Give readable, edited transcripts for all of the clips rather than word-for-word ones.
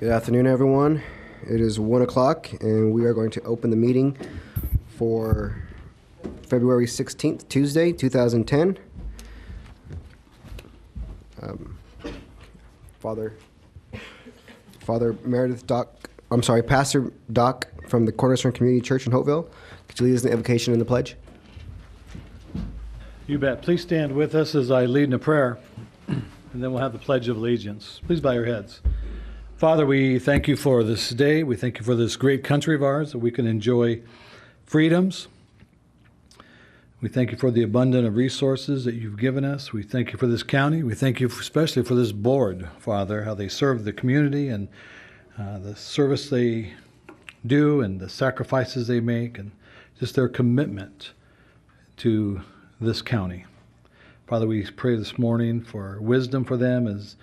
Good afternoon, everyone. It is 1 o'clock, and we are going to open the meeting for February 16th, Tuesday, 2010. Pastor Doc from the Cornerstone Community Church in Hopeville. Could you lead us in the invocation and the pledge? You bet. Please stand with us as I lead in a prayer, and then we'll have the Pledge of Allegiance. Please bow your heads. Father, we thank you for this day. We thank you for this great country of ours that we can enjoy freedoms. We thank you for the abundance of resources that you've given us. We thank you for this county. We thank you especially for this board, Father, how they serve the community and the service they do and the sacrifices they make and just their commitment to this county. Father, we pray this morning for wisdom for them as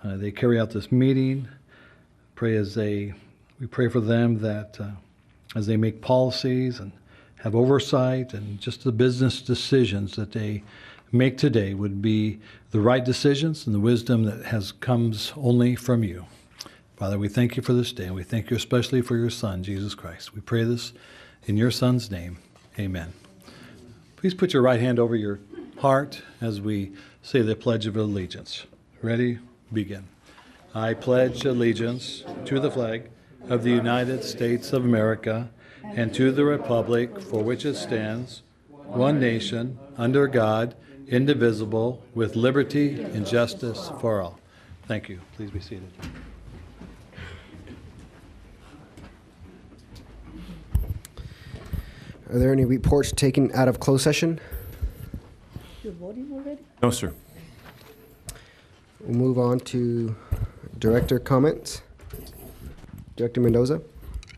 they carry out this meeting. We pray for them that as they make policies and have oversight and just the business decisions that they make today would be the right decisions and the wisdom that comes only from you. Father, we thank you for this day, and we thank you especially for your Son, Jesus Christ. We pray this in your Son's name. Amen. Please put your right hand over your heart as we say the Pledge of Allegiance. Ready? Begin. I pledge allegiance to the flag of the United States of America and to the republic for which it stands, one nation, under God, indivisible, with liberty and justice for all. Thank you. Please be seated. Are there any reports taken out of closed session? You're voting already? No, sir. We'll move on to director comments. Director Mendoza,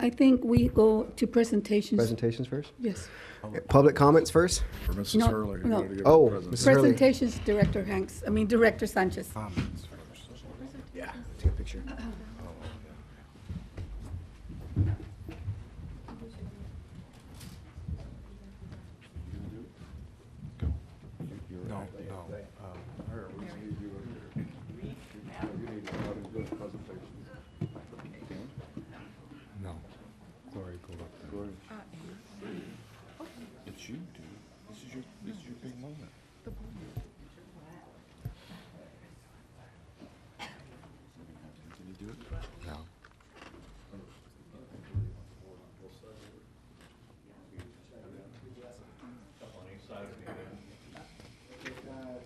I think we go to presentations. presentations first. Yes. Public comments first. For Mrs. No, Hurley. no. You gotta give Oh, her a Mrs. Hurley. Presentations, Director Sanchez. Comments first. Yeah, take a picture. No, no. Here, we need you over here. You need to go and do a presentation. No. Glory, go up there. Glory. It's you, dude. This is your big moment. Can you do it? No.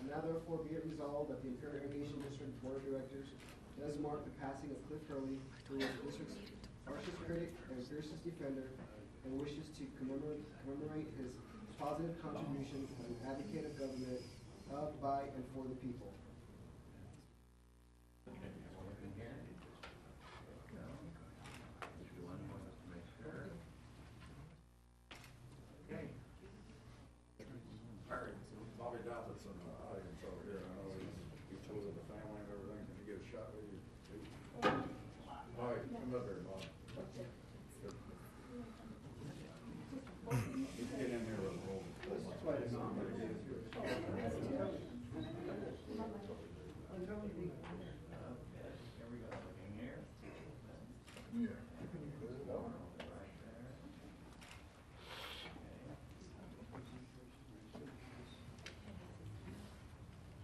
Now therefore be it resolved that the Imperial Irrigation District Board of Directors does mark the passing of Cliff Hurley, who was the district's harshest critic and fiercest defender, and wishes to commemorate his positive contribution as an advocate of government of, by, and for the people. Bobby Dowlett's in the audience over here. I know he chose the family and everything. Can you get a shot with you? All right, come up here, Bob. You can get in here with a roll.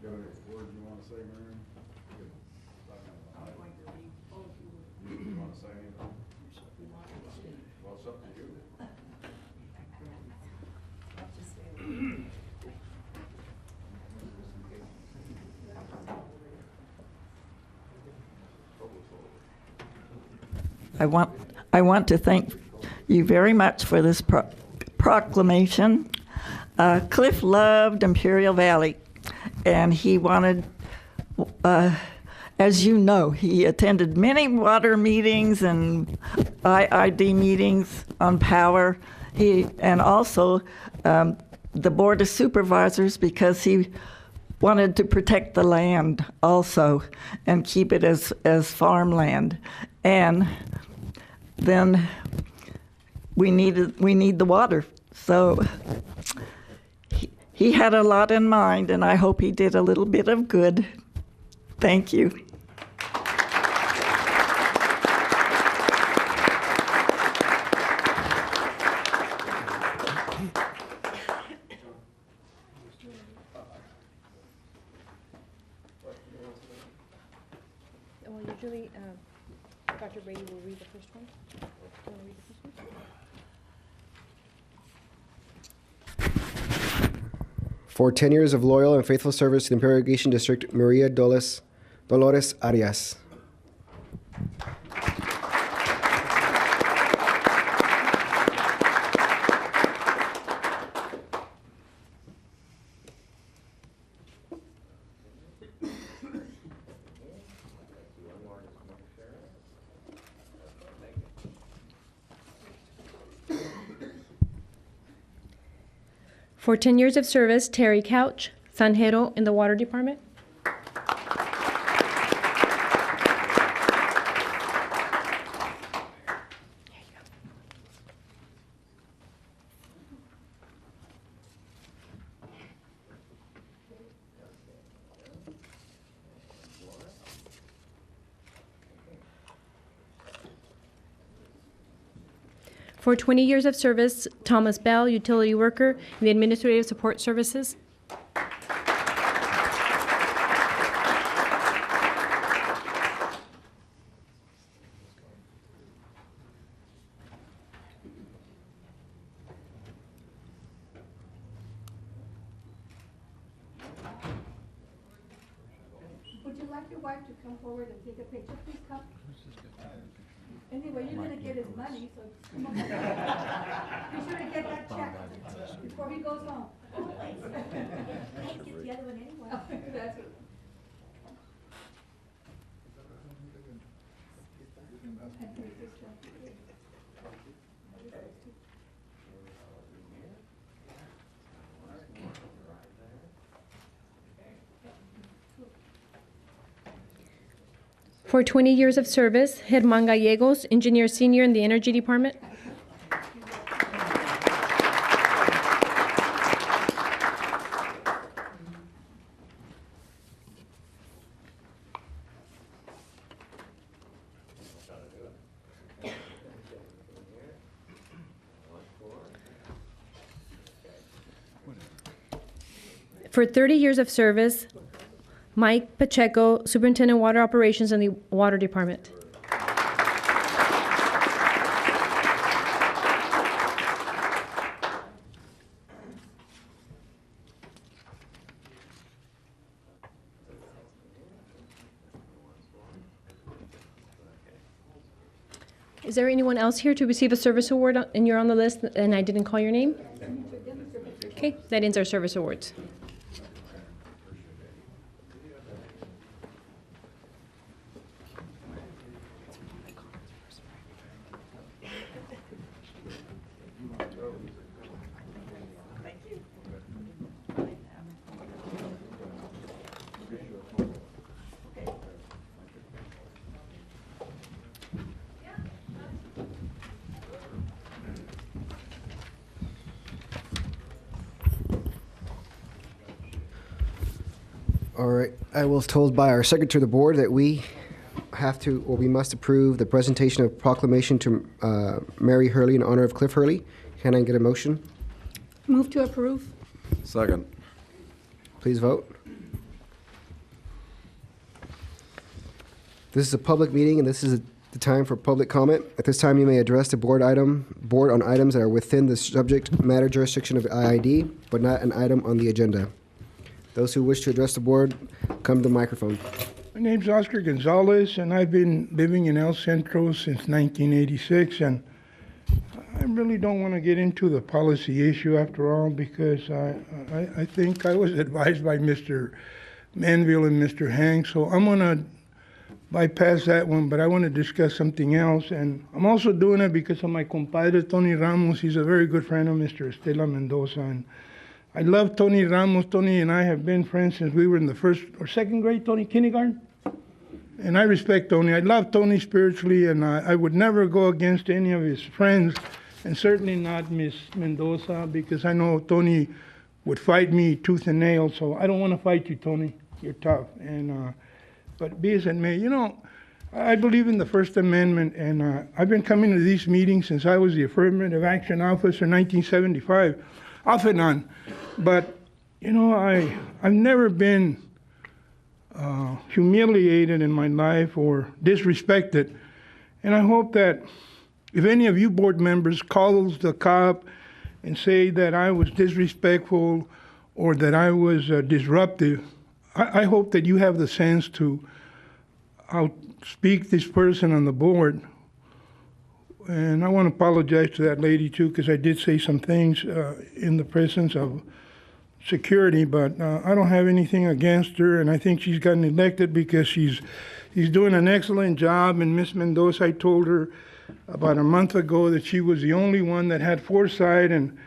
Got any words you want to say, Miriam? You want to say anything? Well, it's up to you. I want to thank you very much for this proclamation. Cliff loved Imperial Valley, and he wanted, as you know, he attended many water meetings and IID meetings on power. And also the Board of Supervisors, because he wanted to protect the land also and keep it as farmland. And then we need the water. So he had a lot in mind, and I hope he did a little bit of good. Thank you. Julie, Dr. Brady will read the first one. Want to read the first one? For 10 years of loyal and faithful service to the Imperial Irrigation District, Maria Dolores Arias. For 10 years of service, Terry Couch, Sanjero in the Water Department. For 20 years of service, Thomas Bell, utility worker in the Administrative Support Services. Would you like your wife to come forward and take a picture, please come? Anyway, you're gonna get his money, so come on. Be sure to get that check before he goes home. Get the other one anyway. That's it. For 20 years of service, Germán Gallegos, engineer senior in the Energy Department. For 30 years of service, Mike Pacheco, Superintendent Water Operations in the Water Department. Is there anyone else here to receive a service award and you're on the list and I didn't call your name? Okay, that ends our service awards. All right, I was told by our secretary of the board that we have to, or we must approve the presentation of proclamation to Mary Hurley in honor of Cliff Hurley. Can I get a motion? Move to approve. Second. Please vote. This is a public meeting, and this is the time for public comment. At this time, you may address the board on items that are within the subject matter jurisdiction of IID, but not an item on the agenda. Those who wish to address the board, come to the microphone. My name's Oscar Gonzalez, and I've been living in El Centro since 1986, and I really don't want to get into the policy issue after all, because I think I was advised by Mr. Manville and Mr. Hanks, so I'm going to bypass that one, but I want to discuss something else, and I'm also doing it because of my compadre, Tony Ramos. He's a very good friend of Mr. Estela Mendoza, and I love Tony Ramos. Tony and I have been friends since we were in the first or second grade, Tony, kindergarten. And I respect Tony. I love Tony spiritually, and I would never go against any of his friends, and certainly not Miss Mendoza, because I know Tony would fight me tooth and nail, so I don't want to fight you, Tony. You're tough. And but be as it may, you know, I believe in the First Amendment, and I've been coming to these meetings since I was the Affirmative Action Officer in 1975, off and on. But, you know, I've never been humiliated in my life or disrespected. And I hope that if any of you board members calls the cop and say that I was disrespectful or that I was disruptive, I hope that you have the sense to outspeak this person on the board. And I want to apologize to that lady too, because I did say some things in the presence of security, but I don't have anything against her, and I think she's gotten elected because she's doing an excellent job. And Miss Mendoza, I told her about a month ago that she was the only one that had foresight, and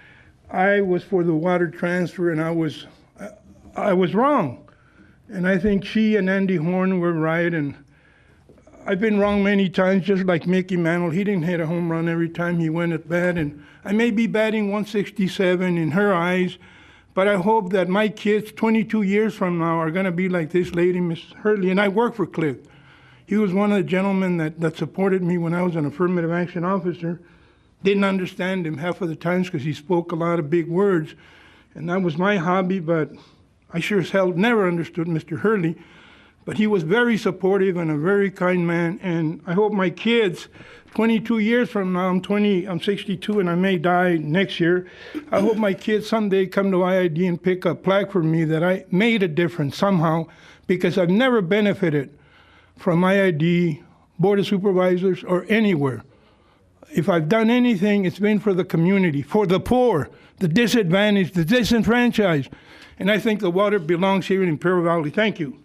I was for the water transfer, and I was wrong. And I think she and Andy Horn were right, and I've been wrong many times, just like Mickey Mantle. He didn't hit a home run every time he went at bat, and I may be batting 167 in her eyes, but I hope that my kids 22 years from now are going to be like this lady, Miss Hurley. And I work for Cliff. He was one of the gentlemen that supported me when I was an affirmative action officer. Didn't understand him half of the times because he spoke a lot of big words, and that was my hobby, but I sure as hell never understood Mr. Hurley. But he was very supportive and a very kind man, and I hope my kids, 22 years from now, I'm 62 and I may die next year, I hope my kids someday come to IID and pick a plaque for me that I made a difference somehow, because I've never benefited from IID, Board of Supervisors, or anywhere. If I've done anything, it's been for the community, for the poor, the disadvantaged, the disenfranchised, and I think the water belongs here in Imperial Valley. Thank you.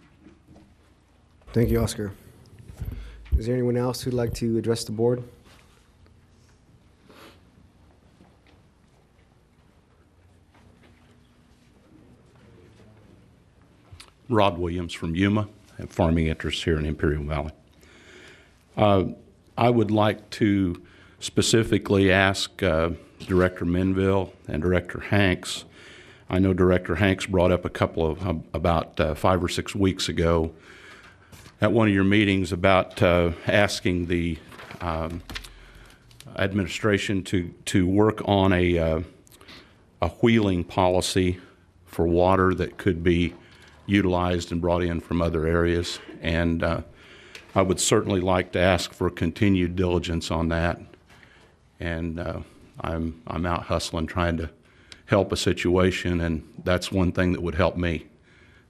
Thank you, Oscar. Is there anyone else who'd like to address the board? Rod Williams from Yuma. I have farming interests here in Imperial Valley. I would like to specifically ask Director Menville and Director Hanks. I know Director Hanks brought up a couple of, about 5 or 6 weeks ago at one of your meetings about asking the administration to work on a wheeling policy for water that could be utilized and brought in from other areas. And I would certainly like to ask for continued diligence on that. And I'm out hustling trying to help a situation, and that's one thing that would help me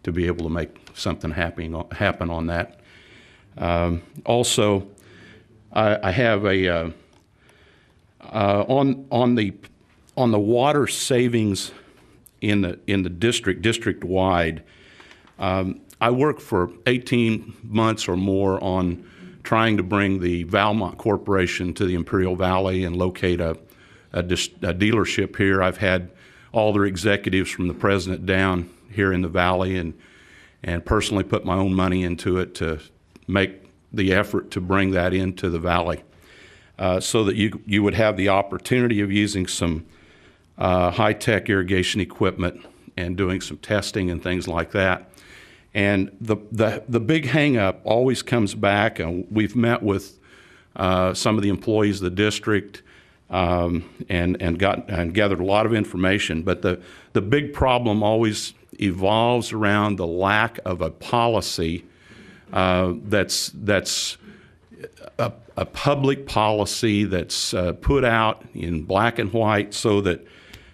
to be able to make something happen on that. Also, I have a on the water savings in the district wide. I worked for 18 months or more on trying to bring the Valmont Corporation to the Imperial Valley and locate a dealership here. I've had all their executives from the president down here in the valley, and personally put my own money into it to make the effort to bring that into the valley, so that you would have the opportunity of using some high-tech irrigation equipment and doing some testing and things like that. And the big hang-up always comes back, and we've met with some of the employees of the district and gathered a lot of information, but the big problem always evolves around the lack of a policy that's a public policy that's put out in black and white so that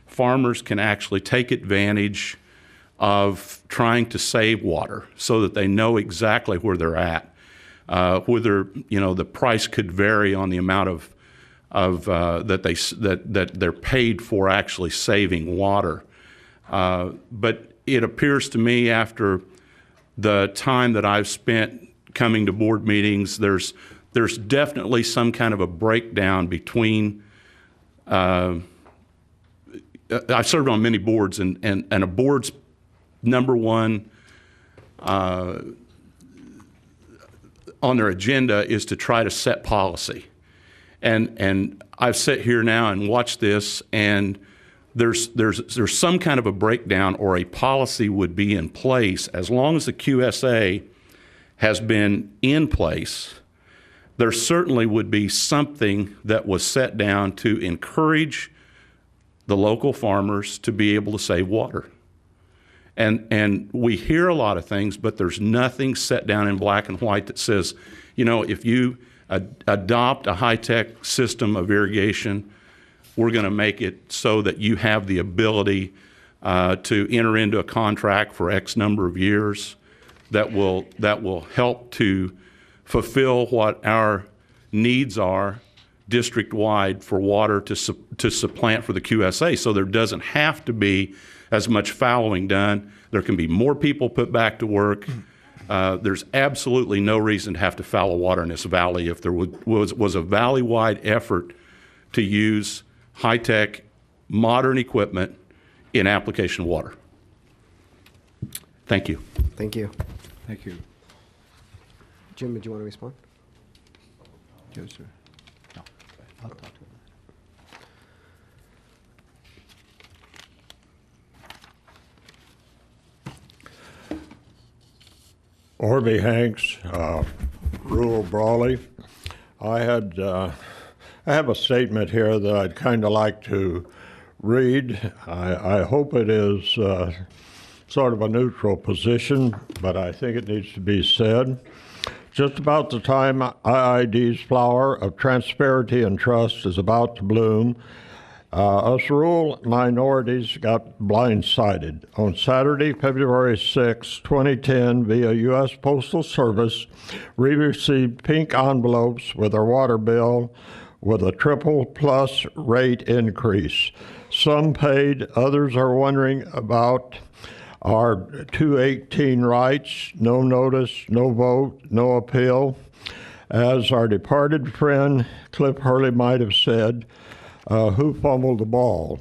farmers can actually take advantage of trying to save water, so that they know exactly where they're at. Whether the price could vary on the amount of that they're paid for actually saving water. But it appears to me, after the time that I've spent coming to board meetings, there's definitely some kind of a breakdown between. I've served on many boards, and a board's number one on their agenda is to try to set policy. And I've sat here now and watched this, and there's some kind of a breakdown, or a policy would be in place. As long as the QSA has been in place, there certainly would be something that was set down to encourage the local farmers to be able to save water. And we hear a lot of things, but there's nothing set down in black and white that says, you know, if you adopt a high-tech system of irrigation, we're going to make it so that you have the ability to enter into a contract for X number of years that will help to fulfill what our needs are district-wide for water to supplant for the QSA. So there doesn't have to be as much fallowing done. There can be more people put back to work. There's absolutely no reason to have to fallow water in this valley if there was a valley-wide effort to use high-tech, modern equipment in application water. Thank you. Thank you. Thank you. Jim, did you want to respond? Yes, sir. No, I'll talk to him. Orby Hanks, rural Brawley. I have a statement here that I'd kind of like to read. I hope it is sort of a neutral position, but I think it needs to be said. Just about the time IID's flower of transparency and trust is about to bloom, us rural minorities got blindsided. On Saturday, February 6, 2010, via U.S. Postal Service, we received pink envelopes with our water bill with a triple plus rate increase. Some paid, others are wondering about our 218 rights, no notice, no vote, no appeal. As our departed friend Cliff Hurley might have said, who fumbled the ball?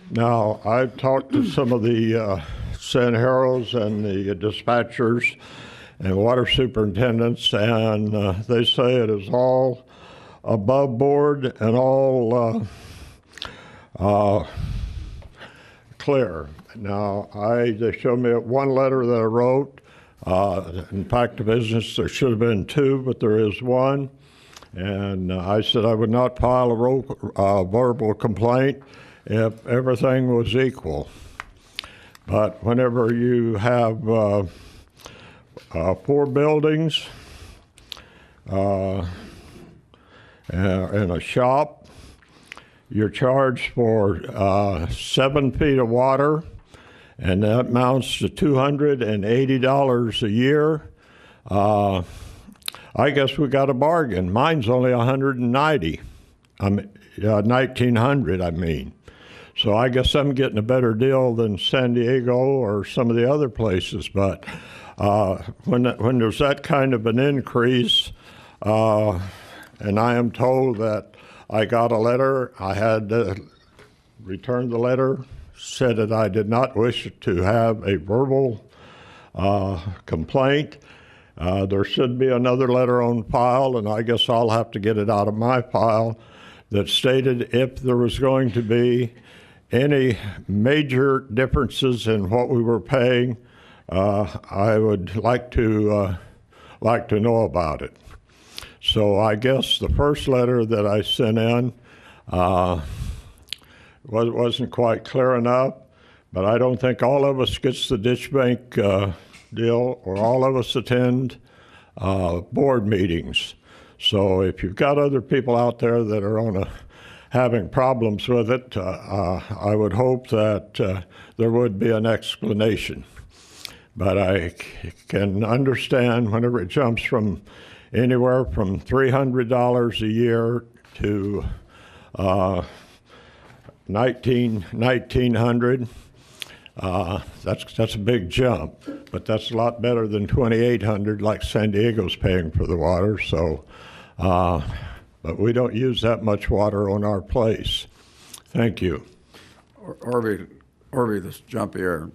Now, I've talked to some of the Sanjeros and the dispatchers and water superintendents, and they say it is all above board and all clear. Now, they showed me one letter that I wrote. In fact, the business, there should have been two, but there is one. And I said I would not file a verbal complaint if everything was equal. But whenever you have 4 buildings and a shop, you're charged for 7 feet of water, and that amounts to $280 a year. I guess we got a bargain. Mine's only $190. 1,900, I mean. So I guess I'm getting a better deal than San Diego or some of the other places. But when there's that kind of an increase, and I am told that I got a letter, I had to return the letter, said that I did not wish to have a verbal complaint. There should be another letter on file, and I guess I'll have to get it out of my file, that stated if there was going to be any major differences in what we were paying, I would like to know about it. So I guess the first letter that I sent in wasn't quite clear enough, but I don't think all of us gets the ditch bank deal, or all of us attend board meetings. So if you've got other people out there that are having problems with it, I would hope that there would be an explanation. But I can understand whenever it jumps from anywhere from $300 a year to $1,900. That's a big jump, but that's a lot better than $2,800 like San Diego's paying for the water. So, but we don't use that much water on our place. Thank you. Orby, this jump here,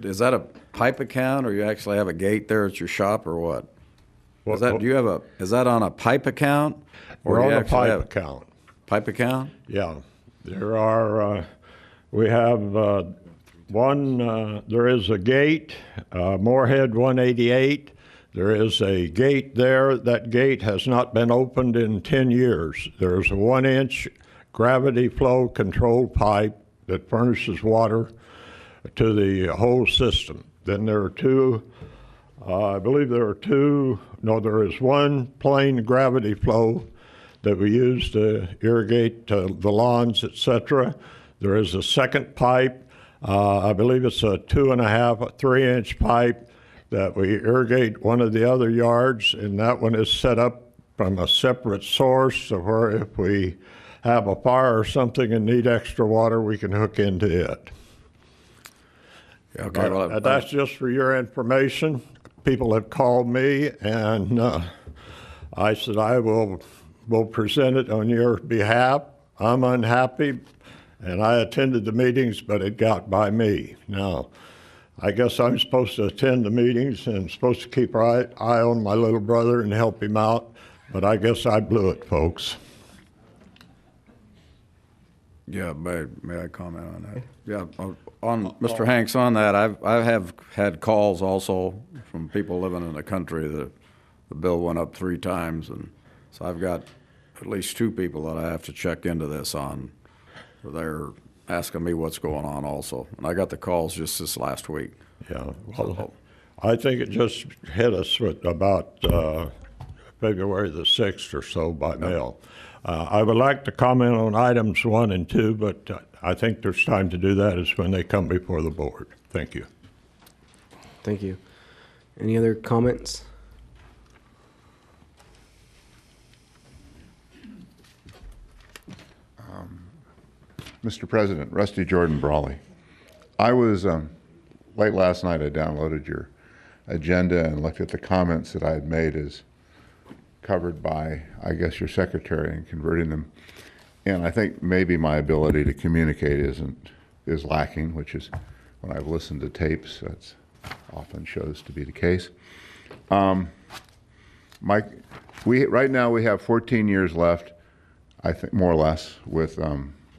is that a pipe account, or you actually have a gate there at your shop, or what? Is that on a pipe account? We're on a pipe account. Pipe account? Yeah, there are. We have. There is a gate, Moorhead 188. There is a gate there. That gate has not been opened in 10 years. There's a 1-inch gravity flow control pipe that furnishes water to the whole system. Then there are two, I believe there are two, no, there is one plain gravity flow that we use to irrigate the lawns, etc. There is a second pipe, I believe it's a 2.5, 3-inch pipe that we irrigate one of the other yards, and that one is set up from a separate source, so where if we have a fire or something and need extra water, we can hook into it. Okay, well, That's just for your information. People have called me, and I said I will present it on your behalf. I'm unhappy, and I attended the meetings, but it got by me. Now, I guess I'm supposed to attend the meetings and supposed to keep an eye on my little brother and help him out, but I guess I blew it, folks. yeah, may I comment on that? Yeah, on Mr. Hanks, on that, I have had calls also from people living in the country that the bill went up 3 times, and so I've got at least 2 people that I have to check into this on. They're asking me what's going on also, and I got the calls just this last week. Yeah, well, I think it just hit us with about February the 6th or so by mail. I would like to comment on items 1 and 2, but I think there's time to do that is when they come before the board. Thank you. Thank you. Any other comments? Mr. President, Rusty Jordan Brawley. I was, late last night I downloaded your agenda and looked at the comments that I had made as covered by, I guess, your secretary and converting them. And I think maybe my ability to communicate is lacking, which is when I've listened to tapes, that's often shows to be the case. Right now we have 14 years left, I think more or less, with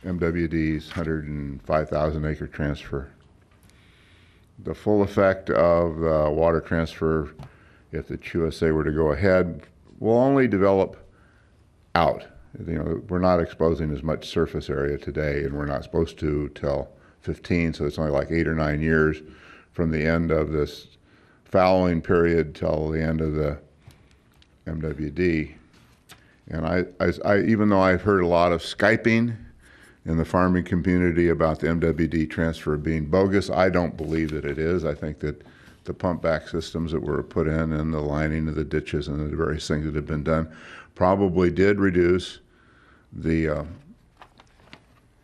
MWD's 105,000 acre transfer. The full effect of the water transfer, if the QSA were to go ahead, will only develop out. You know, we're not exposing as much surface area today, and we're not supposed to till 15, so it's only like 8 or 9 years from the end of this fallowing period till the end of the MWD. And I even though I've heard a lot of Skyping in the farming community about the MWD transfer being bogus, I don't believe that it is. I think that the pump back systems that were put in and the lining of the ditches and the various things that have been done probably did reduce the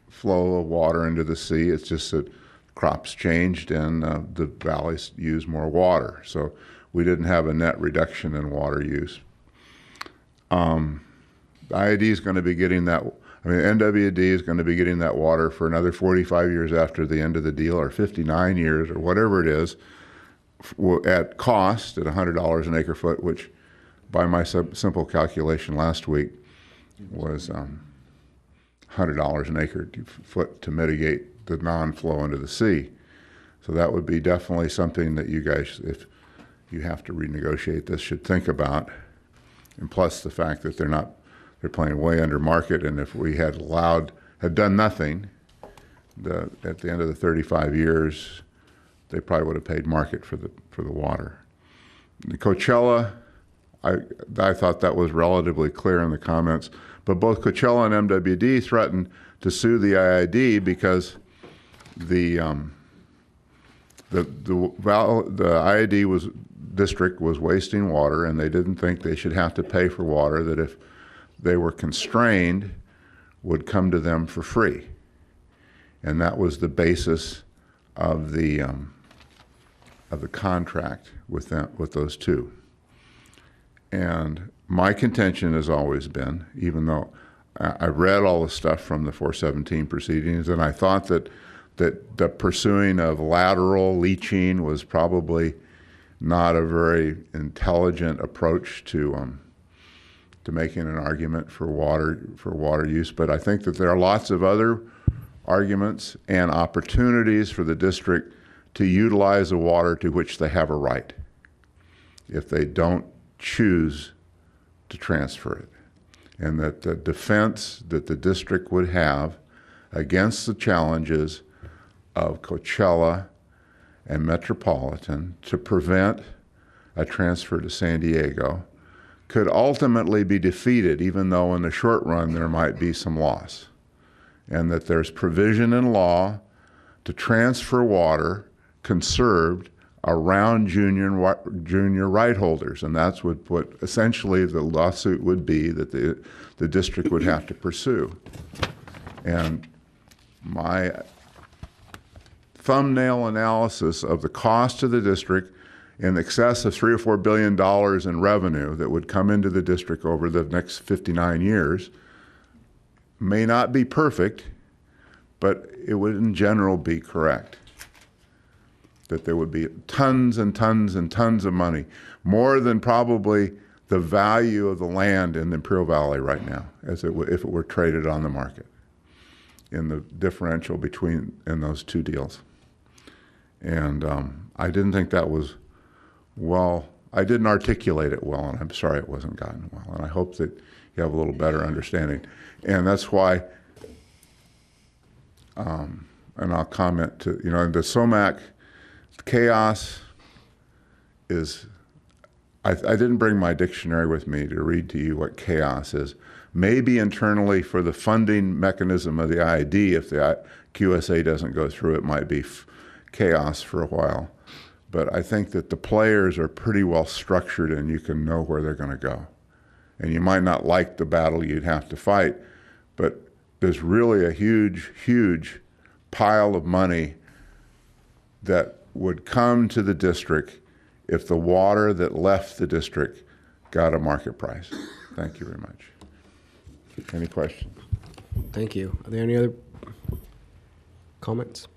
flow of water into the sea. It's just that crops changed and the valleys use more water. So we didn't have a net reduction in water use. The IID is going to be getting that, NWD is going to be getting that water for another 45 years after the end of the deal, or 59 years, or whatever it is, at cost, at $100 an acre foot, which by my simple calculation last week was $100 an acre foot to mitigate the non-flow into the sea. So that would be definitely something that you guys, if you have to renegotiate this, should think about. And plus the fact that they're playing way under market, and if we had done nothing, at the end of the 35 years, they probably would have paid market for the water. The Coachella, I thought that was relatively clear in the comments, but both Coachella and MWD threatened to sue the IID because the IID district was wasting water, and they didn't think they should have to pay for water that if they were constrained would come to them for free. And that was the basis of the contract with those two. And my contention has always been, even though I read all the stuff from the 417 proceedings, and I thought that the pursuing of lateral leaching was probably not a very intelligent approach to making an argument for water use. But I think that there are lots of other arguments and opportunities for the district to utilize the water to which they have a right if they don't choose to transfer it. And that the defense that the district would have against the challenges of Coachella and Metropolitan to prevent a transfer to San Diego could ultimately be defeated, even though in the short run there might be some loss. And that there's provision in law to transfer water conserved around junior right holders. And that's what essentially the lawsuit would be that the district would have to pursue. And my thumbnail analysis of the cost to the district in excess of $3 or $4 billion in revenue that would come into the district over the next 59 years may not be perfect, but it would in general be correct. That there would be tons and tons and tons of money, more than probably the value of the land in the Imperial Valley right now, if it were traded on the market, in the differential between in those two deals. And I didn't think that was well, I didn't articulate it well, and I'm sorry it wasn't gotten well. And I hope that you have a little better understanding. And that's why, and I'll comment to, the SOMAC chaos is, I didn't bring my dictionary with me to read to you what chaos is. Maybe internally for the funding mechanism of the IID, if the QSA doesn't go through, it might be chaos for a while. But I think that the players are pretty well structured and you can know where they're going to go. And you might not like the battle you'd have to fight, but there's really a huge, huge pile of money that would come to the district if the water that left the district got a market price. Thank you very much. Any questions? Thank you. Are there any other comments?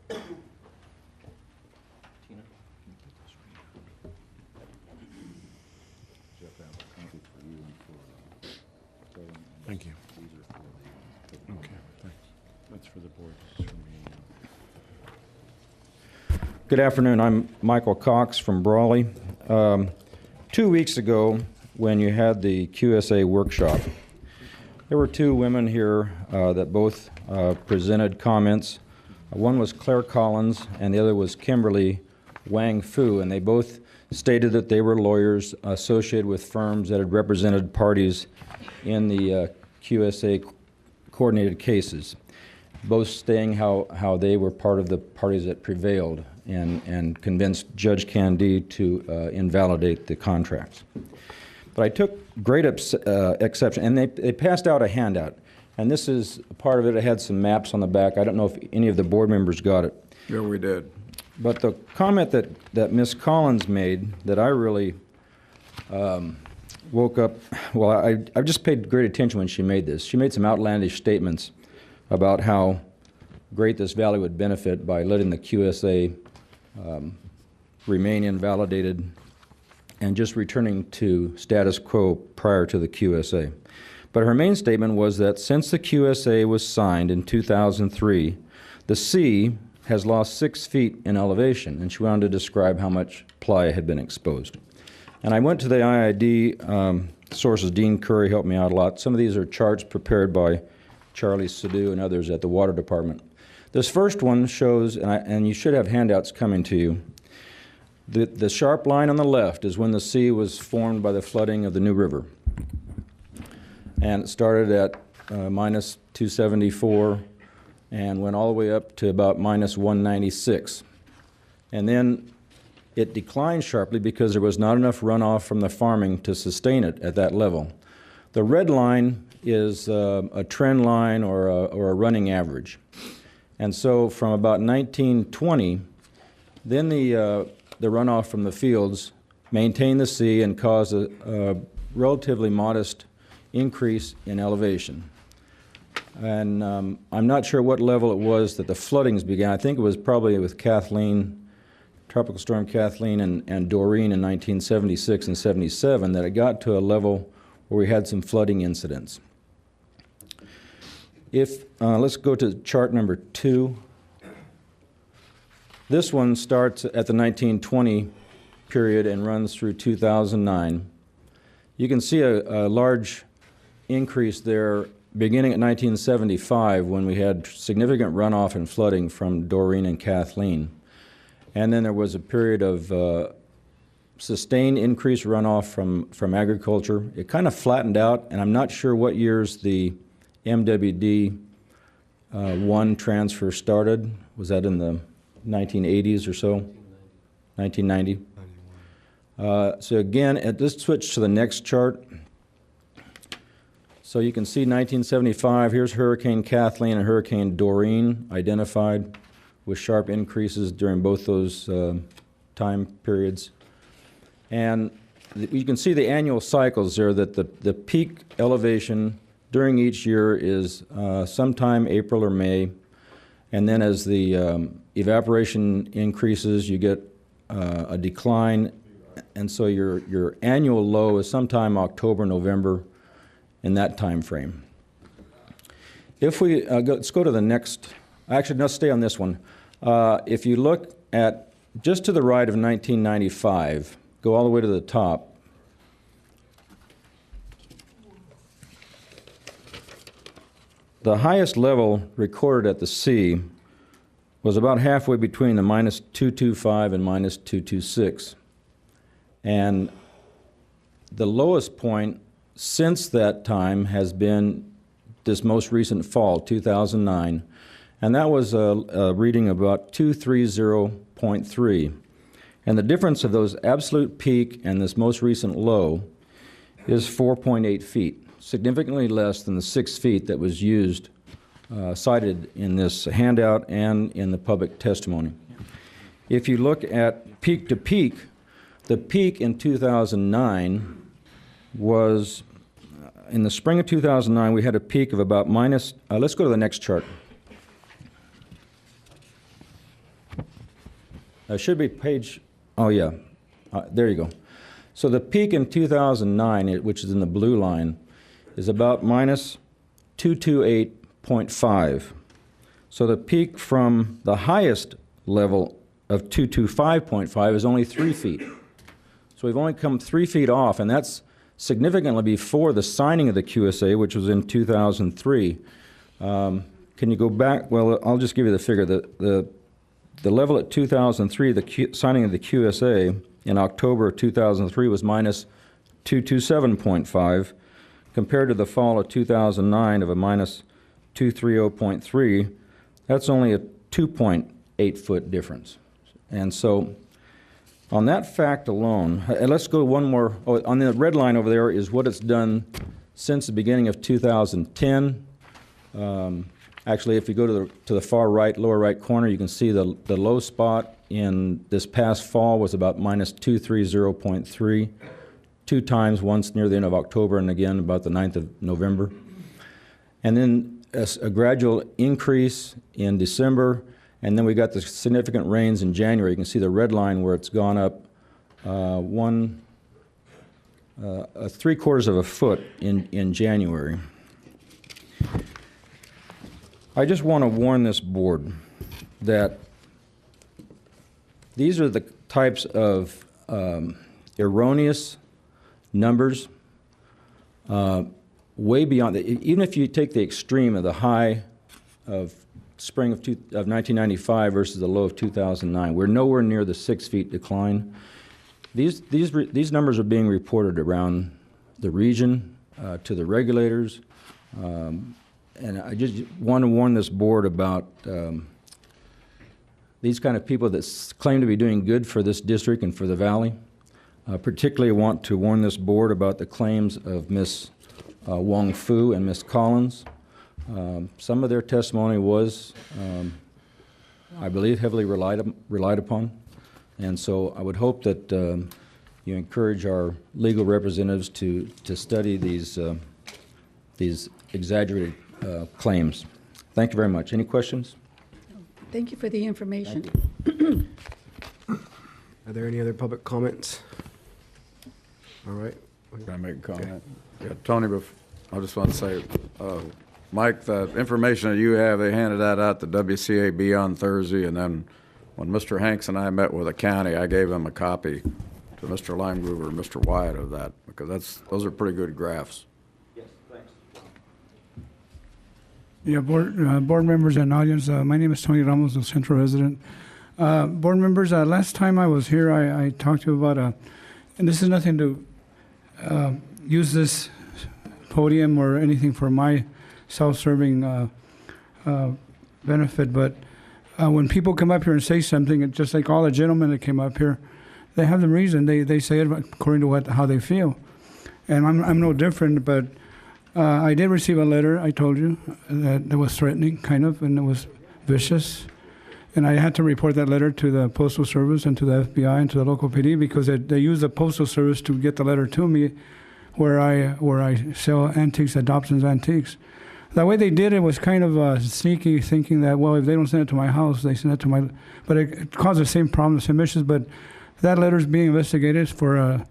Thank you. Okay, thanks. That's for the board. Good afternoon. I'm Michael Cox from Brawley. 2 weeks ago, when you had the QSA workshop, there were two women here that both presented comments. One was Claire Collins, and the other was Kimberly Wang Fu, and they both stated that they were lawyers associated with firms that had represented parties in the QSA coordinated cases, both stating how they were part of the parties that prevailed and convinced Judge Candide to invalidate the contracts. But I took great exception, and they passed out a handout, and this is part of it. It had some maps on the back. I don't know if any of the board members got it. Yeah, we did. But the comment that Ms. Collins made that I really woke up, well, I just paid great attention when she made this. She made some outlandish statements about how great this valley would benefit by letting the QSA remain invalidated and just returning to status quo prior to the QSA. But her main statement was that since the QSA was signed in 2003, the sea has lost 6 feet in elevation, and she wanted to describe how much playa had been exposed. And I went to the IID sources. Dean Curry helped me out a lot. Some of these are charts prepared by Charlie Sadu and others at the Water Department. This first one shows, and you should have handouts coming to you, the sharp line on the left is when the sea was formed by the flooding of the New River. And it started at minus 274 and went all the way up to about minus 196. And then it declined sharply because there was not enough runoff from the farming to sustain it at that level. The red line is a trend line or a running average. And so from about 1920, then the runoff from the fields maintained the sea and caused a relatively modest increase in elevation. And I'm not sure what level it was that the floodings began. I think it was probably with Kathleen, Tropical Storm Kathleen and Doreen in 1976 and 77 that it got to a level where we had some flooding incidents. Let's go to chart number 2. This one starts at the 1920 period and runs through 2009. You can see a large increase there beginning at 1975 when we had significant runoff and flooding from Doreen and Kathleen. And then there was a period of sustained increased runoff from agriculture. It kind of flattened out, and I'm not sure what years the MWD 1 transfer started. Was that in the 1980s or so? 1990? So again, let's switch to the next chart. So you can see 1975, here's Hurricane Kathleen and Hurricane Doreen identified with sharp increases during both those time periods. And you can see the annual cycles there, that the peak elevation during each year is sometime April or May. And then as the evaporation increases, you get a decline. And so your annual low is sometime October, November, in that time frame. If we let's go to the next, actually, let's stay on this one. If you look at just to the right of 1995, go all the way to the top, the highest level recorded at the sea was about halfway between the minus 225 and minus 226. And the lowest point since that time has been this most recent fall, 2009, and that was a reading about 230.3. And the difference of those absolute peak and this most recent low is 4.8 feet, significantly less than the 6 feet that was used, cited in this handout and in the public testimony. If you look at peak to peak, the peak in 2009 was, in the spring of 2009, we had a peak of about minus, let's go to the next chart. Should be page, oh yeah, there you go. So the peak in 2009, which is in the blue line, is about minus 228.5. So the peak from the highest level of 225.5 is only 3 feet. So we've only come 3 feet off, and that's significantly before the signing of the QSA, which was in 2003. Can you go back? Well, I'll just give you the figure. The level at 2003, the signing of the QSA in October of 2003 was minus 227.5, compared to the fall of 2009 of a minus 230.3. That's only a 2.8 foot difference. And so on that fact alone, and let's go one more. Oh, on the red line over there is what it's done since the beginning of 2010. Actually, if you go to the far right, lower right corner, you can see the low spot in this past fall was about minus 230.3, 2 times, once near the end of October and again about the 9th of November. And then a gradual increase in December. And then we got the significant rains in January. You can see the red line where it's gone up 3/4 of a foot in January. I just want to warn this board that these are the types of erroneous numbers way beyond even if you take the extreme of the high of spring of 1995 versus the low of 2009. We're nowhere near the 6 feet decline. These numbers are being reported around the region to the regulators, and I just want to warn this board about these kind of people that claim to be doing good for this district and for the valley. Particularly want to warn this board about the claims of Ms. Wong Fu and Ms. Collins. Some of their testimony was, I believe, heavily relied upon. And so I would hope that you encourage our legal representatives to study these exaggerated claims. Thank you very much. Any questions? Thank you for the information. Are there any other public comments? All right. Can I make a comment? Yeah, Tony, I just want to say, Mike, the information that you have, they handed that out to WCAB on Thursday, and then when Mr. Hanks and I met with the county, I gave them a copy to Mr. Limegroover and Mr. Wyatt of that, because those are pretty good graphs. Yes, thanks. Yeah, board members and audience, my name is Tony Ramos, a Centro resident. Board members, last time I was here, I talked to you about and this is nothing to use this podium or anything for my self-serving benefit, but when people come up here and say something, just like all the gentlemen that came up here, they have the reason. They say it according to how they feel. And I'm no different, but I did receive a letter, I told you, that was threatening, kind of, and it was vicious. And I had to report that letter to the Postal Service and to the FBI and to the local PD because they used the Postal Service to get the letter to me where I sell antiques, adoptions antiques. The way they did it was kind of sneaky, thinking that, well, if they don't send it to my house, they send it to my... But it caused the same problem, the same issues. But that letter is being investigated for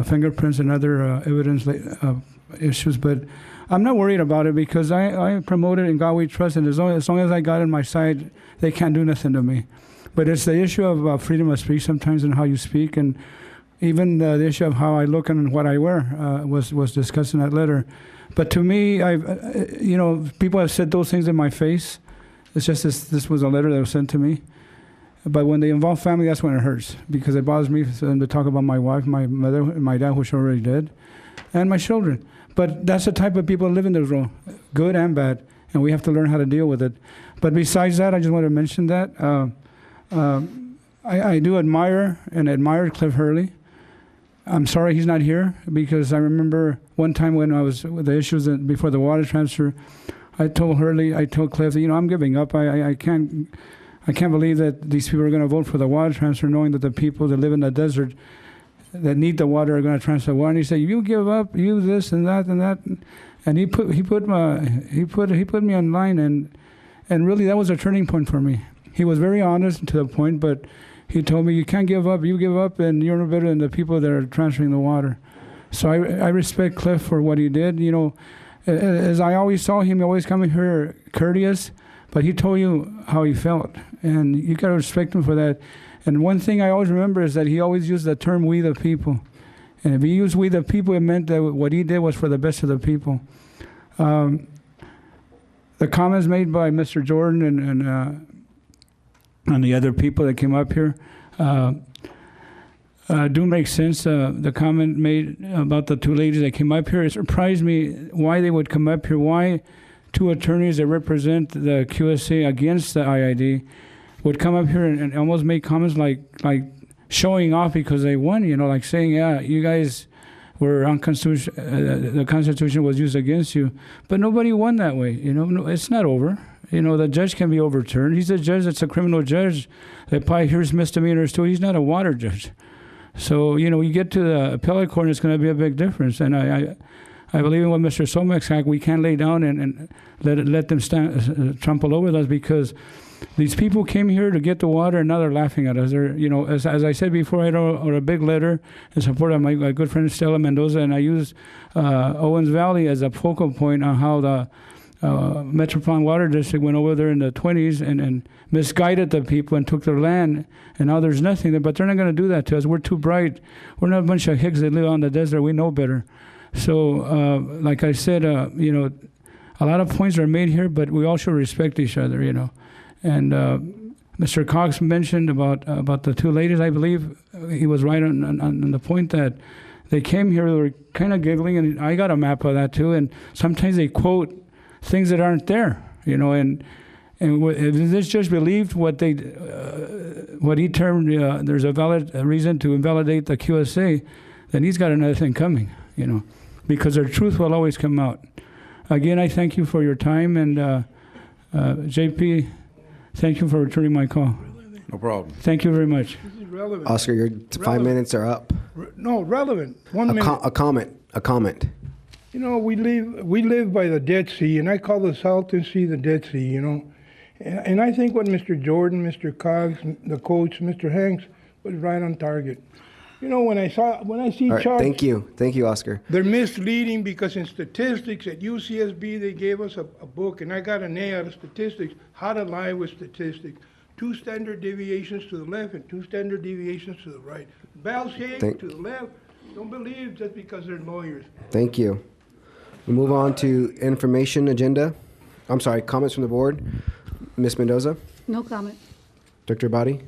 fingerprints and other evidence issues. But I'm not worried about it because I promote it in God we trust, and as long as I got on my side, they can't do nothing to me. But it's the issue of freedom of speech sometimes and how you speak, and even the issue of how I look and what I wear was discussed in that letter. But to me, people have said those things in my face. It's just this was a letter that was sent to me. But when they involve family, that's when it hurts because it bothers me for them to talk about my wife, my mother, and my dad, which are already dead, and my children. But that's the type of people that live in this world, good and bad, and we have to learn how to deal with it. But besides that, I just want to mention that I do admire Cliff Hurley. I'm sorry he's not here because I remember one time when I was with the issues before the water transfer, I told Cliff, I'm giving up. I can't believe that these people are going to vote for the water transfer knowing that the people that live in the desert that need the water are going to transfer water. And he said, "You give up, you this and that and that," and he put me on line, and really that was a turning point for me. He was very honest to the point, but he told me, "You can't give up. You give up, and you're no better than the people that are transferring the water." So I respect Cliff for what he did. As I always saw him, he always coming here courteous, but he told you how he felt, and you got to respect him for that. And one thing I always remember is that he always used the term "we the people." And if he used "we the people," it meant that what he did was for the best of the people. The comments made by Mr. Jordan and the other people that came up here do make sense. The comment made about the two ladies that came up here, it surprised me why they would come up here, why two attorneys that represent the QSA against the IID would come up here and almost make comments like showing off because they won, like saying, "Yeah, you guys were unconstitutional, the Constitution was used against you." But nobody won that way, No, it's not over. The judge can be overturned. He's a judge that's a criminal judge that probably hears misdemeanors too. He's not a water judge. So, you get to the appellate court and it's going to be a big difference. And I believe in what Mr. Somek's act, we can't lay down and let them trample over us because these people came here to get the water, and now they're laughing at us. They're, as I said before, I wrote a big letter in support of my good friend Stella Mendoza, and I used Owens Valley as a focal point on how the Metropolitan Water District went over there in the 20s and misguided the people and took their land, and now there's nothing there. But they're not going to do that to us. We're too bright. We're not a bunch of hicks that live on the desert. We know better. So, like I said, a lot of points are made here, but we all should respect each other, And Mr. Cox mentioned about the two ladies. I believe he was right on the point that they came here, they were kind of giggling, and I got a map of that too. And sometimes they quote things that aren't there, And if this judge believed what he termed there's a valid reason to invalidate the QSA, then he's got another thing coming, because the truth will always come out. Again, I thank you for your time, and JP. Thank you for returning my call. No problem. Thank you very much. This is relevant. Oscar, your 5 minutes are up. No, relevant. 1 minute. A comment. We live by the Dead Sea, and I call the Salton Sea the Dead Sea, And I think what Mr. Jordan, Mr. Cox, the coach, Mr. Hanks was right on target. When I see All right, charts, thank you, Oscar. they're misleading because in statistics at UCSB they gave us a book, and I got an A out of statistics, how to lie with statistics. 2 standard deviations to the left and 2 standard deviations to the right. Bell shape to the left. Don't believe just because they're lawyers. Thank you. We move on to information agenda. I'm sorry, comments from the board. Ms. Mendoza? No comment. Dr. Abadi?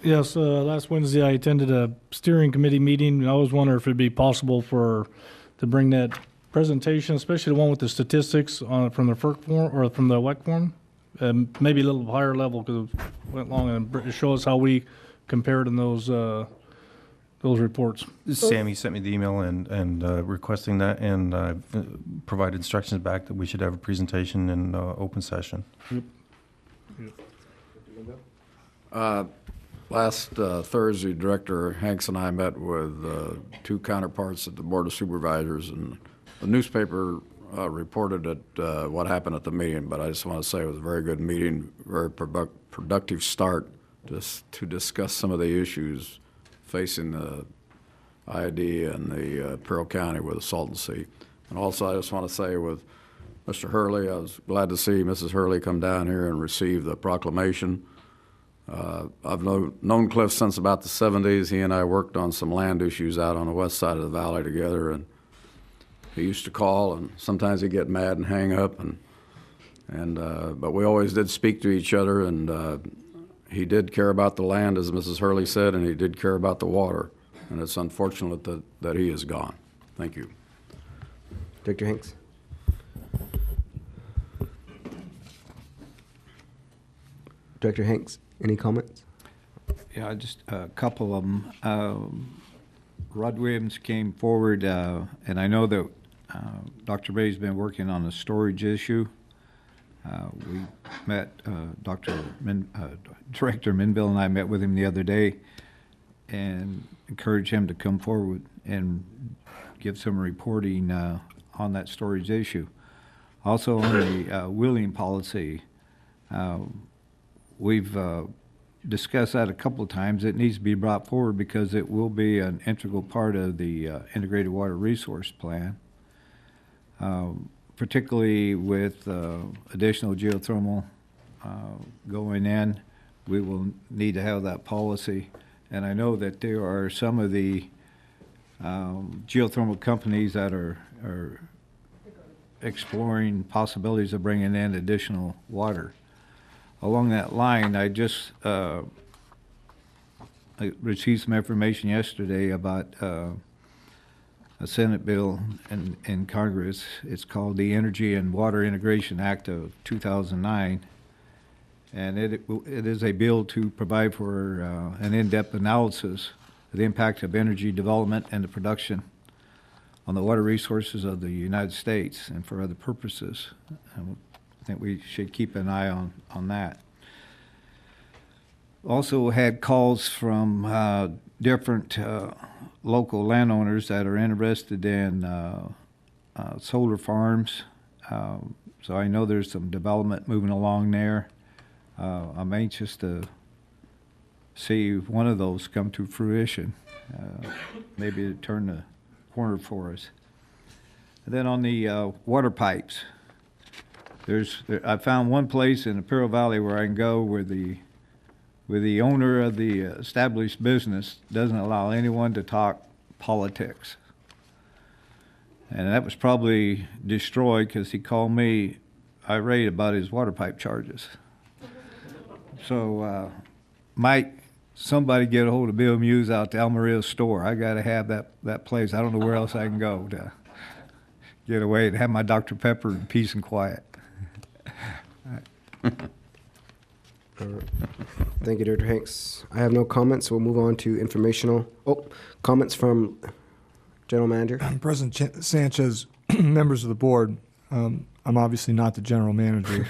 Yes, last Wednesday I attended a steering committee meeting, and I always wonder if it'd be possible to bring that presentation, especially the one with the statistics on from the FERC form or from the WEC form, maybe a little higher level because it went long and show us how we compared in those reports. Sammy sent me the email and requesting that, and provided instructions back that we should have a presentation in open session. Last Thursday, Director Hanks and I met with two counterparts at the Board of Supervisors, and the newspaper reported what happened at the meeting, but I just want to say it was a very good meeting, very productive start to discuss some of the issues facing the IID and the Imperial County with the Salton Sea. And also, I just want to say with Mr. Hurley, I was glad to see Mrs. Hurley come down here and receive the proclamation. I've known Cliff since about the 70s. He and I worked on some land issues out on the west side of the valley together, and he used to call, and sometimes he'd get mad and hang up, but we always did speak to each other, and he did care about the land, as Mrs. Hurley said, and he did care about the water, and it's unfortunate that he is gone. Thank you. Dr. Hanks. Director Hanks, any comments? Yeah, just a couple of them. Rod Williams came forward, and I know that Dr. Bay's been working on a storage issue. We met, Director Minville and I met with him the other day and encouraged him to come forward and give some reporting on that storage issue. Also on the wheeling policy, we've discussed that a couple of times. It needs to be brought forward because it will be an integral part of the Integrated Water Resource Plan, particularly with additional geothermal going in. We will need to have that policy. And I know that there are some of the geothermal companies that are exploring possibilities of bringing in additional water. Along that line, I just I received some information yesterday about a Senate bill in Congress. It's called the Energy and Water Integration Act of 2009, and it is a bill to provide for an in-depth analysis of the impact of energy development and the production on the water resources of the United States and for other purposes. I think we should keep an eye on that. Also had calls from different local landowners that are interested in solar farms. So I know there's some development moving along there. I'm anxious to see one of those come to fruition. Maybe turn the corner for us. And then on the water pipes, I found one place in the Imperial Valley where I can go where the owner of the established business doesn't allow anyone to talk politics. And that was probably destroyed because he called me irate about his water pipe charges. So might somebody get a hold of Bill Muse out to Almarilla's store. I got to have that place. I don't know where else I can go to get away and have my Dr. Pepper in peace and quiet. All right. Thank you, Dr. Hanks. I have no comments. We'll move on to informational. Comments from General Manager. President Sanchez, members of the board, I'm obviously not the general manager.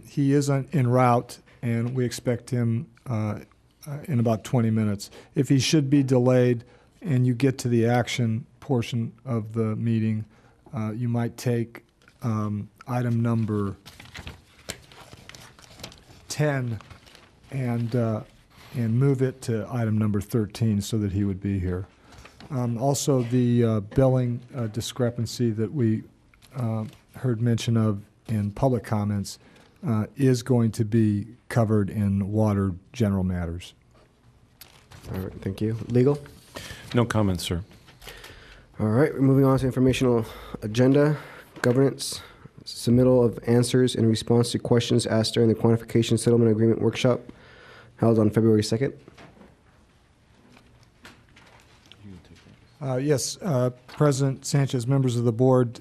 He is en route, and we expect him in about 20 minutes. If he should be delayed and you get to the action portion of the meeting, you might take item number 10 and move it to item number 13 so that he would be here. Also, the billing discrepancy that we heard mention of in public comments is going to be covered in water general matters. All right, thank you. Legal? No comments, sir. All right, we're moving on to informational agenda, governance, submittal of answers in response to questions asked during the quantification settlement agreement workshop held on February 2nd. Yes, President Sanchez, members of the board,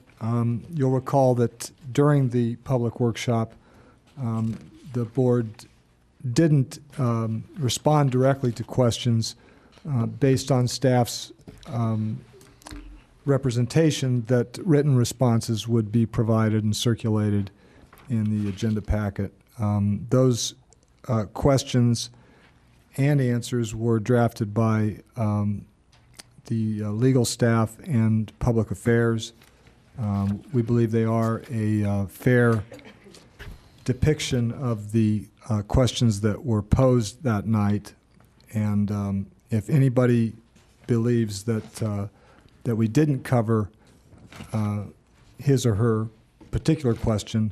you'll recall that during the public workshop, the board didn't respond directly to questions based on staff's representation that written responses would be provided and circulated in the agenda packet. Those questions and answers were drafted by the legal staff and public affairs. We believe they are a fair depiction of the questions that were posed that night. And if anybody believes that that we didn't cover his or her particular question,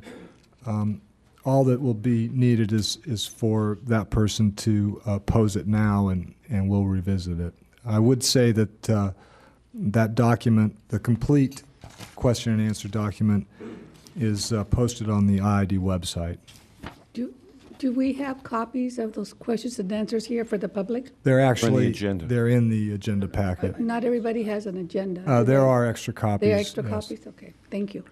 all that will be needed is for that person to pose it now, and we'll revisit it. I would say that that document, the complete question and answer document, is posted on the IID website. Do we have copies of those questions and answers here for the public? They're actually they're in the agenda packet. Not everybody has an agenda. There are extra copies. There are extra yes. copies? Okay, thank you.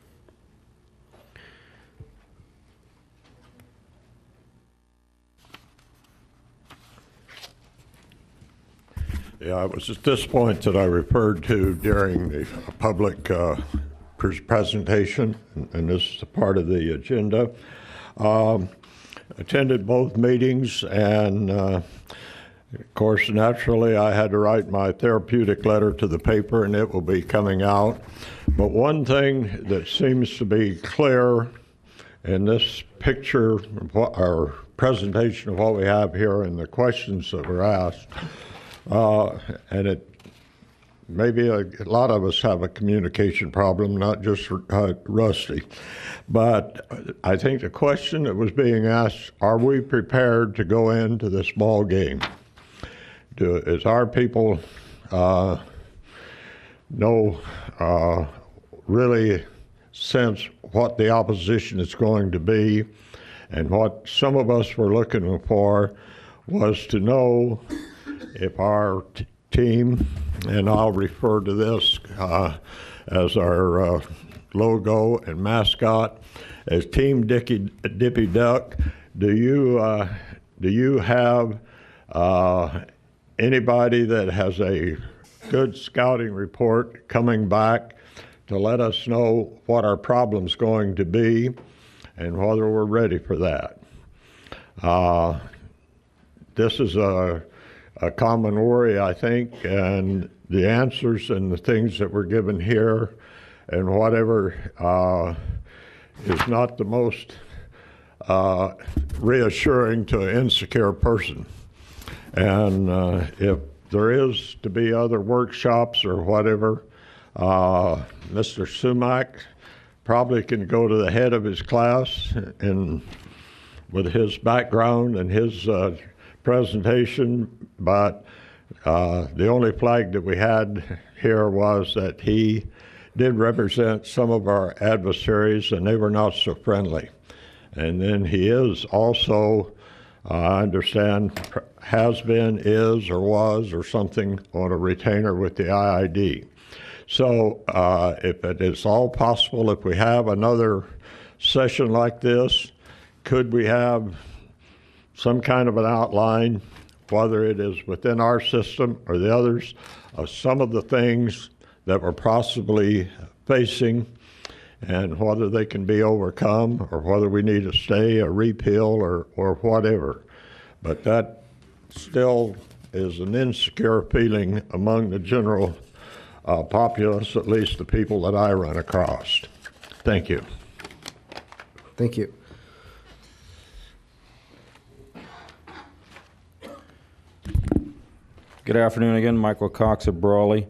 Yeah, it was at this point that I referred to during the public presentation, and this is a part of the agenda. Attended both meetings, and of course, naturally, I had to write my therapeutic letter to the paper, and it will be coming out. But one thing that seems to be clear in this picture, or presentation of what we have here and the questions that were asked, and it maybe a lot of us have a communication problem, not just Rusty. But I think the question that was being asked, are we prepared to go into this ball game? Is our people really sense what the opposition is going to be? And what some of us were looking for was to know if our team, and I'll refer to this as our logo and mascot, as Team Dippy Duck, do you have anybody that has a good scouting report coming back to let us know what our problem's going to be and whether we're ready for that? This is a common worry, I think, and the answers and the things that were given here and whatever is not the most reassuring to an insecure person. And if there is to be other workshops or whatever, Mr. Sumac probably can go to the head of his class, and with his background and his presentation, but the only flag that we had here was that he did represent some of our adversaries, and they were not so friendly. And then he is also, I understand, has been, is, or was, or something on a retainer with the IID. So if it is all possible, if we have another session like this, could we have some kind of an outline, whether it is within our system or the others, of some of the things that we're possibly facing and whether they can be overcome or whether we need to stay, a repeal, or whatever. But that still is an insecure feeling among the general populace, at least the people that I run across. Thank you. Thank you. Good afternoon again, Michael Cox of Brawley.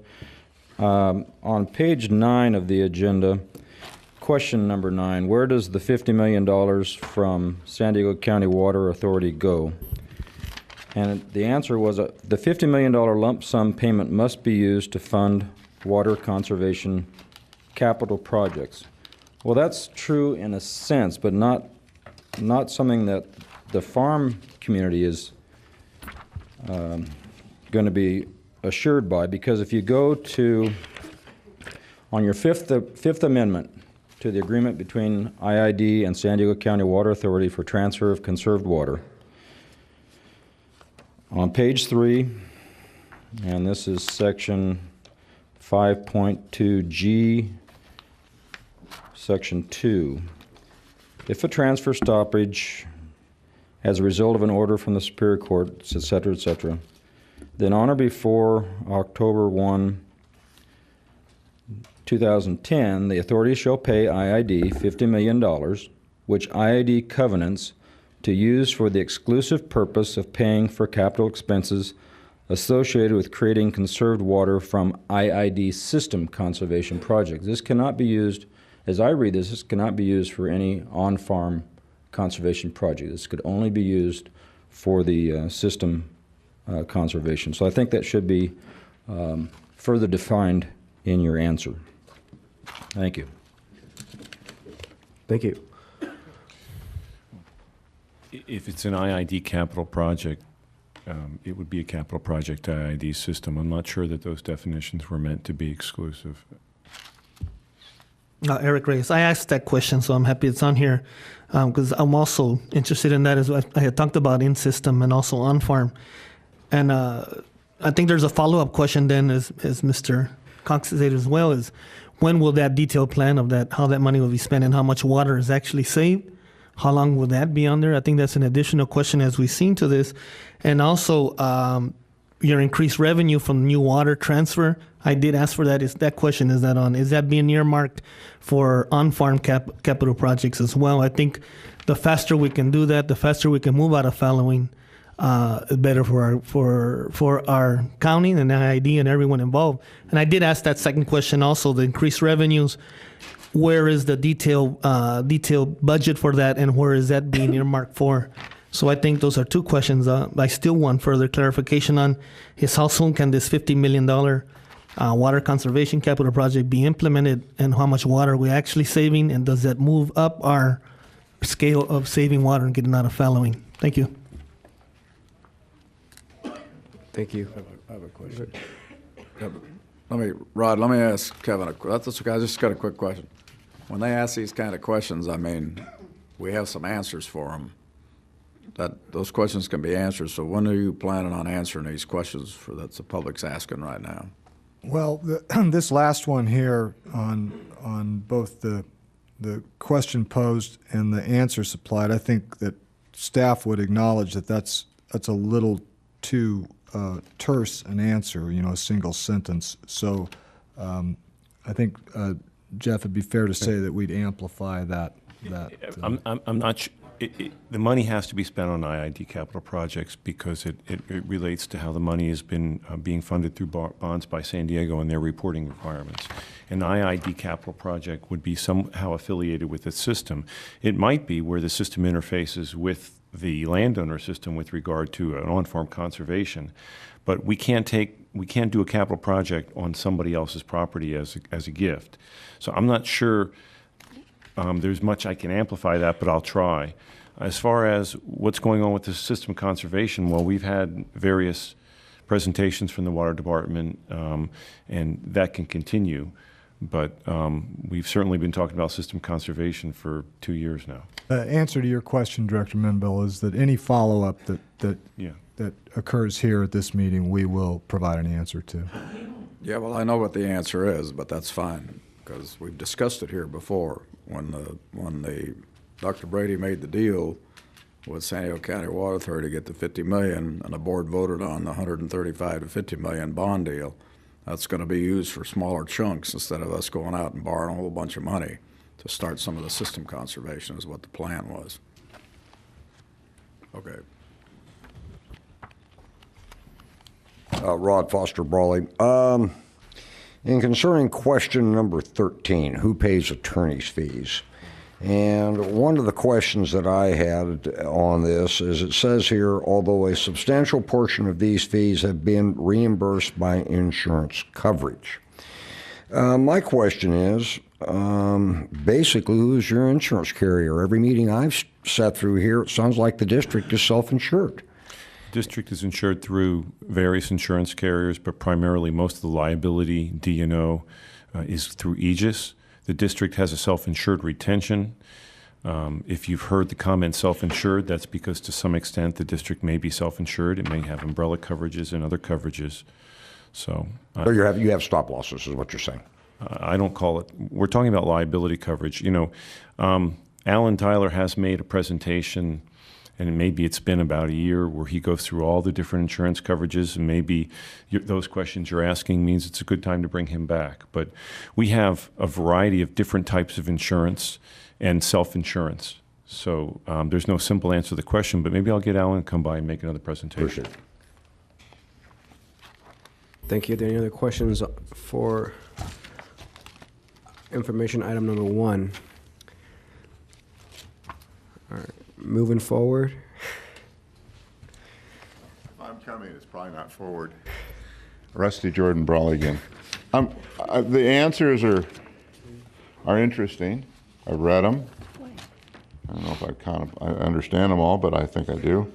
On page 9 of the agenda, question number 9, where does the $50 million from San Diego County Water Authority go? And the answer was the $50 million lump sum payment must be used to fund water conservation capital projects. Well, that's true in a sense, but not something that the farm community is going to be assured by, because if you go to, on your fifth amendment to the agreement between IID and San Diego County Water Authority for transfer of conserved water, on page 3, and this is section 5.2G, section 2, if a transfer stoppage as a result of an order from the Superior Court, et cetera, then on or before October 1, 2010, the authority shall pay IID $50 million, which IID covenants to use for the exclusive purpose of paying for capital expenses associated with creating conserved water from IID system conservation projects. This cannot be used, as I read this cannot be used for any on-farm conservation project. This could only be used for the system conservation. So I think that should be further defined in your answer. Thank you. Thank you. If it's an IID capital project, it would be a capital project IID system. I'm not sure that those definitions were meant to be exclusive. Eric Reyes. I asked that question, so I'm happy it's on here because I'm also interested in that as well. I had talked about in-system and also on-farm. And I think there's a follow-up question then, as Mr. Cox said as well, is when will that detailed plan of that, how that money will be spent and how much water is actually saved? How long will that be on there? I think that's an additional question as we've seen to this. And also your increased revenue from new water transfer. I did ask for that. Is that being earmarked for on-farm capital projects as well? I think the faster we can do that, the faster we can move out of fallowing, better for our county and IID and everyone involved. And I did ask that second question also, the increased revenues. Where is the detailed budget for that, and where is that being earmarked for? So I think those are two questions. I still want further clarification on is how soon can this $50 million water conservation capital project be implemented, and how much water we're actually saving, and does that move up our scale of saving water and getting out of fallowing? Thank you. Thank you. I have a question. Rod, let me ask Kevin, that's okay, I just got a quick question. When they ask these kind of questions, I mean, we have some answers for them. Those questions can be answered, so when are you planning on answering these questions that the public's asking right now? Well, this last one here on both the question posed and the answer supplied, I think that staff would acknowledge that that's a little too terse an answer, a single sentence. So I think, Jeff, it'd be fair to say that we'd amplify that. I'm not sure. The money has to be spent on IID capital projects because it relates to how the money has been being funded through bonds by San Diego and their reporting requirements. An IID capital project would be somehow affiliated with the system. It might be where the system interfaces with the landowner system with regard to an on-farm conservation, but we can't do a capital project on somebody else's property as a gift. So I'm not sure there's much I can amplify that, but I'll try. As far as what's going on with the system conservation, well, we've had various presentations from the Water Department, and that can continue. But we've certainly been talking about system conservation for 2 years now. The answer to your question, Director Menville, is that any follow-up that occurs here at this meeting, we will provide an answer to. Yeah, well, I know what the answer is, but that's fine, because we've discussed it here before. When Dr. Brady made the deal with San Diego County Water Authority to get the $50 million, and the board voted on the $135 to $50 million bond deal, that's going to be used for smaller chunks instead of us going out and borrowing a whole bunch of money to start some of the system conservation is what the plan was. Okay. Rod Foster Brawley. In concerning question number 13, who pays attorney's fees? And one of the questions that I had on this is it says here, although a substantial portion of these fees have been reimbursed by insurance coverage. My question is, basically, who's your insurance carrier? Every meeting I've sat through here, it sounds like the district is self-insured. District is insured through various insurance carriers, but primarily most of the liability, D&O, is through Aegis. The district has a self-insured retention. If you've heard the comment self-insured, that's because to some extent the district may be self-insured. It may have umbrella coverages and other coverages. So you have stop losses is what you're saying. I don't call it, we're talking about liability coverage. You know, Alan Tyler has made a presentation, and maybe it's been about a year, where he goes through all the different insurance coverages, and maybe those questions you're asking means it's a good time to bring him back. But we have a variety of different types of insurance and self-insurance. So there's no simple answer to the question, but maybe I'll get Alan to come by and make another presentation. Appreciate it. Thank you. Are there any other questions for information item number 1? All right, moving forward. If I'm coming, it's probably not forward. Rusty Jordan Brawley again. The answers are interesting. I've read them. I don't know if I understand them all, but I think I do.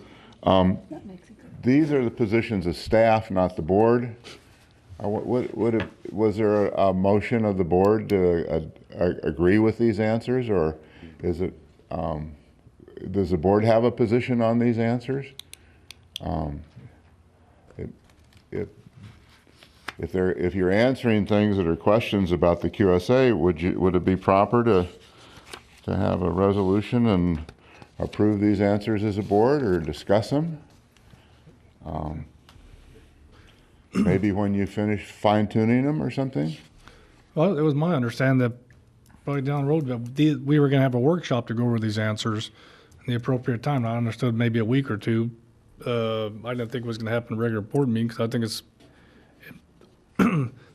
These are the positions of staff, not the board. Was there a motion of the board to agree with these answers, or is it? Does the board have a position on these answers? If you're answering things that are questions about the QSA, would it be proper to have a resolution and approve these answers as a board, or discuss them? Maybe when you finish fine-tuning them or something? Well, it was my understanding that probably down the road that we were going to have a workshop to go over these answers in the appropriate time. I understood maybe a week or two. I didn't think it was going to happen in a regular board meeting, because I think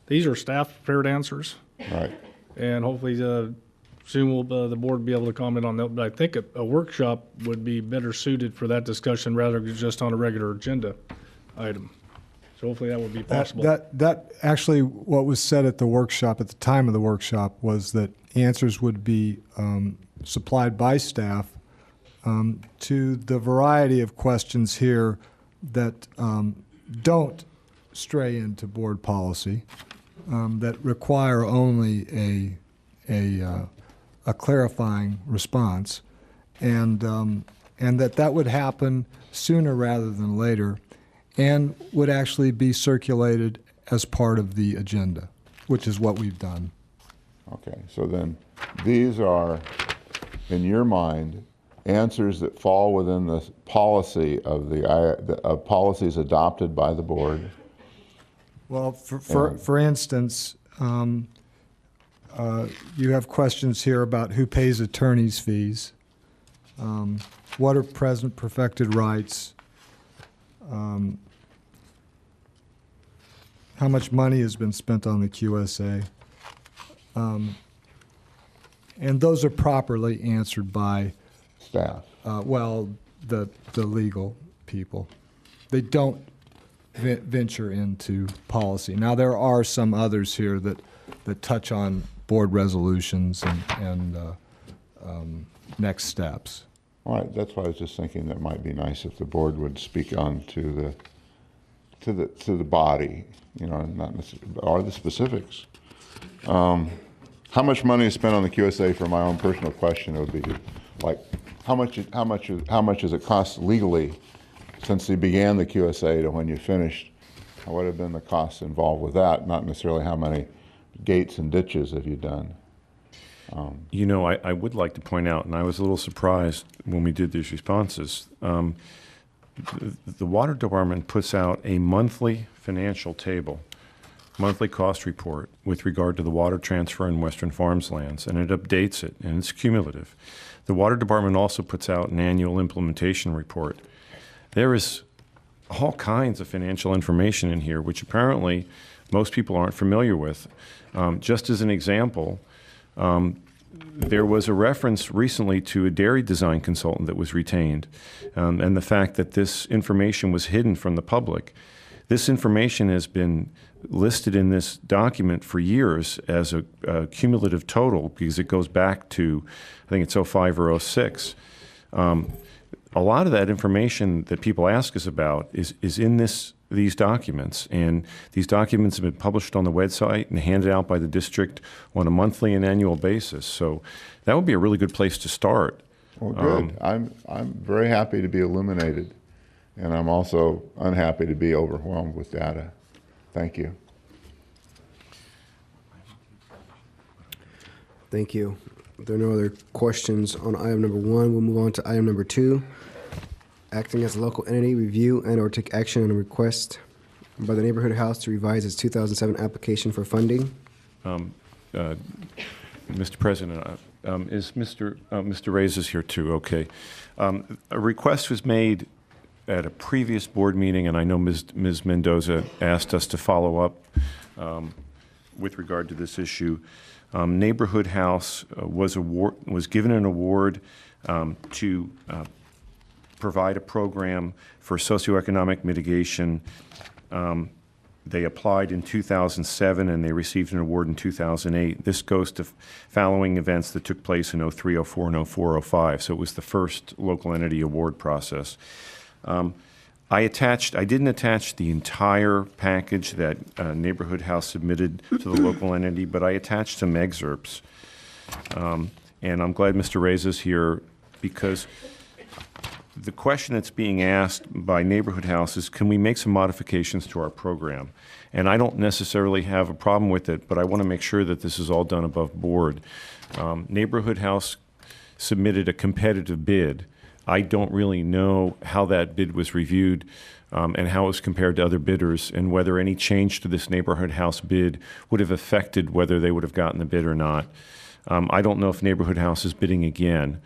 these are staff-prepared answers. Right. And hopefully soon will the board be able to comment on that. But I think a workshop would be better suited for that discussion rather than just on a regular agenda item. So hopefully that would be possible. That actually, what was said at the workshop, at the time of the workshop, was that answers would be supplied by staff to the variety of questions here that don't stray into board policy, that require only a clarifying response, and that would happen sooner rather than later, and would actually be circulated as part of the agenda, which is what we've done. Okay, so then these are, in your mind, answers that fall within the policy of policies adopted by the board. Well, for instance, you have questions here about who pays attorney's fees, what are present perfected rights, how much money has been spent on the QSA, and those are properly answered by staff. The legal people. They don't venture into policy. Now, there are some others here that touch on board resolutions and next steps. All right, that's why I was just thinking that it might be nice if the board would speak on to the body, not necessarily, or the specifics. How much money is spent on the QSA? For my own personal question, it would be like, how much does it cost legally since you began the QSA to when you finished? What have been the costs involved with that? Not necessarily how many gates and ditches have you done. I would like to point out, and I was a little surprised when we did these responses, the Water Department puts out a monthly financial table, monthly cost report with regard to the water transfer in Western Farms lands, and it updates it, and it's cumulative. The Water Department also puts out an annual implementation report. There is all kinds of financial information in here, which apparently most people aren't familiar with. Just as an example, there was a reference recently to a dairy design consultant that was retained, and the fact that this information was hidden from the public. This information has been listed in this document for years as a cumulative total because it goes back to, I think it's 05 or 06. a lot of that information that people ask us about is in these documents, and these documents have been published on the website and handed out by the district on a monthly and annual basis. So that would be a really good place to start. Well, good. I'm very happy to be illuminated, and I'm also unhappy to be overwhelmed with data. Thank you. Thank you. If there are no other questions on item number 1, we'll move on to item number 2. Acting as a local entity, review and or take action on a request by the Neighborhood House to revise its 2007 application for funding. Mr. President, is Mr. Reyes is here too? Okay. A request was made at a previous board meeting, and I know Ms. Mendoza asked us to follow up with regard to this issue. Neighborhood House was given an award to provide a program for socioeconomic mitigation. They applied in 2007 and they received an award in 2008. This goes to following events that took place in 03, 04, and 04, 05. So it was the first local entity award process. I didn't attach the entire package that Neighborhood House submitted to the local entity, but I attached some excerpts. And I'm glad Mr. Reyes is here, because the question that's being asked by Neighborhood House is, can we make some modifications to our program? And I don't necessarily have a problem with it, but I want to make sure that this is all done above board. Neighborhood House submitted a competitive bid. I don't really know how that bid was reviewed and how it was compared to other bidders, and whether any change to this Neighborhood House bid would have affected whether they would have gotten the bid or not. I don't know if Neighborhood House is bidding again.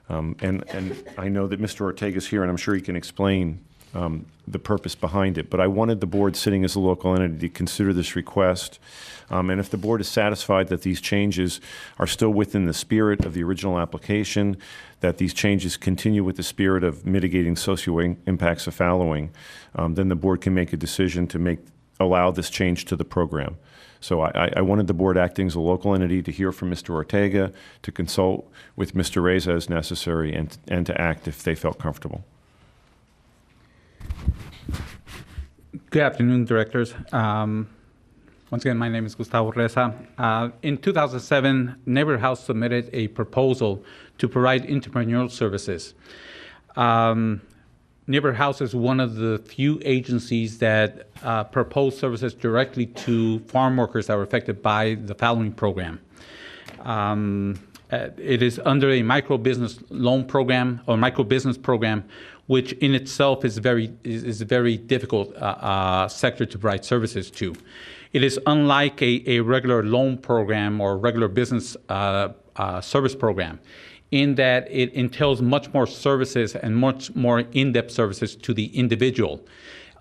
And I know that Mr. Ortega is here, and I'm sure he can explain the purpose behind it. But I wanted the board, sitting as a local entity, to consider this request. And if the board is satisfied that these changes are still within the spirit of the original application, that these changes continue with the spirit of mitigating socio impacts of fallowing, then the board can make a decision to allow this change to the program. So I wanted the board, acting as a local entity, to hear from Mr. Ortega, to consult with Mr. Reyes as necessary, and to act if they felt comfortable. Good afternoon, directors. Once again, my name is Gustavo Reza. In 2007, Neighborhood House submitted a proposal to provide entrepreneurial services. Neighborhood House is one of the few agencies that propose services directly to farm workers that were affected by the fallowing program. It is under a micro business loan program, or micro business program, which in itself is a very difficult sector to provide services to. It is unlike a regular loan program or regular business service program, in that it entails much more services and much more in-depth services to the individual.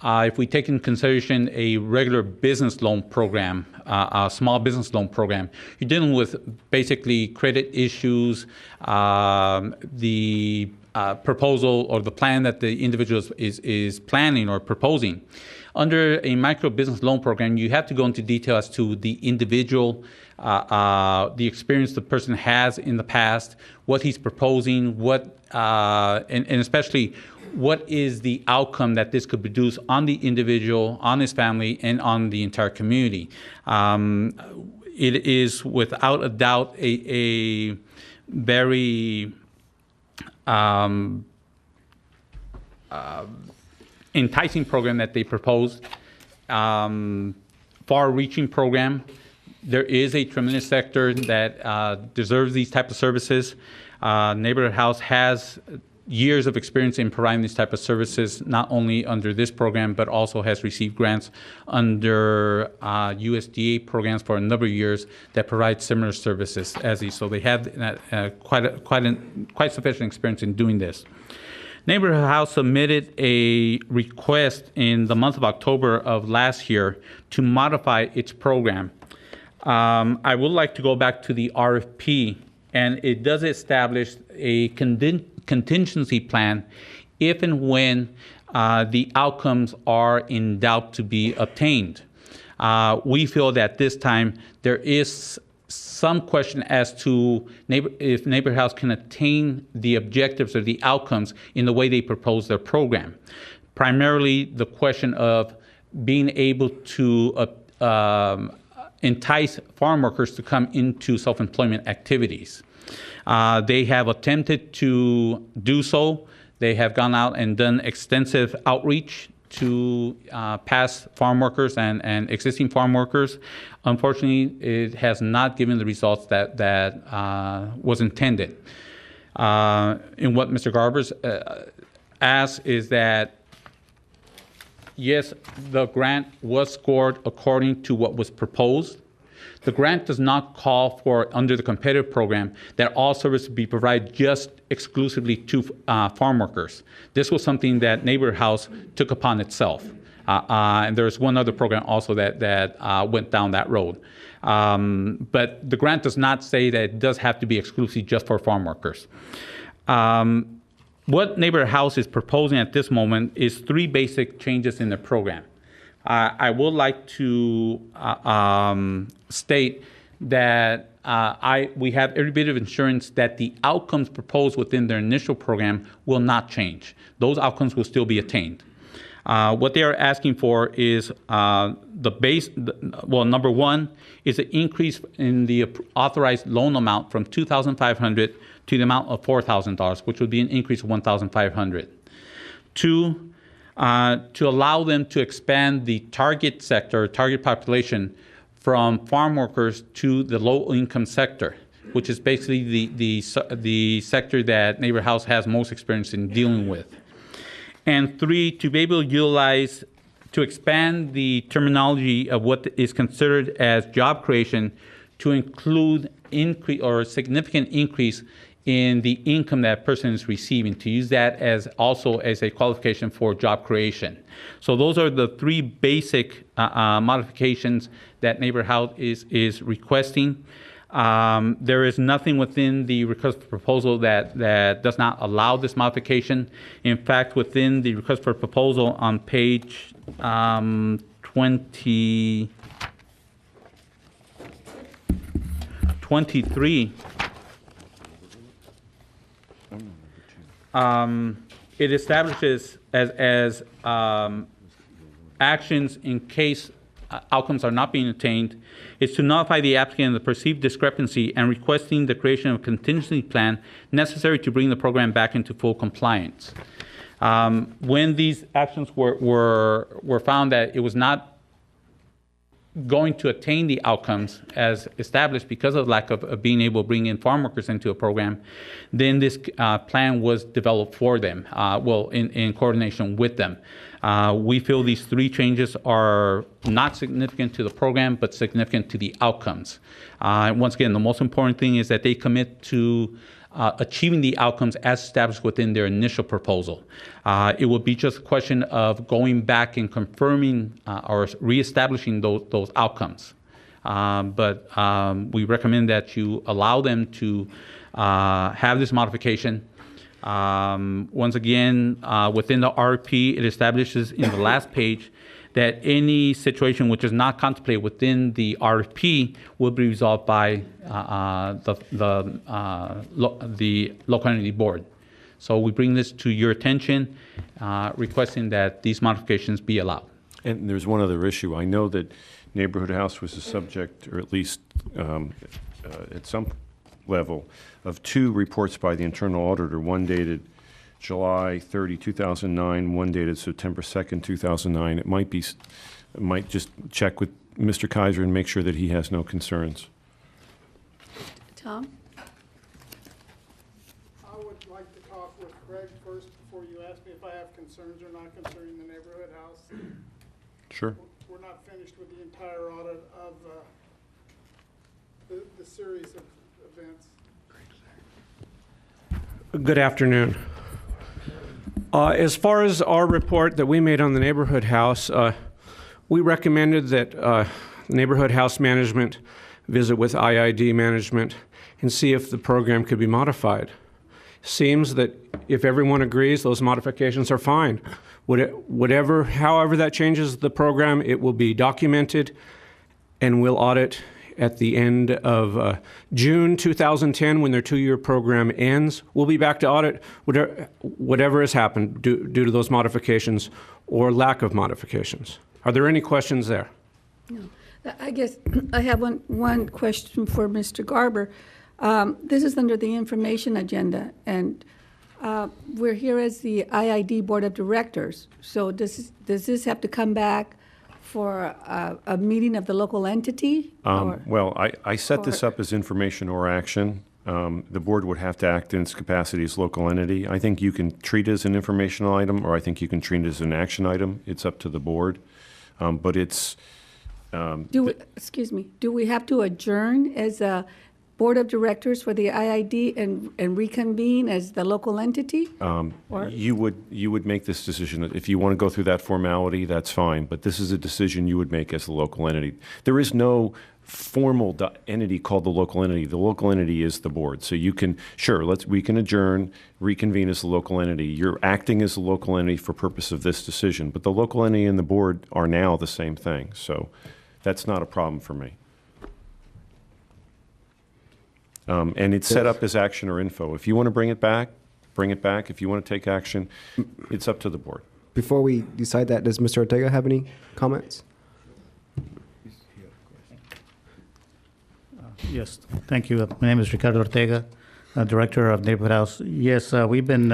If we take into consideration a regular business loan program, a small business loan program, you're dealing with basically credit issues, the proposal or the plan that the individual is planning or proposing. Under a micro business loan program, you have to go into detail as to the individual, the experience the person has in the past, what he's proposing, and especially what is the outcome that this could produce on the individual, on his family, and on the entire community. It is without a doubt a very enticing program that they proposed, far-reaching program. There is a tremendous sector that deserves these type of services. Neighborhood House has years of experience in providing these type of services, not only under this program, but also has received grants under USDA programs for a number of years that provide similar services as these. So they have quite sufficient experience in doing this. Neighborhood House submitted a request in the month of October of last year to modify its program. I would like to go back to the RFP, and it does establish a contingency plan if and when the outcomes are in doubt to be obtained. We feel that this time there is some question as to if Neighborhood House can attain the objectives or the outcomes in the way they propose their program. Primarily the question of being able to entice farm workers to come into self-employment activities. They have attempted to do so. They have gone out and done extensive outreach to past farm workers and existing farm workers. Unfortunately, it has not given the results that was intended. And what Mr. Garber's asked is that, yes, the grant was scored according to what was proposed. The grant does not call for, under the competitive program, that all services be provided just exclusively to farm workers. This was something that Neighborhood House took upon itself. And there's one other program also that went down that road. But the grant does not say that it does have to be exclusively just for farm workers. What Neighborhood House is proposing at this moment is 3 basic changes in the program. I would like to state that we have every bit of assurance that the outcomes proposed within their initial program will not change. Those outcomes will still be attained. What they are asking for is number one is an increase in the authorized loan amount from $2,500 to the amount of $4,000, which would be an increase of $1,500. 2, to allow them to expand the target sector, target population, from farm workers to the low-income sector, which is basically the sector that Neighborhood House has most experience in dealing with. And 3, to be able to expand the terminology of what is considered as job creation to include significant increase in the income that person is receiving, to use that also as a qualification for job creation. So those are the 3 basic modifications that Neighborhood House is requesting. There is nothing within the request for proposal that does not allow this modification. In fact, within the request for proposal on page 23, it establishes as actions in case outcomes are not being attained, is to notify the applicant of the perceived discrepancy and requesting the creation of a contingency plan necessary to bring the program back into full compliance. When these actions were found that it was not going to attain the outcomes as established because of lack of being able to bring in farm workers into a program, then this plan was developed for them, in coordination with them. We feel these 3 changes are not significant to the program, but significant to the outcomes. Once again, the most important thing is that they commit to achieving the outcomes as established within their initial proposal. It will be just a question of going back and confirming or reestablishing those outcomes. But we recommend that you allow them to have this modification. Once again, within the RFP, it establishes in the last page that any situation which is not contemplated within the RFP will be resolved by the local entity board. So we bring this to your attention, requesting that these modifications be allowed. And there's one other issue. I know that Neighborhood House was the subject, or at least at some level, of 2 reports by the internal auditor, one dated July 30, 2009, one dated September 2nd, 2009. It might just check with Mr. Kaiser and make sure that he has no concerns. Tom? I would like to talk with Craig first before you ask me if I have concerns or not concerning the Neighborhood House. Sure. We're not finished with the entire audit of the series of events. Good afternoon. As far as our report that we made on the Neighborhood House, we recommended that Neighborhood House management visit with IID management and see if the program could be modified. Seems that if everyone agrees, those modifications are fine. However that changes the program, it will be documented, and we'll audit at the end of June 2010 when their 2-year program ends. We'll be back to audit whatever has happened due to those modifications or lack of modifications. Are there any questions there? No. I guess I have one question for Mr. Garber. This is under the information agenda, and we're here as the IID Board of Directors. So does this have to come back for a meeting of the local entity? Well, I set this up as information or action. The board would have to act in its capacity as local entity. I think you can treat it as an informational item, or I think you can treat it as an action item. It's up to the board. But it's... excuse me, do we have to adjourn as a Board of Directors for the IID and reconvene as the local entity? You would make this decision. If you want to go through that formality, that's fine. But this is a decision you would make as the local entity. There is no formal entity called the local entity. The local entity is the board. So you can, sure, we can adjourn, reconvene as the local entity. You're acting as the local entity for purpose of this decision. But the local entity and the board are now the same thing. So that's not a problem for me. And it's set up as action or info. If you want to bring it back, bring it back. If you want to take action, it's up to the board. Before we decide that, does Mr. Ortega have any comments? Yes, thank you. My name is Ricardo Ortega, Director of Neighborhood House. Yes, we've been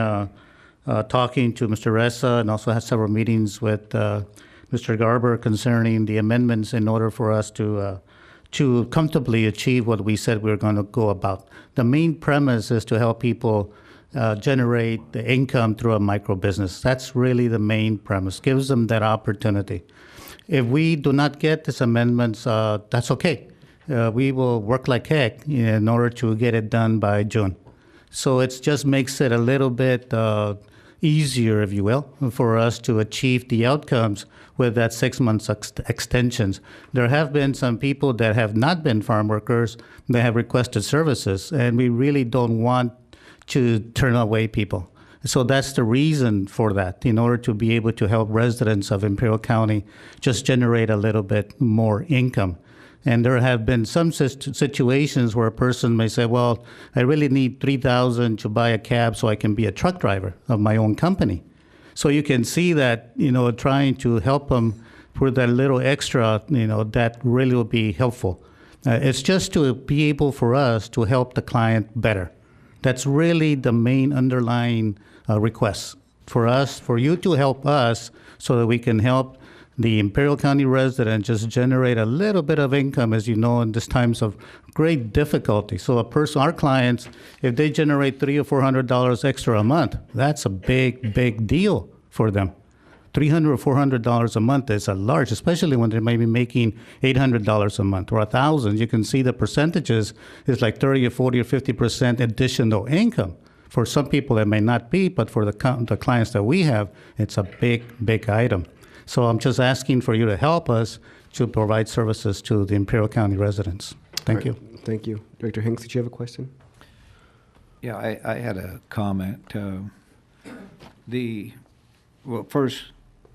talking to Mr. Ressa and also had several meetings with Mr. Garber concerning the amendments in order for us to comfortably achieve what we said we were going to go about. The main premise is to help people generate the income through a micro business. That's really the main premise, gives them that opportunity. If we do not get these amendments, that's okay. We will work like heck in order to get it done by June. So it just makes it a little bit easier, if you will, for us to achieve the outcomes with that 6 months extensions. There have been some people that have not been farm workers that have requested services, and we really don't want to turn away people. So that's the reason for that, in order to be able to help residents of Imperial County just generate a little bit more income. And there have been some situations where a person may say, well, I really need $3,000 to buy a cab so I can be a truck driver of my own company. So you can see that, trying to help them with that little extra, that really will be helpful. It's just to be able for us to help the client better. That's really the main underlying request for us, for you to help us so that we can help the Imperial County resident just generate a little bit of income, as you know, in these times of great difficulty. So our clients, if they generate $300 or $400 extra a month, that's a big, big deal for them. $300 or $400 a month is a large, especially when they may be making $800 a month or $1,000. You can see the percentages is like 30 or 40 or 50% additional income. For some people, it may not be, but for the clients that we have, it's a big, big item. So I'm just asking for you to help us to provide services to the Imperial County residents. Thank you. Thank you. Director Hanks, did you have a question? Yeah, I had a comment. First,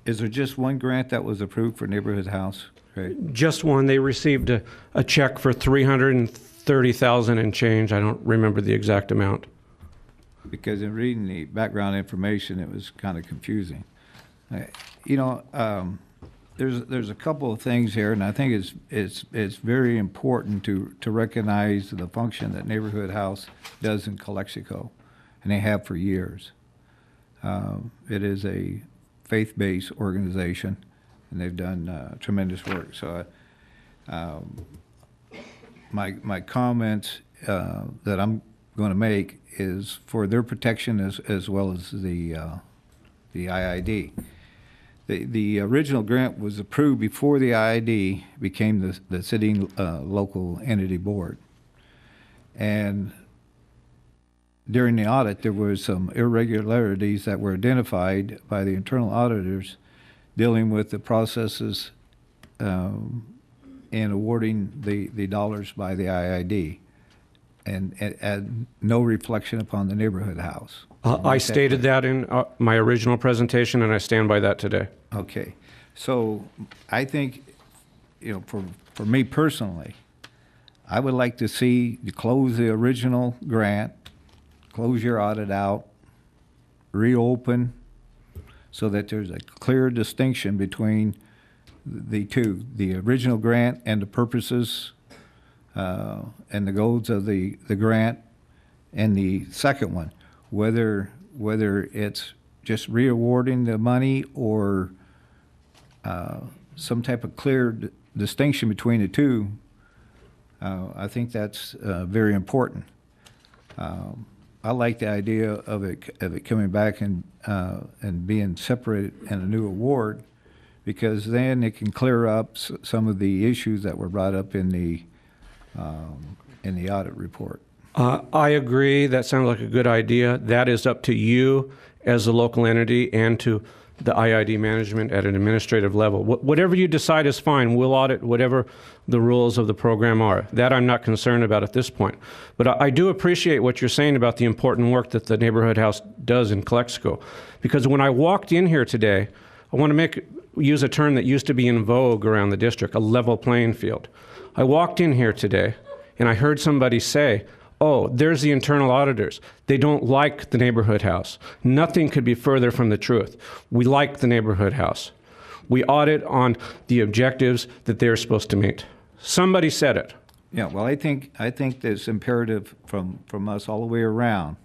is there just one grant that was approved for Neighborhood House? Right. Just one. They received a check for $330,000 and change. I don't remember the exact amount. Because in reading the background information, it was kind of confusing. There's a couple of things here, and I think it's very important to recognize the function that Neighborhood House does in Calexico, and they have for years. It is a faith-based organization, and they've done tremendous work. So, my comments that I'm going to make is for their protection as well as the IID. The original grant was approved before the IID became the sitting local entity board. And during the audit, there were some irregularities that were identified by the internal auditors dealing with the processes and awarding the dollars by the IID, and no reflection upon the Neighborhood House. I stated that in my original presentation, and I stand by that today. Okay. So I think, for me personally, I would like to see you close the original grant, close your audit out, reopen, so that there's a clear distinction between the two, the original grant and the purposes and the goals of the grant, and the second one, whether it's just re-awarding the money or some type of clear distinction between the two. I think that's very important. I like the idea of it coming back and being separated in a new award, because then it can clear up some of the issues that were brought up in the audit report. I agree. That sounds like a good idea. That is up to you as a local entity and to the IID management at an administrative level. Whatever you decide is fine. We'll audit whatever the rules of the program are. That I'm not concerned about at this point. But I do appreciate what you're saying about the important work that the Neighborhood House does in Calexico. Because when I walked in here today, I want to use a term that used to be in vogue around the district, a level playing field. I walked in here today and I heard somebody say, oh, there's the internal auditors. They don't like the Neighborhood House. Nothing could be further from the truth. We like the Neighborhood House. We audit on the objectives that they're supposed to meet. Somebody said it. Yeah, well, I think it's imperative from us all the way around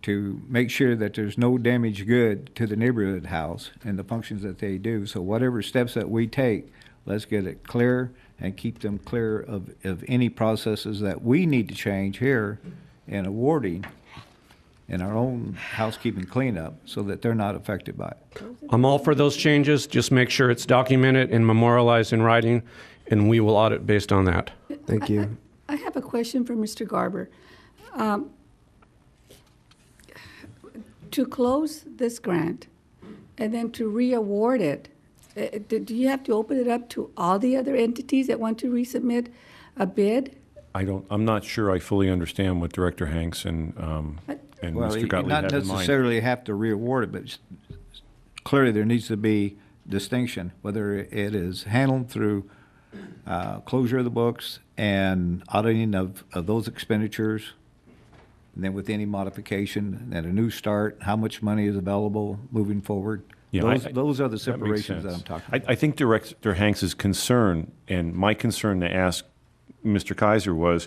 to make sure that there's no damage good to the Neighborhood House and the functions that they do. So whatever steps that we take, let's get it clear and keep them clear of any processes that we need to change here in awarding in our own housekeeping cleanup so that they're not affected by it. I'm all for those changes. Just make sure it's documented and memorialized in writing, and we will audit based on that. Thank you. I have a question for Mr. Garber. To close this grant and then to re-award it, do you have to open it up to all the other entities that want to resubmit a bid? I'm not sure I fully understand what Director Hanks and Mr. Gottlieb not had in mind. necessarily have to re-award it, but clearly there needs to be distinction, whether it is handled through closure of the books and auditing of those expenditures, and then with any modification and a new start, how much money is available moving forward. Yeah, those are the that makes separations that I'm sense. talking about. I think Director Hanks's concern, and my concern to ask Mr. Kaiser was,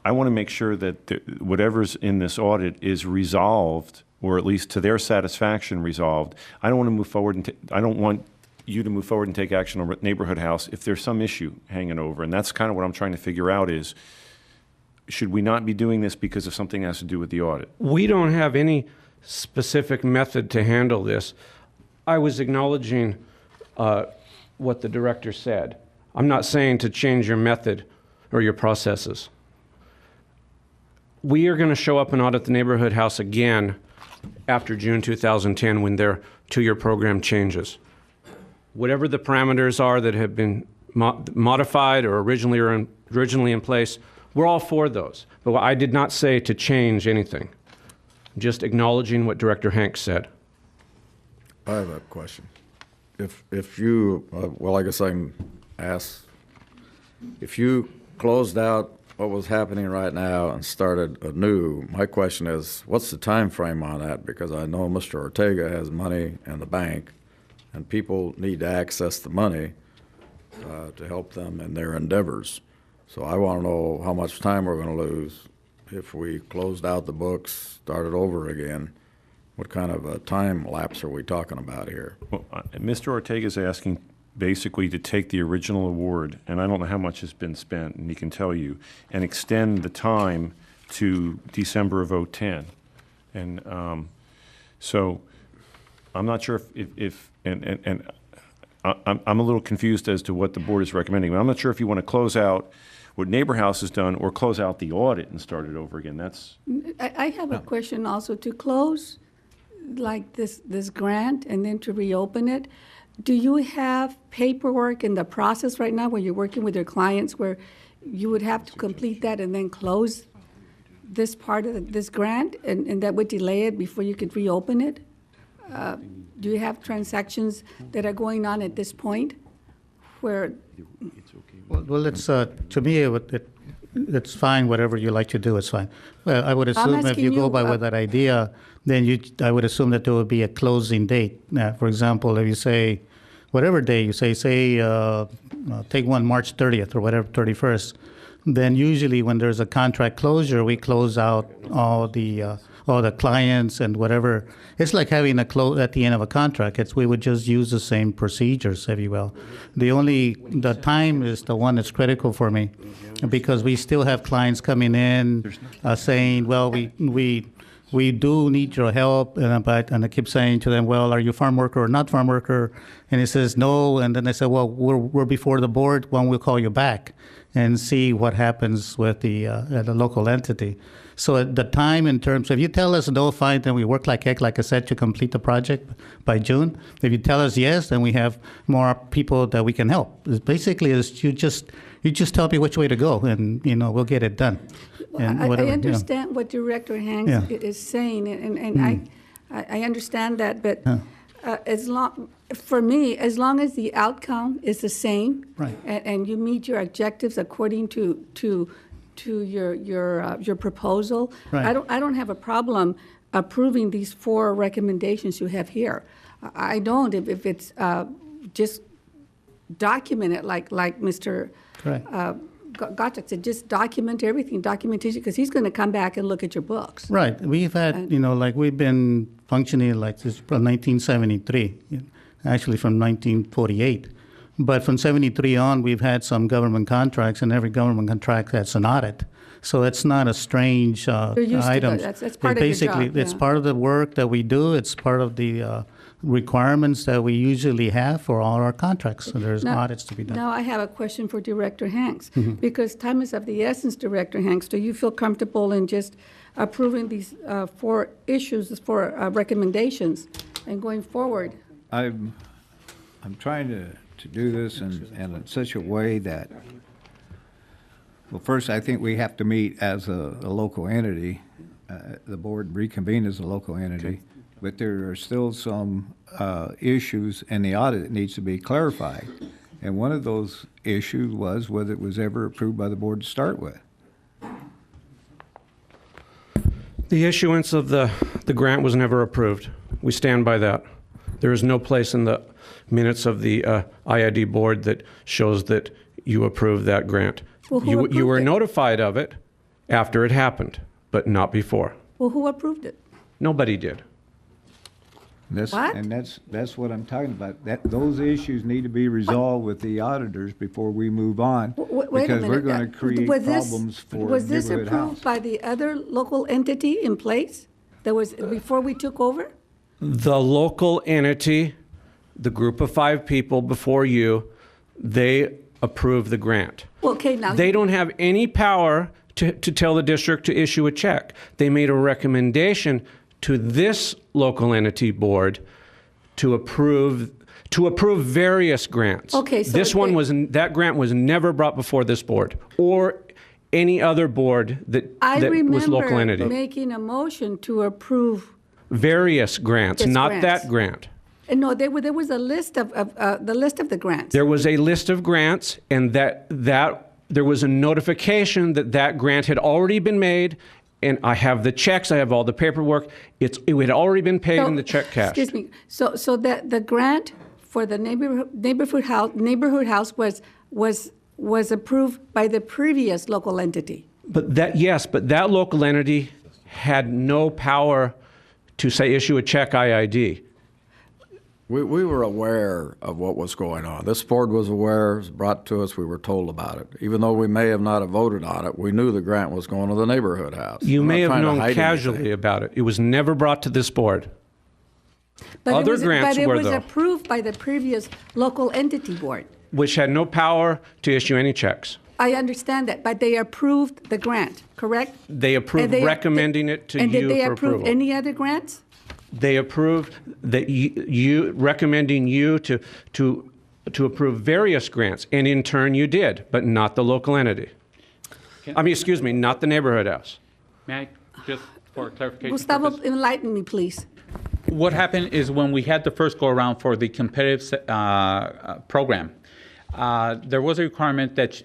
I want to make sure that whatever's in this audit is resolved, or at least to their satisfaction resolved. I don't want to move forward and I don't want you to move forward and take action on Neighborhood House if there's some issue hanging over. And that's kind of what I'm trying to figure out is, should we not be doing this because of something that has to do with the audit? We don't have any specific method to handle this. I was acknowledging what the director said. I'm not saying to change your method or your processes. We are going to show up and audit the Neighborhood House again after June 2010 when their two-year program changes. Whatever the parameters are that have been modified or originally in place, we're all for those. But I did not say to change anything. Just acknowledging what Director Hanks said. I have a question. If you, well, I guess I can ask, if you closed out what was happening right now and started anew, my question is, what's the time frame on that? Because I know Mr. Ortega has money in the bank, and people need to access the money to help them in their endeavors. So I want to know how much time we're going to lose if we closed out the books, started over again. What kind of a time lapse are we talking about here? Well, Mr. Ortega is asking basically to take the original award, and I don't know how much has been spent, and he can tell you, and extend the time to December of 2010. And so I'm not sure if I'm a little confused as to what the board is recommending. I'm not sure if you want to close out what Neighbor House has done or close out the audit and start it over again. That's. I have a question also. To close like this grant and then to reopen it, do you have paperwork in the process right now where you're working with your clients where you would have to complete that and then close this part of this grant and that would delay it before you could reopen it? Do you have transactions that are going on at this point where? It's okay Well, it's, to me, it's fine, whatever you like to do, it's fine. Well, I would assume if asking you go you, by with that idea, then I would assume that there would be a closing date. For example, if you say, whatever day you say, take one March 30th or whatever, 31st, then usually when there's a contract closure, we close out all the clients and whatever. It's like having a close at the end of a contract. We would just use the same procedures, if you will. The time is the one that's critical for me, because we still have clients coming in saying, well, we do need your help, and I keep saying to them, well, are you farm worker or not farm worker? And he says no, and then I say, well, we're before the board. When we'll call you back and see what happens with the local entity. So at the time, in terms of, if you tell us no, fine, then we work like heck, like I said, to complete the project by June. If you tell us yes, then we have more people that we can help. Basically, you just tell me which way to go, and we'll get it done. And I whatever, understand what Director Hanks is saying, and I understand that, but for me, as long as the outcome is the same, right, and you meet your objectives according to your proposal, right, I don't have a problem approving these 4 recommendations you have here. I don't if it's just document it like Mr. Gotcha said, just document everything, documentation, because he's going to come back and look at your books. Right. We've had, we've been functioning like this from 1973, actually from 1948. But from 73 on, we've had some government contracts, and every government contract has an audit. So it's not a strange item. That's part of your job. It's part of the work that we do. It's part of the requirements that we usually have for all our contracts. So there's audits to be done. Now I have a question for Director Hanks, Mm-hmm. because time is of the essence, Director Hanks. Do you feel comfortable in just approving these 4 issues, 4 recommendations, and going forward? I'm trying to do this in such a way that, well, first, I think we have to meet as a local entity. The board reconvene as a local entity, but there are still some issues in the audit that needs to be clarified. And one of those issues was whether it was ever approved by the board to start with. The issuance of the grant was never approved. We stand by that. There is no place in the minutes of the IID board that shows that you approved that grant. Well, you were notified of it after it happened, but not before. Well, who approved it? Nobody did. What? And that's what I'm talking about. Those issues need to be resolved with the auditors before we move on. Wait a because we're minute. going to create problems for Was this neighborhood approved house. by the other local entity in place that was before we took over? The local entity, the group of 5 people before you, they approved the grant. Okay, now They don't have any power to tell the district to issue a check. They made a recommendation to this local entity board to approve various grants. Okay, so that grant was never brought before this board or any other board that was local I entity. remember making a motion to approve. Various grants, Yes, not grants. that grant. No, there was a list of the list of the grants. There was a list of grants, and that there was a notification that grant had already been made, and I have the checks, I have all the paperwork. It had already been paid and the check cashed. Excuse me. So that the grant for the neighborhood house was approved by the previous local entity. But that local entity had no power to say issue a check IID. We were aware of what was going on. This board was aware, it was brought to us, we were told about it. Even though we may have not have voted on it, we knew the grant was going to the neighborhood house. You I'm may not have trying to known hide casually anything. about it. It was never brought to this board. But Other it was, grants but it were, was though. approved by the previous local entity board. Which had no power to issue any checks. I understand that, but they approved the grant, correct? They approved recommending it to and you did they for approve approval. any other grants? They approved that you recommending you to approve various grants, and in turn you did, but not the local entity. Excuse me, not the neighborhood house. May I, just for clarification? Gustavo, enlighten me, please. What happened is when we had the first go-around for the competitive program, there was a requirement that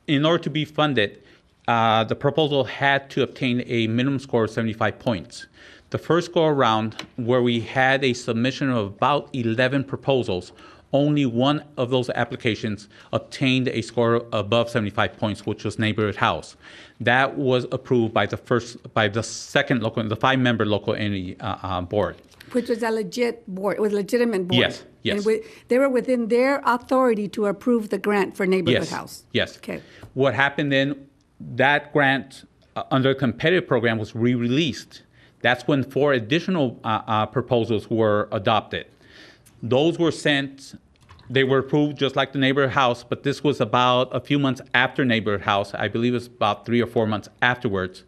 in order to be funded, the proposal had to obtain a minimum score of 75 points. The first go around, where we had a submission of about 11 proposals, only one of those applications obtained a score above 75 points, which was Neighborhood House. That was approved by the 5-member local entity board. Which was a legit board, it was a legitimate board. Yes, yes. And they were within their authority to approve the grant for Neighborhood Yes, House. yes. Okay. What happened then, that grant under the competitive program was re-released. That's when 4 additional proposals were adopted. Those were sent, they were approved just like the Neighborhood House, but this was about a few months after Neighborhood House. I believe it was about 3 or 4 months afterwards.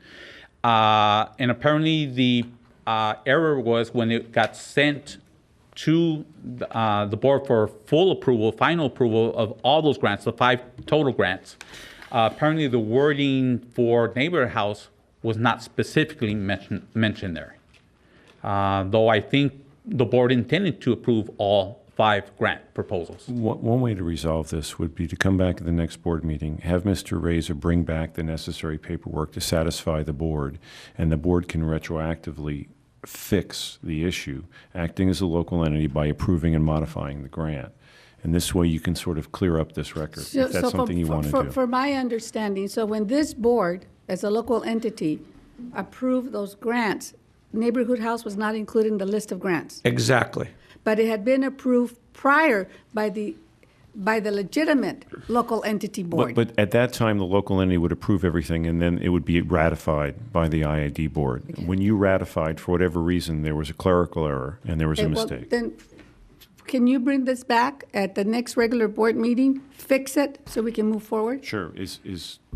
And apparently the error was when it got sent to the board for full approval, final approval of all those grants, the 5 total grants. Apparently the wording for Neighborhood House was not specifically mentioned there. Though I think the board intended to approve all 5 grant proposals. One way to resolve this would be to come back at the next board meeting, have Mr. Razor bring back the necessary paperwork to satisfy the board, and the board can retroactively fix the issue, acting as a local entity by approving and modifying the grant. And this way you can sort of clear up this record, if that's something you want to do. For my understanding, so when this board, as a local entity, approved those grants, Neighborhood House was not included in the list of grants. Exactly. But it had been approved prior by the legitimate local entity board. But at that time, the local entity would approve everything, and then it would be ratified by the IID board. Okay. When you ratified, for whatever reason, there was a clerical error and there was a mistake. Well, then, can you bring this back at the next regular board meeting, fix it, so we can move forward? Sure.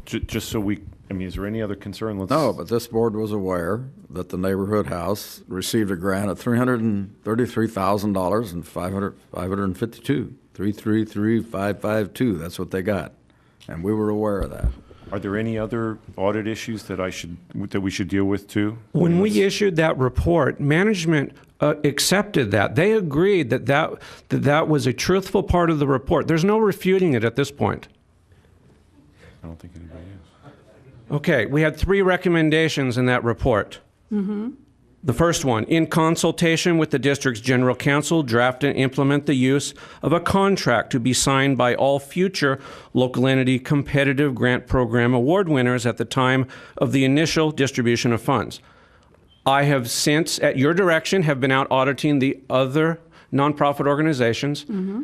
Just so we, I mean, is there any other concern? No, but this board was aware that the Neighborhood House received a grant of $333,000 and 552. 333,552. That's what they got, and we were aware of that. Are there any other audit issues that we should deal with too? When we issued that report, management accepted that. They agreed that was a truthful part of the report. There's no refuting it at this point. I don't think anybody is. Okay, we had 3 recommendations in that report. Mm-hmm. The first one, in consultation with the district's general counsel, draft and implement the use of a contract to be signed by all future local entity competitive grant program award winners at the time of the initial distribution of funds. I have since, at your direction, have been out auditing the other nonprofit organizations. Mm-hmm.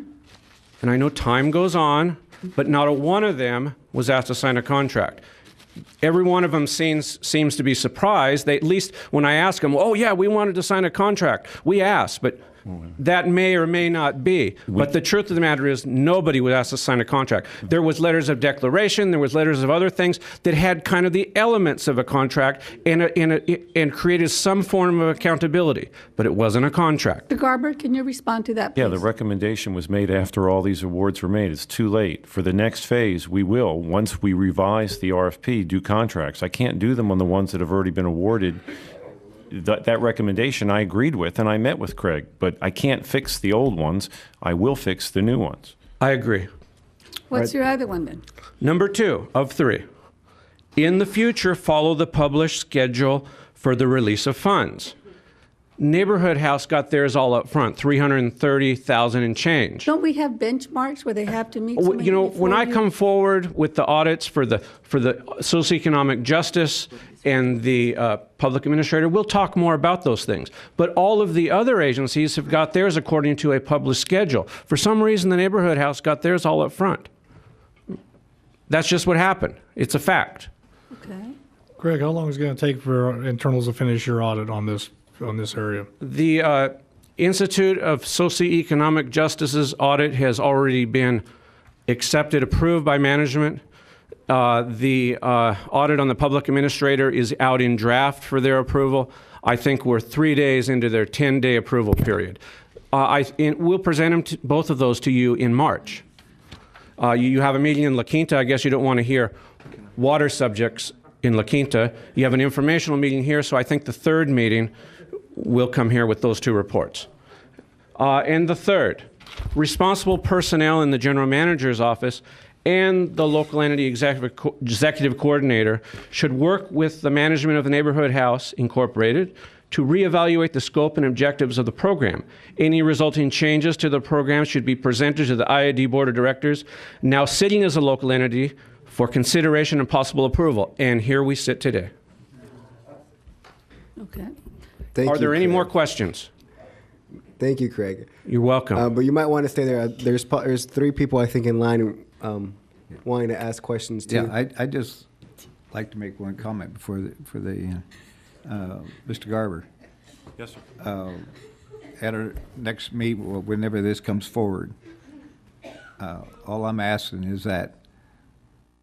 And I know time goes on, but not a one of them was asked to sign a contract. Every one of them seems to be surprised. They, at least when I ask them, oh yeah, we wanted to sign a contract. We asked, but that may or may not be. But the truth of the matter is nobody was asked to sign a contract. There was letters of declaration, there was letters of other things that had kind of the elements of a contract and created some form of accountability, but it wasn't a contract. Mr. Garber, can you respond to that, please? Yeah, the recommendation was made after all these awards were made. It's too late. For the next phase, we will, once we revise the RFP, do contracts. I can't do them on the ones that have already been awarded. That recommendation I agreed with, and I met with Craig, but I can't fix the old ones. I will fix the new ones. I agree. What's your other one then? Number 2 of 3. In the future, follow the published schedule for the release of funds. Neighborhood House got theirs all up front, $330,000 and change. Don't we have benchmarks where they have to meet? You know, when I come forward with the audits for the socioeconomic justice and the public administrator, we'll talk more about those things. But all of the other agencies have got theirs according to a published schedule. For some reason, the Neighborhood House got theirs all up front. That's just what happened. It's a fact. Okay. Greg, how long is it going to take for internals to finish your audit on this area? The Institute of Socioeconomic Justice's audit has already been accepted, approved by management. The audit on the public administrator is out in draft for their approval. I think we're 3 days into their 10-day approval period. We'll present both of those to you in March. You have a meeting in La Quinta. I guess you don't want to hear water subjects in La Quinta. You have an informational meeting here, so I think the third meeting will come here with those 2 reports. And the third, responsible personnel in the general manager's office and the local entity executive coordinator should work with the management of the Neighborhood House Incorporated to reevaluate the scope and objectives of the program. Any resulting changes to the program should be presented to the IID Board of Directors, now sitting as a local entity, for consideration and possible approval. And here we sit today. Okay. Are there any more questions? Thank you, Craig. You're welcome. But you might want to stay there. There's 3 people, I think, in line wanting to ask questions too. Yeah, I just like to make one comment before the Mr. Garber. Yes, sir. At our next meet, whenever this comes forward, all I'm asking is that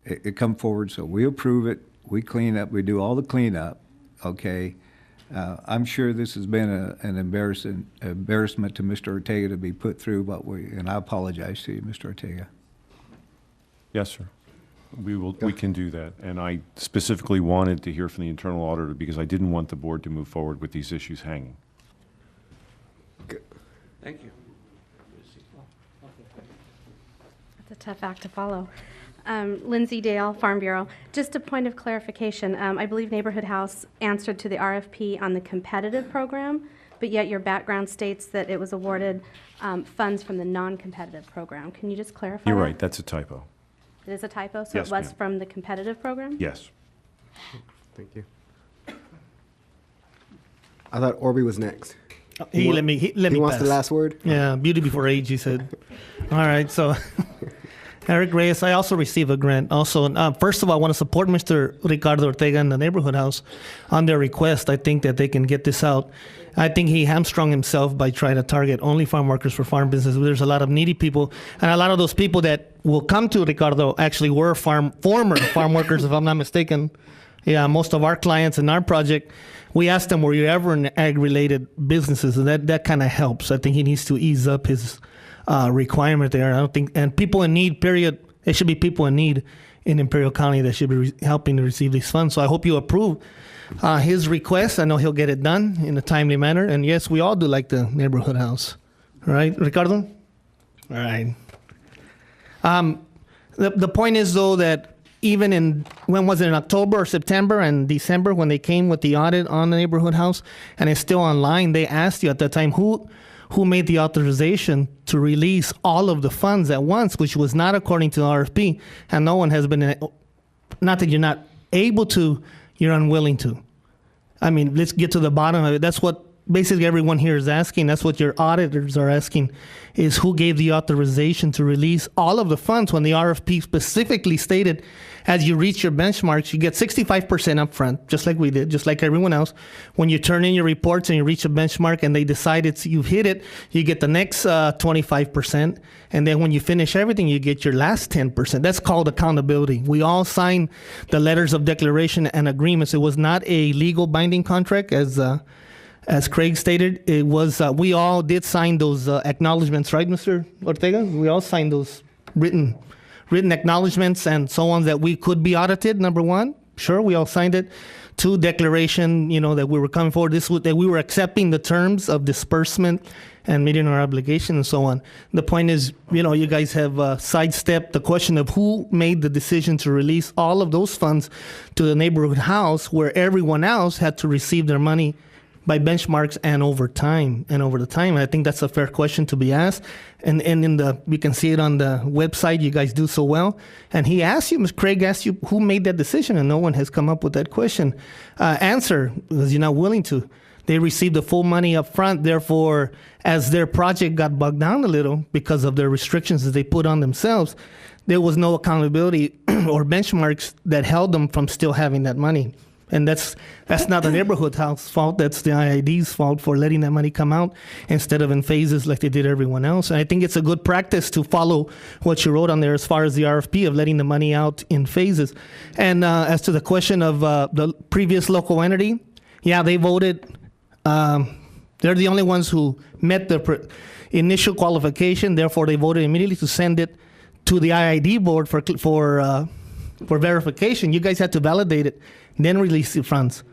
it come forward so we approve it, we clean up, we do all the cleanup, okay? I'm sure this has been an embarrassment to Mr. Ortega to be put through, and I apologize to you, Mr. Ortega. Yes, sir. We can do that. And I specifically wanted to hear from the internal auditor because I didn't want the board to move forward with these issues hanging. Thank you. That's a tough act to follow. Lindsay Dale, Farm Bureau. Just a point of clarification. I believe Neighborhood House answered to the RFP on the competitive program, but yet your background states that it was awarded funds from the non-competitive program. Can you just clarify You're that? right. That's a typo. It is a typo, so Yes, it was ma'am. from the competitive program? Yes. Thank you. I thought Orby was next. He let me wants pass. the last word? Yeah, beauty before age, he said. All right, so Eric Reyes, I also received a grant. Also, first of all, I want to support Mr. Ricardo Ortega and the Neighborhood House on their request. I think that they can get this out. I think he hamstrung himself by trying to target only farm workers for farm business. There's a lot of needy people, and a lot of those people that will come to Ricardo actually were former farm workers, if I'm not mistaken. Yeah, most of our clients in our project, we asked them, were you ever in ag-related businesses? And that kind of helps. I think he needs to ease up his requirement there. I don't think, and people in need, period. There should be people in need in Imperial County that should be helping to receive these funds. So I hope you approve his request. I know he'll get it done in a timely manner. And yes, we all do like the Neighborhood House. All right, Ricardo? All right. The point is, though, that even in, when was it, in October or September and December, when they came with the audit on the Neighborhood House, and it's still online, they asked you at that time, who made the authorization to release all of the funds at once, which was not according to the RFP, and no one has been, not that you're not able to, you're unwilling to. I mean, let's get to the bottom of it. That's what basically everyone here is asking. That's what your auditors are asking, is who gave the authorization to release all of the funds when the RFP specifically stated, as you reach your benchmarks, you get 65% up front, just like we did, just like everyone else. When you turn in your reports and you reach a benchmark and they decide you've hit it, you get the next 25%. And then when you finish everything, you get your last 10%. That's called accountability. We all signed the letters of declaration and agreements. It was not a legal binding contract, as Craig stated. It was, we all did sign those acknowledgments, right, Mr. Ortega? We all signed those written acknowledgments and so on, that we could be audited, number one. Sure, we all signed it. 2, declaration, that we were coming forward, that we were accepting the terms of disbursement and meeting our obligation and so on. The point is, you guys have sidestepped the question of who made the decision to release all of those funds to the Neighborhood House, where everyone else had to receive their money by benchmarks and over time. And I think that's a fair question to be asked. And we can see it on the website. You guys do so well. And he asked you, Ms. Craig asked you, who made that decision? And no one has come up with that question. Answer, because you're not willing to. They received the full money up front. Therefore, as their project got bogged down a little because of their restrictions that they put on themselves, there was no accountability or benchmarks that held them from still having that money. And that's not the Neighborhood House fault. That's the IID's fault for letting that money come out instead of in phases like they did everyone else. And I think it's a good practice to follow what you wrote on there as far as the RFP of letting the money out in phases. And as to the question of the previous local entity, yeah, they voted. They're the only ones who met the initial qualification. Therefore, they voted immediately to send it to the IID board for verification. You guys had to validate it, then release the funds.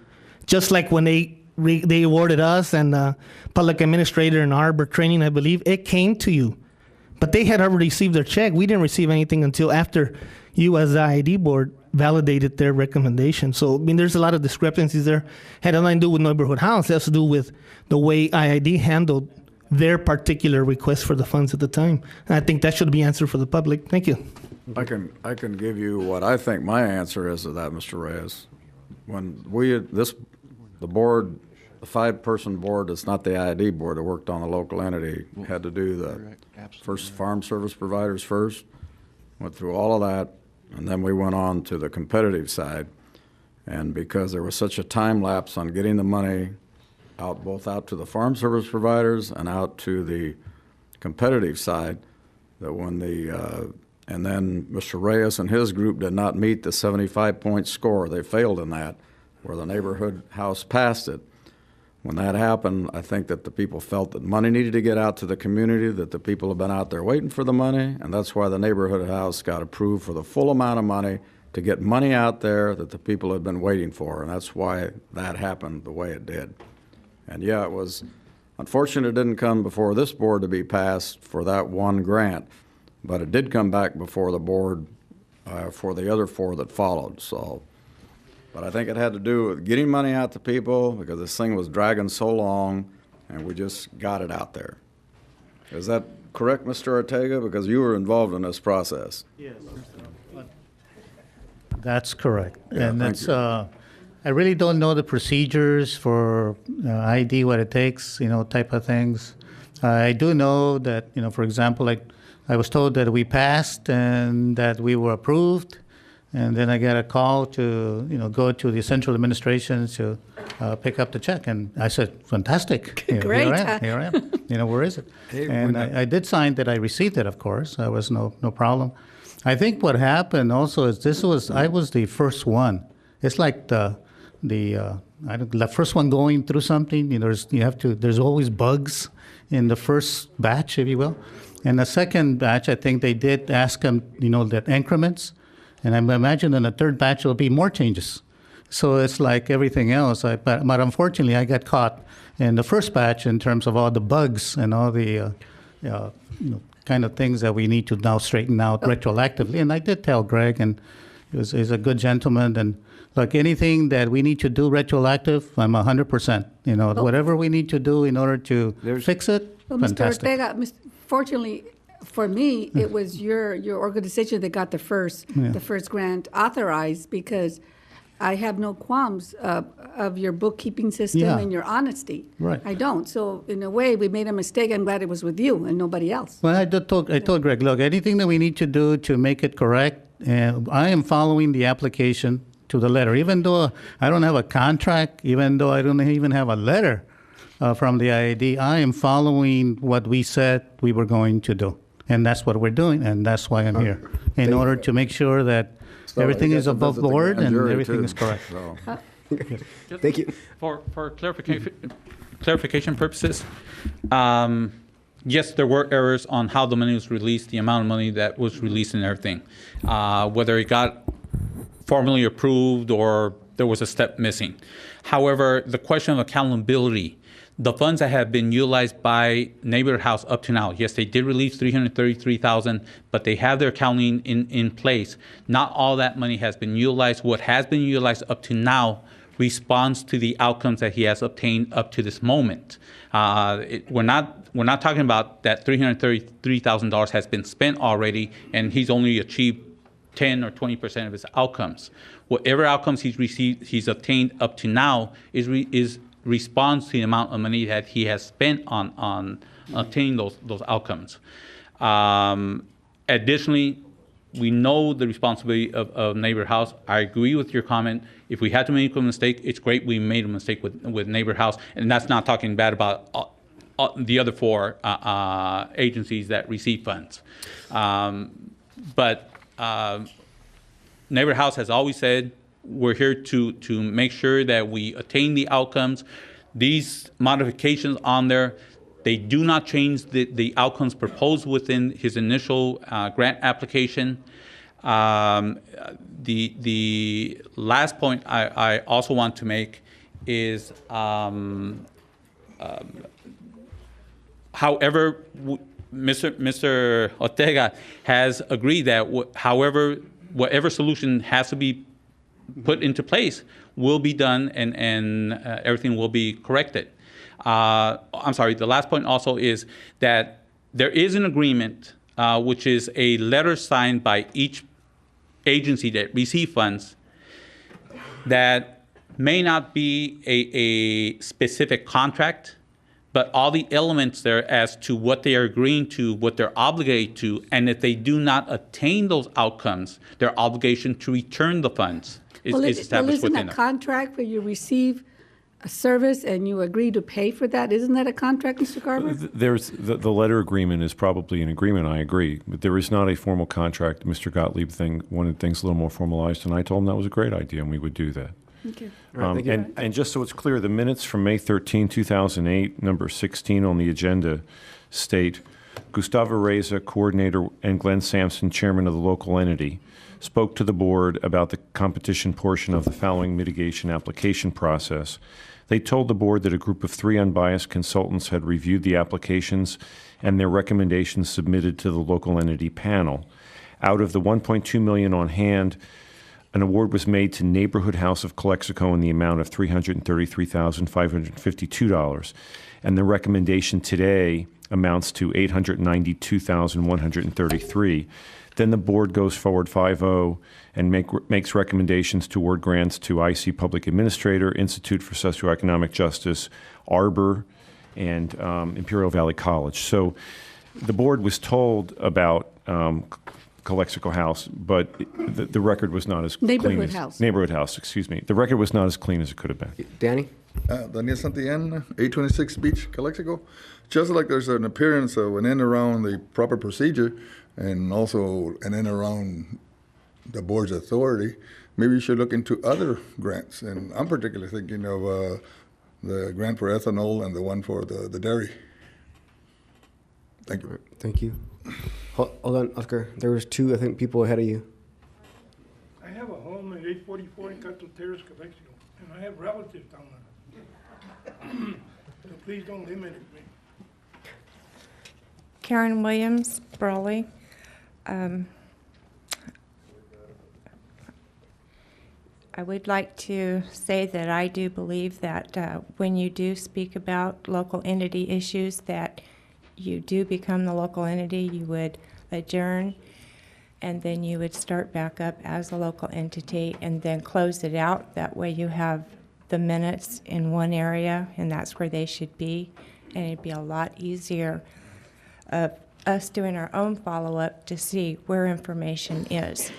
Just like when they awarded us and public administrator and arbor training, I believe, it came to you. But they had already received their check. We didn't receive anything until after you, as the IID board, validated their recommendation. So, I mean, there's a lot of discrepancies there. Had nothing to do with Neighborhood House. It has to do with the way IID handled their particular request for the funds at the time. And I think that should be answered for the public. Thank you. I can give you what I think my answer is to that, Mr. Reyes. When the board, the 5-person board, it's not the IID board that worked on the local entity, had to do the first farm service providers first, went through all of that, and then we went on to the competitive side. And because there was such a time lapse on getting the money out, both out to the farm service providers and out to the competitive side, that when and then Mr. Reyes and his group did not meet the 75-point score. They failed in that, where the neighborhood house passed it. When that happened, I think that the people felt that money needed to get out to the community, that the people have been out there waiting for the money, and that's why the neighborhood house got approved for the full amount of money to get money out there that the people had been waiting for, and that's why that happened the way it did. And yeah, it was unfortunate it didn't come before this board to be passed for that one grant, but it did come back before the board for the other 4 that followed. So, but I think it had to do with getting money out to people because this thing was dragging so long, and we just got it out there. Is that correct, Mr. Ortega? Because you were involved in this process. Yes. That's correct. Yeah, and that's, thank I really don't know the procedures for ID, what it takes, type of things. I do know that, for example, like I was told that we passed and that we were approved, and then I got a call to, go to the central administration to pick up the check, and I said, fantastic. Great. Here I am. Where is it? And I did sign that I received it, of course. There was no problem. I think what happened also is I was the first one. It's like the first one going through something. There's always bugs in the first batch, if you will. And the second batch, I think they did ask them, that increments. And I imagine in the third batch, there'll be more changes. So it's like everything else. But unfortunately, I got caught in the first batch in terms of all the bugs and all the, kind of things that we need to now straighten out retroactively. And I did tell Greg, and he's a good gentleman. And like anything that we need to do retroactive, I'm 100%. Whatever we need to do in order to fix it, well, fantastic. Mr. Ortega, fortunately for me, it was your organization that got the first grant authorized, because I have no qualms of your bookkeeping system and your honesty. Right. I don't. So in a way, we made a mistake. I'm glad it was with you and nobody else. Well, I told Greg, look, anything that we need to do to make it correct, I am following the application to the letter. Even though I don't have a contract, even though I don't even have a letter from the IID, I am following what we said we were going to do. And that's what we're doing, and that's why I'm here, in order to make sure that everything is above board and everything is correct. Thank you. For clarification purposes, yes, there were errors on how the money was released, the amount of money that was released and everything. Whether it got formally approved or there was a step missing. However, the question of accountability, the funds that have been utilized by Neighborhood House up to now, yes, they did release $333,000, but they have their accounting in place. Not all that money has been utilized. What has been utilized up to now responds to the outcomes that he has obtained up to this moment. We're not talking about that $333,000 has been spent already, and he's only achieved 10 or 20% of his outcomes. Whatever outcomes he's obtained up to now is responds to the amount of money that he has spent on obtaining those outcomes. Additionally, we know the responsibility of Neighborhood House. I agree with your comment. If we had to make a mistake, it's great we made a mistake with Neighborhood House, and that's not talking bad about the other 4 agencies that receive funds. But Neighborhood House has always said, we're here to make sure that we attain the outcomes. These modifications on there, they do not change the outcomes proposed within his initial grant application. The last point I also want to make is, however Mr. Ortega has agreed that whatever solution has to be put into place will be done, and everything will be corrected. I'm sorry, the last point also is that there is an agreement, which is a letter signed by each agency that receive funds that may not be a specific contract, but all the elements there as to what they are agreeing to, what they're obligated to, and if they do not attain those outcomes, their obligation to return the funds is established isn't within a it. contract where you receive a service and you agree to pay for that? Isn't that a contract, Mr. Garber? There's the letter agreement is probably an agreement, I agree, but there is not a formal contract. Mr. Gottlieb wanted things a little more formalized, and I told him that was a great idea, and we would do that. Okay. And just so it's clear, the minutes from May 13, 2008, number 16 on the agenda, state, Gustavo Reza, coordinator, and Glenn Sampson, chairman of the local entity, spoke to the board about the competition portion of the following mitigation application process. They told the board that a group of 3 unbiased consultants had reviewed the applications and their recommendations submitted to the local entity panel. Out of the $1.2 million on hand, an award was made to Neighborhood House of Calexico in the amount of $333,552, and the recommendation today amounts to $892,133. Then the board goes forward 5-0 and makes recommendations to award grants to IC Public Administrator, Institute for Socioeconomic Justice, Arbor, and Imperial Valley College. So the board was told about Calexico House, but the record was not as clean Neighborhood as... House. Neighborhood House, excuse me. The record was not as clean as it could have been. Danny? Daniel Santillan, 826 Beach, Calexico. Just like there's an appearance of an end around the proper procedure and also an end around the board's authority, maybe you should look into other grants. And I'm particularly thinking of the grant for ethanol and the one for the dairy. Thank you. Thank you. Hold on, Oscar. There was 2, I think, people ahead of you. I have a home at 844 in Cato Terrace, Calexico, and I have relatives down there. So please don't limit me. Karen Williams, Brawley. I would like to say that I do believe that when you do speak about local entity issues, that you do become the local entity, you would adjourn, and then you would start back up as a local entity and then close it out. That way you have the minutes in one area, and that's where they should be, and it'd be a lot easier of us doing our own follow-up to see where information is.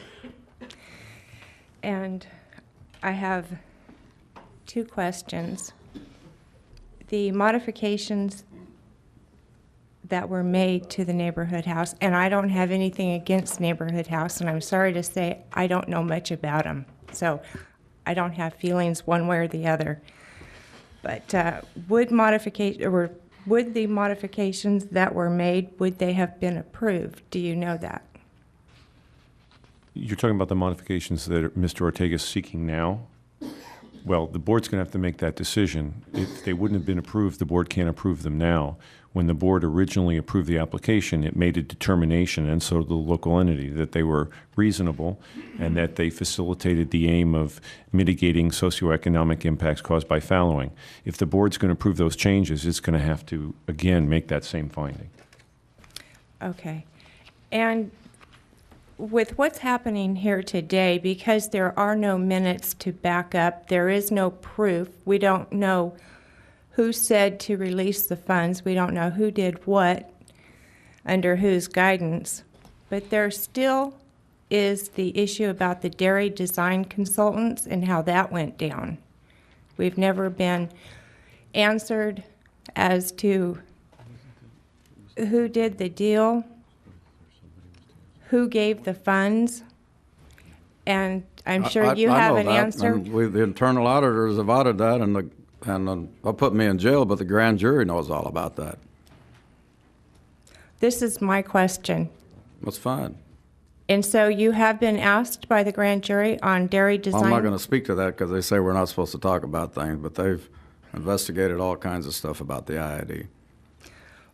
And I have 2 questions. The modifications that were made to the neighborhood house, and I don't have anything against neighborhood house, and I'm sorry to say I don't know much about them, so I don't have feelings one way or the other. But would the modifications that were made, would they have been approved? Do you know that? You're talking about the modifications that Mr. Ortega is seeking now? Well, the board's going to have to make that decision. If they wouldn't have been approved, the board can't approve them now. When the board originally approved the application, it made a determination, and so did the local entity, that they were reasonable and that they facilitated the aim of mitigating socioeconomic impacts caused by fallowing. If the board's going to approve those changes, it's going to have to, again, make that same finding. Okay. And with what's happening here today, because there are no minutes to back up, there is no proof, we don't know who said to release the funds, we don't know who did what, under whose guidance, but there still is the issue about the dairy design consultants and how that went down. We've never been answered as to who did the deal, who gave the funds, and I'm sure you have an answer. And the internal auditors have audited that, and they'll put me in jail, but the grand jury knows all about that. This is my question. That's fine. And so you have been asked by the grand jury on dairy design? I'm not going to speak to that because they say we're not supposed to talk about things, but they've investigated all kinds of stuff about the IID.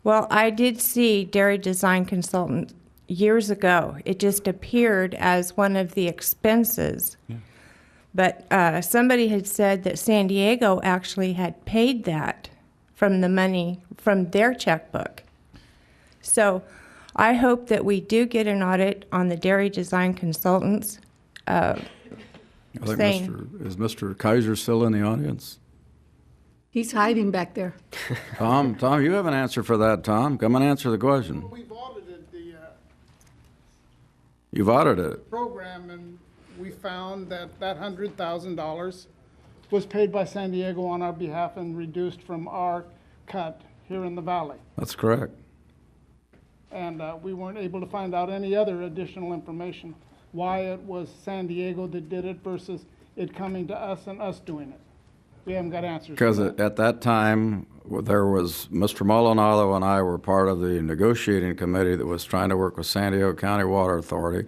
Well, I did see dairy design consultant years ago. It just appeared as one of the expenses. Yeah. But somebody had said that San Diego actually had paid that from the money from their checkbook. So I hope that we do get an audit on the dairy design consultants. I think is Mr. Kaiser still in the audience? He's hiding back there. Tom, you have an answer for that, Tom. Come and answer the question. We've audited the You've audited it. program, and we found that that $100,000 was paid by San Diego on our behalf and reduced from our cut here in the valley. That's correct. And we weren't able to find out any other additional information, why it was San Diego that did it versus it coming to us and us doing it. We haven't got answers. Because at that time, there was, Mr. Maldonado and I were part of the negotiating committee that was trying to work with San Diego County Water Authority.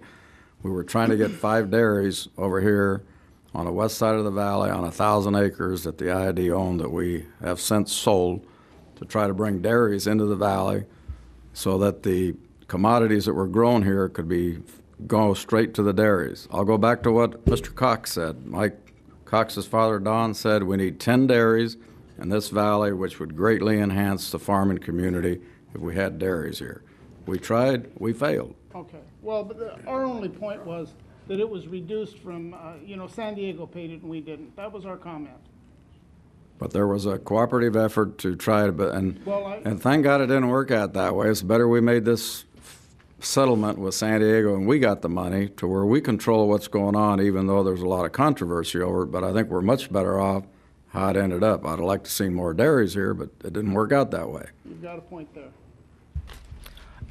We were trying to get 5 dairies over here on the west side of the valley on 1,000 acres that the IID owned that we have since sold to try to bring dairies into the valley so that the commodities that were grown here could go straight to the dairies. I'll go back to what Mr. Cox said. Mike Cox's father, Don, said we need 10 dairies in this valley, which would greatly enhance the farming community if we had dairies here. We tried, we failed. Okay, well, but our only point was that it was reduced from, San Diego paid it and we didn't. That was our comment. But there was a cooperative effort to try to, and thank God it didn't work out that way. It's better we made this settlement with San Diego and we got the money to where we control what's going on, even though there's a lot of controversy over it. But I think we're much better off how it ended up. I'd like to see more dairies here, but it didn't work out that way. You've got a point there.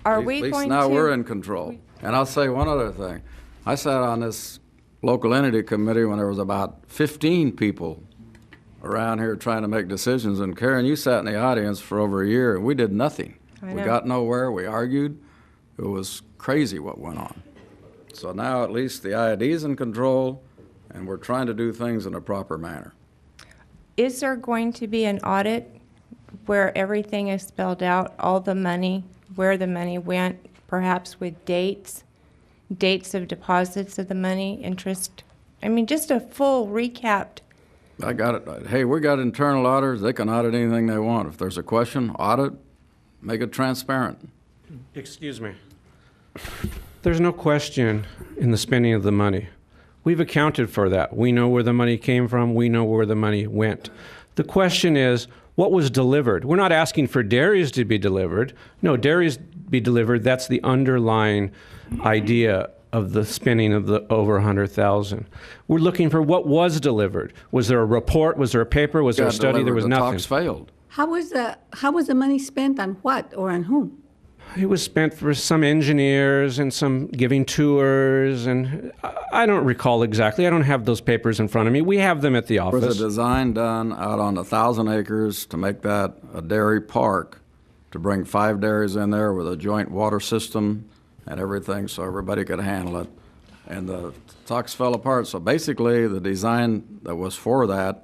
Are At we least going now to? we're in control. And I'll say one other thing. I sat on this local entity committee when there was about 15 people around here trying to make decisions. And Karen, you sat in the audience for over a year and we did nothing. I We know. got nowhere. We argued. It was crazy what went on. So now at least the IID's in control and we're trying to do things in a proper manner. Is there going to be an audit where everything is spelled out, all the money, where the money went, perhaps with dates of deposits of the money, interest? I mean, just a full recap. I got it. Hey, we got internal auditors. They can audit anything they want. If there's a question, audit, make it transparent. Excuse me. There's no question in the spending of the money. We've accounted for that. We know where the money came from. We know where the money went. The question is, what was delivered? We're not asking for dairies to be delivered. No, dairies be delivered. That's the underlying idea of the spending of the over 100,000. We're looking for what was delivered. Was there a report? Was there a paper? Was there a study? There was the nothing. talks failed. How was the money spent on what or on whom? It was spent for some engineers and some giving tours, and I don't recall exactly. I don't have those papers in front of me. We have them at the There was office. a design done out on 1,000 acres to make that a dairy park, to bring 5 dairies in there with a joint water system and everything so everybody could handle it. And the talks fell apart. So basically, the design that was for that,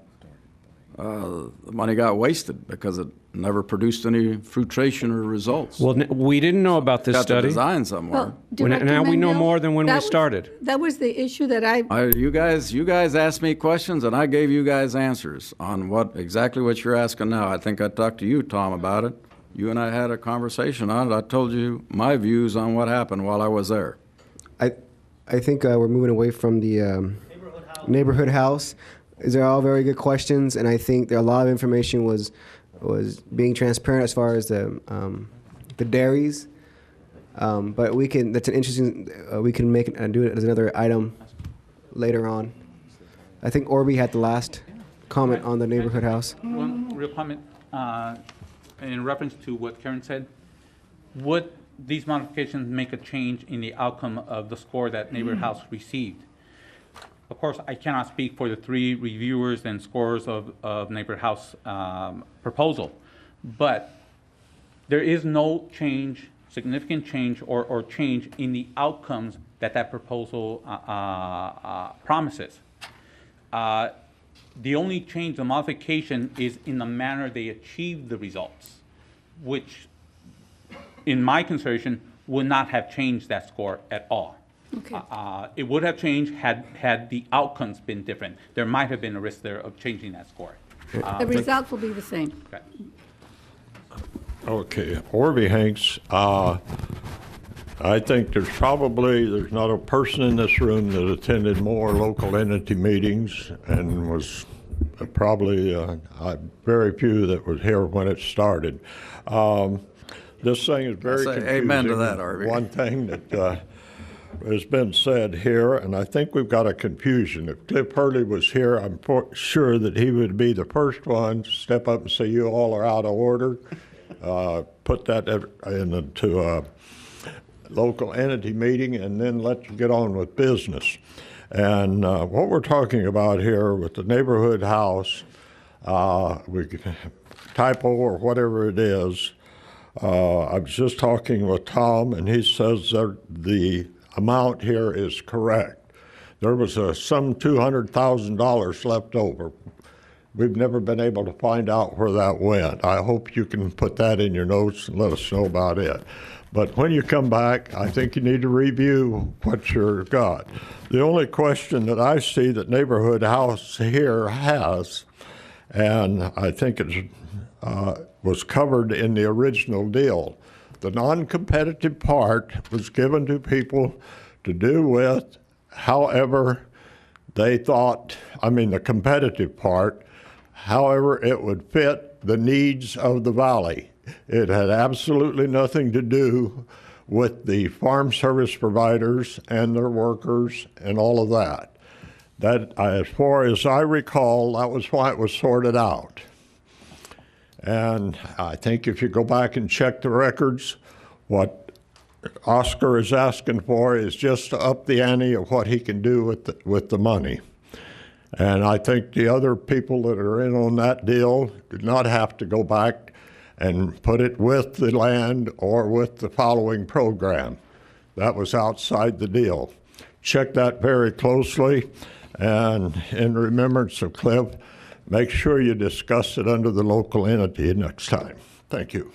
the money got wasted because it never produced any fruitration or results. Well, we didn't know about this Got study. the design somewhere. Well, Director Now we know Mandel, more than when we that was- started. That was the issue that You guys asked me questions, and I gave you guys answers on exactly what you're asking now. I think I talked to you, Tom, about it. You and I had a conversation on it. I told you my views on what happened while I was there. I think we're moving away from the neighborhood house. These are all very good questions, and I think there a lot of information was being transparent as far as the dairies. But that's an interesting. We can make it and do it as another item later on. I think Orby had the last comment on the neighborhood house. One real comment in reference to what Karen said. Would these modifications make a change in the outcome of the score that Neighborhood House received? Of course, I cannot speak for the 3 reviewers and scorers of Neighborhood House proposal, but there is no change, significant change or change in the outcomes that proposal promises. The only change, the modification, is in the manner they achieve the results, which in my consideration, would not have changed that score at all. Okay. It would have changed had the outcomes been different. There might have been a risk there of changing that score. The results will be the same. Okay. Okay, Orby Hanks, I think there's not a person in this room that attended more local entity meetings and was probably very few that was here when it started. This thing is very confusing. Amen to that, Arby. One thing that has been said here, and I think we've got a confusion. If Cliff Hurley was here, I'm sure that he would be the first one to step up and say, you all are out of order. Put that into a local entity meeting and then let you get on with business. And what we're talking about here with the neighborhood house, typo or whatever it is, I was just talking with Tom, and he says that the amount here is correct. There was some $200,000 left over. We've never been able to find out where that went. I hope you can put that in your notes and let us know about it. But when you come back, I think you need to review what you've got. The only question that I see that Neighborhood House here has, and I think it was covered in the original deal, the non-competitive part was given to people to do with however they thought, the competitive part, however it would fit the needs of the valley. It had absolutely nothing to do with the farm service providers and their workers and all of that. That, as far as I recall, that was why it was sorted out. And I think if you go back and check the records, what Oscar is asking for is just to up the ante of what he can do with the money. And I think the other people that are in on that deal did not have to go back and put it with the land or with the following program. That was outside the deal. Check that very closely, and in remembrance of Cliff, make sure you discuss it under the local entity next time. Thank you.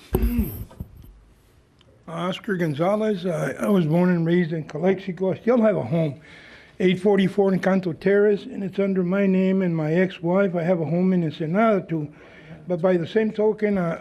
Oscar Gonzalez. I was born and raised in Calexico. I still have a home, 844 Encanto Terrace, and it's under my name and my ex-wife. I have a home in Ensenada too. But by the same token, I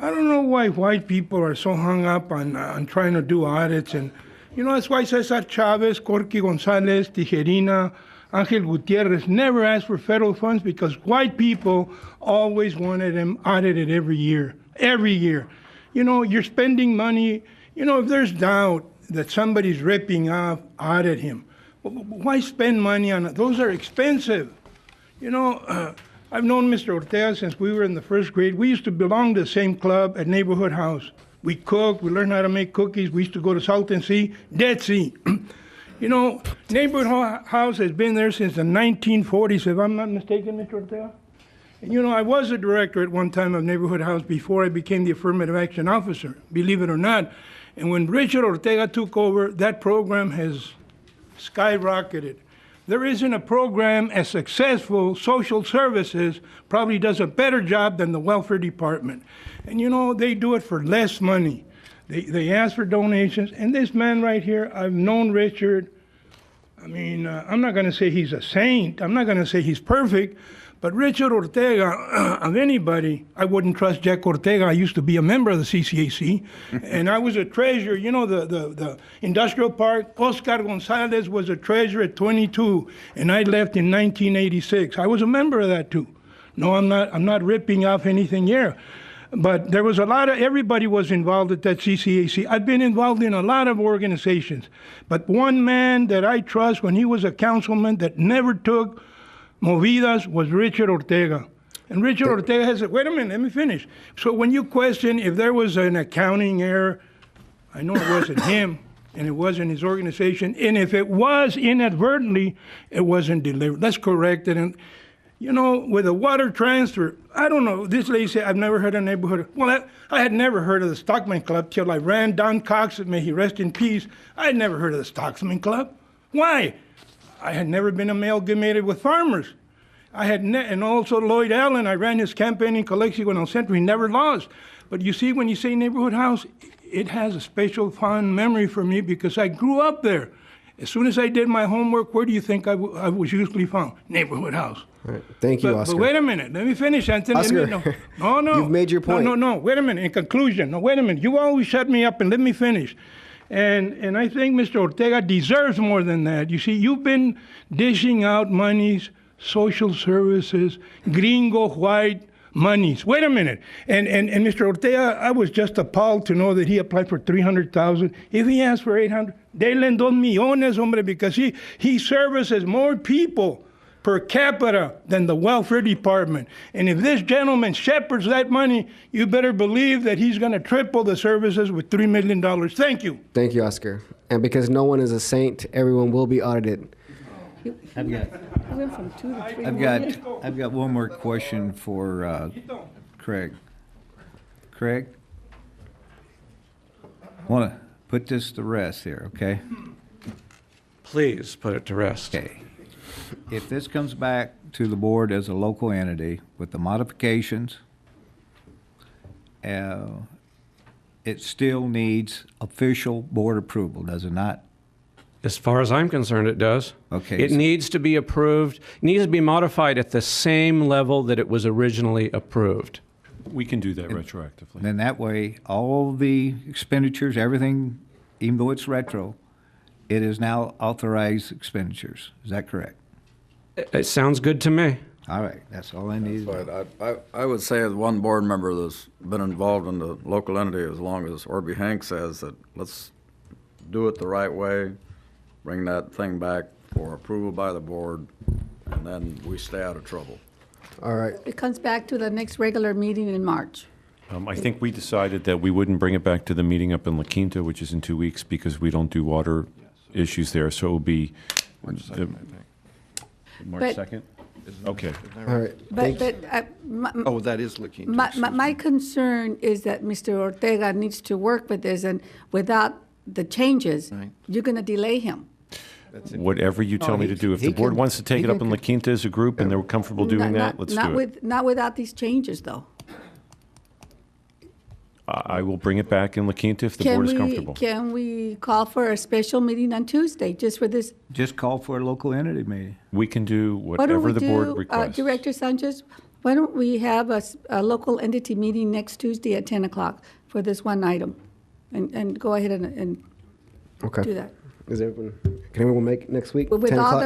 don't know why white people are so hung up on trying to do audits. And, that's why Cesar Chavez, Corky Gonzalez, Tijerina, Angel Gutierrez never asked for federal funds because white people always wanted them audited every year. Every year. You're spending money. If there's doubt that somebody's ripping off, audit him. Why spend money on it? Those are expensive. I've known Mr. Ortega since we were in the first grade. We used to belong to the same club at Neighborhood House. We cooked, we learned how to make cookies. We used to go to Salton Sea, Dead Sea. Neighborhood House has been there since the 1940s, if I'm not mistaken, Mr. Ortega. And I was a director at one time of Neighborhood House before I became the affirmative action officer, believe it or not. And when Richard Ortega took over, that program has skyrocketed. There isn't a program as successful. Social services probably does a better job than the welfare department. And they do it for less money. They ask for donations. And this man right here, I've known Richard. I'm not going to say he's a saint. I'm not going to say he's perfect. But Richard Ortega, of anybody, I wouldn't trust Jack Ortega. I used to be a member of the CCAC, and I was a treasurer. The industrial park, Oscar Gonzalez was a treasurer at 22, and I left in 1986. I was a member of that too. No, I'm not ripping off anything here. But there was everybody was involved at that CCAC. I've been involved in a lot of organizations. But one man that I trust when he was a councilman that never took movidas was Richard Ortega. And Richard Ortega has said, wait a minute, let me finish. So when you question if there was an accounting error, I know it wasn't him and it wasn't his organization. And if it was inadvertently, it wasn't delivered. Let's correct it. And, with a water transfer, I don't know. This lady said, I've never heard of neighborhood. Well, I had never heard of the Stockman Club till I ran Don Cox, may he rest in peace. I had never heard of the Stockman Club. Why? I had never been amalgamated with farmers. I had, and also Lloyd Allen, I ran his campaign in Calexico and El Centro. He never lost. But you see, when you say neighborhood house, it has a special fond memory for me because I grew up there. As soon as I did my homework, where do you think I was usually found? Neighborhood house. All right. Thank you, Oscar. But wait a minute. Let me finish, Anthony. Oscar, No. you've made your point. No. Wait a minute. In conclusion, no, wait a minute. You always shut me up and let me finish. And I think Mr. Ortega deserves more than that. You see, you've been dishing out monies, social services, gringo white monies. Wait a minute. And Mr. Ortega, I was just appalled to know that he applied for $300,000. If he asked for $800,000, denle 2 millones, hombre, because he services more people per capita than the welfare department. And if this gentleman shepherds that money, you better believe that he's going to triple the services with $3 million. Thank you. Thank you, Oscar. And because no one is a saint, everyone will be audited. I've got one more question for Craig. Craig, want to put this to rest here, okay? Please put it to rest. Okay. If this comes back to the board as a local entity with the modifications, it still needs official board approval, does it not? As far as I'm concerned, it does. Okay. It needs to be approved, it needs to be modified at the same level that it was originally approved. We can do that retroactively. Then that way, all the expenditures, everything, even though it's retro, it is now authorized expenditures. Is that correct? It sounds good to me. All right, that's all I need. But I would say as one board member that's been involved in the local entity as long as Orby Hank says that let's do it the right way, bring that thing back for approval by the board, and then we stay out of trouble. All right. It comes back to the next regular meeting in March. I think we decided that we wouldn't bring it back to the meeting up in La Quinta, which is in 2 weeks, because we don't do water issues there. So it will be March 2nd? Okay. All right. But that is La Quinta. my concern is that Mr. Ortega needs to work with this, and without the changes, you're going to delay him. Whatever you tell me to do. If the board wants to take it up in La Quinta as a group and they're comfortable doing that, let's do it. Not without these changes, though. I will bring it back in La Quinta if the board is comfortable. Can we call for a special meeting on Tuesday just for this? Just call for a local entity meeting. We can do Why don't whatever we the board requests. Director Sanchez, why don't we have a local entity meeting next Tuesday at 10 o'clock for this one item? And go ahead and Okay. do that. Is everyone? Can everyone make it next week? With 10 all o'clock?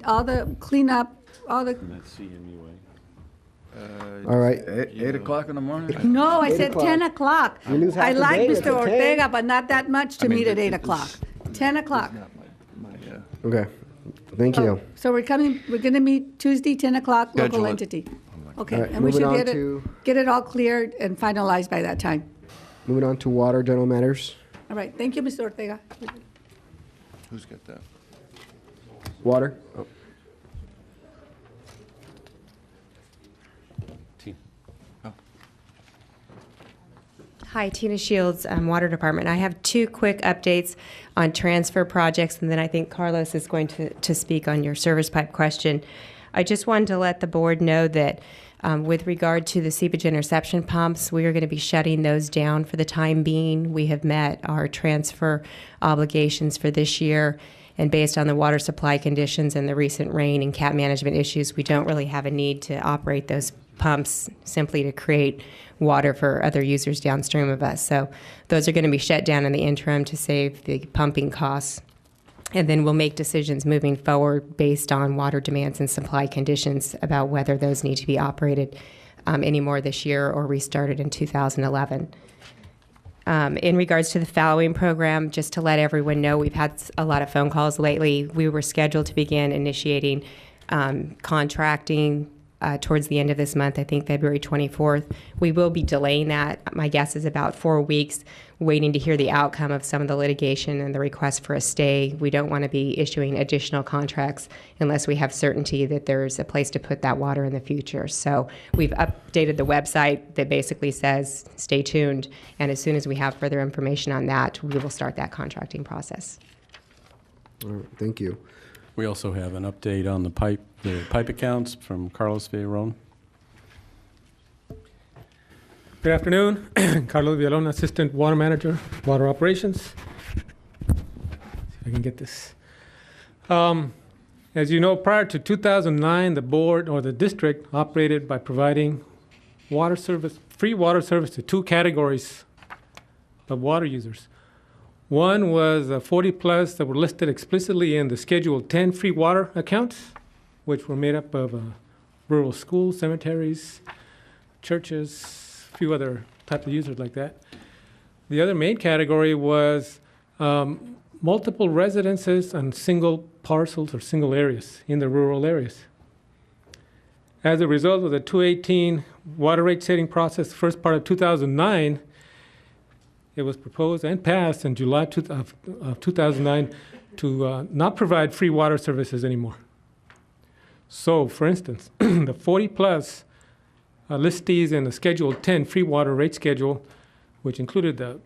all the cleanup, all the. That's CMUA. All right. 8 o'clock in the morning? No, I 8 said o'clock. 10 o'clock. You lose half I the like day, Mr. it's at 10. Ortega, but not that much to meet at 8 o'clock. 10 o'clock. Okay. Thank you. So we're going to meet Tuesday, 10 o'clock, local Schedule it. entity. Okay, All right, and we moving should on get it all cleared and finalized by that time. Moving on to water general matters. All right, thank you, Mr. Ortega. Who's got that? Water. Oh. Hi, Tina Shields, Water Department. I have 2 quick updates on transfer projects, and then I think Carlos is going to speak on your service pipe question. I just wanted to let the board know that with regard to the seepage interception pumps, we are going to be shutting those down for the time being. We have met our transfer obligations for this year, and based on the water supply conditions and the recent rain and cap management issues, we don't really have a need to operate those pumps simply to create water for other users downstream of us. So those are going to be shut down in the interim to save the pumping costs. And then we'll make decisions moving forward based on water demands and supply conditions about whether those need to be operated anymore this year or restarted in 2011. In regards to the fallowing program, just to let everyone know, we've had a lot of phone calls lately. We were scheduled to begin initiating contracting towards the end of this month, I think February 24th. We will be delaying that. My guess is about 4 weeks, waiting to hear the outcome of some of the litigation and the request for a stay. We don't want to be issuing additional contracts unless we have certainty that there's a place to put that water in the future. So we've updated the website that basically says, stay tuned. And as soon as we have further information on that, we will start that contracting process. All right, thank you. We also have an update on the pipe the pipe accounts from Carlos Villarón. Good afternoon. Carlos Villalón, Assistant Water Manager, Water Operations. See if I can get this. As you know, prior to 2009, the board or the district operated by providing water service, free water service to two categories of water users. One was 40 plus that were listed explicitly in the Schedule 10 free water accounts, which were made up of rural schools, cemeteries, churches, a few other type of users like that. The other main category was multiple residences and single parcels or single areas in the rural areas. As a result of the 2018 water rate setting process, first part of 2009, it was proposed and passed in July of 2009 to not provide free water services anymore. So, for instance, the 40 plus listees in the Schedule 10 free water rate schedule, which included the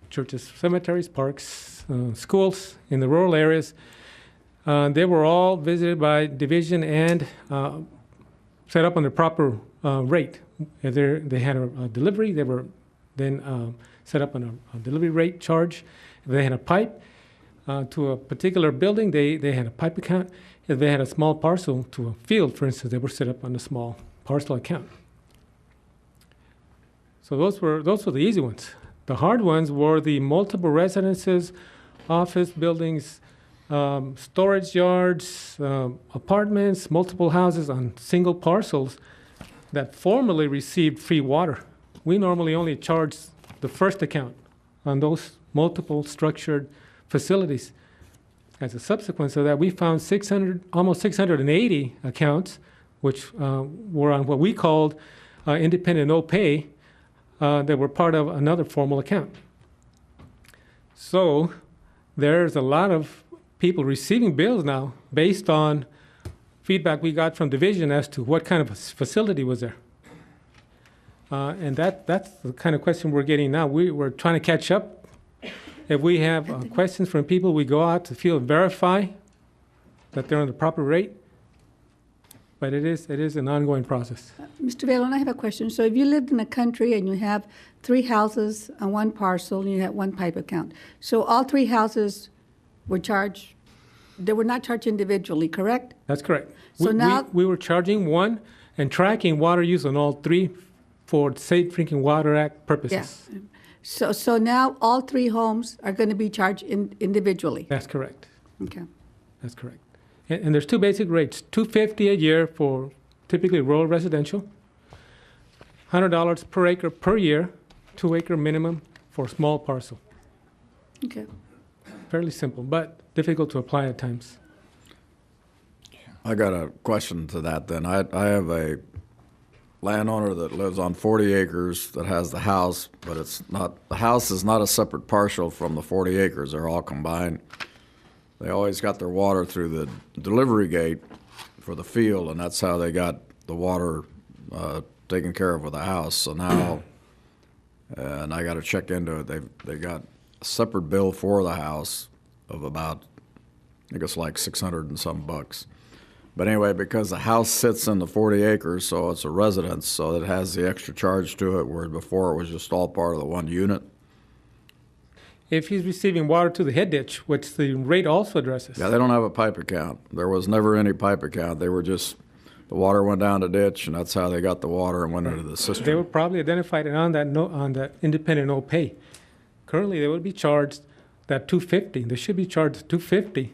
churches, cemeteries, parks, schools in the rural areas, they were all visited by division and set up on the proper rate. If they had a delivery, they were then set up on a delivery rate charge. If they had a pipe to a particular building, they had a pipe account. If they had a small parcel to a field, for instance, they were set up on a small parcel account. So those were the easy ones. The hard ones were the multiple residences, office buildings, storage yards, apartments, multiple houses on single parcels that formerly received free water. We normally only charge the first account on those multiple structured facilities. As a subsequence of that, we found almost 680 accounts, which were on what we called independent no pay, that were part of another formal account. So there's a lot of people receiving bills now based on feedback we got from division as to what kind of a facility was there. And that's the kind of question we're getting now. We're trying to catch up. If we have questions from people, we go out to field and verify that they're on the proper rate. But it is an ongoing process. Mr. Villalón, I have a question. So if you lived in a country and you have 3 houses on one parcel and you have one pipe account, so all 3 houses were charged, they were not charged individually, correct? That's correct. So now we were charging one and tracking water use on all 3 for Safe Drinking Water Act purposes. Yeah. So now all 3 homes are going to be charged individually? That's correct. Okay. That's correct. And there's 2 basic rates, $250 a year for typically rural residential, $100 per acre per year, 2-acre minimum for small parcel. Okay. Fairly simple, but difficult to apply at times. I got a question to that then. I have a landowner that lives on 40 acres that has the house, but the house is not a separate parcel from the 40 acres. They're all combined. They always got their water through the delivery gate for the field, and that's how they got the water taken care of with the house. So now, and I got to check into it, they got a separate bill for the house of about, I think it's like 600 and some bucks. But anyway, because the house sits in the 40 acres, so it's a residence, so it has the extra charge to it, where before it was just all part of the one unit. If he's receiving water to the head ditch, which the rate also addresses. Yeah, they don't have a pipe account. There was never any pipe account. They were just, the water went down the ditch, and that's how they got the water and went into the system. They were probably identified on that independent no pay. Currently, they would be charged that $250. They should be charged $250,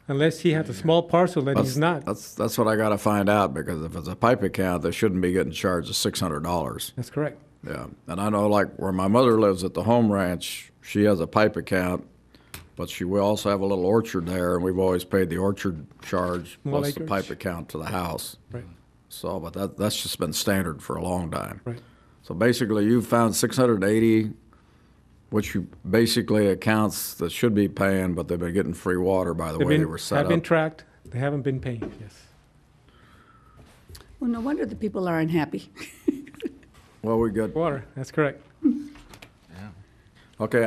unless he has a small parcel that he's not. That's what I got to find out, because if it's a pipe account, they shouldn't be getting charged $600. That's correct. Yeah, and I know, like where my mother lives at the home ranch, she has a pipe account, but we also have a little orchard there, and we've always paid the orchard charge plus the pipe account to the house. Right. So, but that's just been standard for a long time. Right. So basically, you've found 680, which basically accounts that should be paying, but they've been getting free water by the way they were set up. Have been tracked. They haven't been paying. Yes. Well, no wonder the people are unhappy. Well, we got water. That's correct. Okay,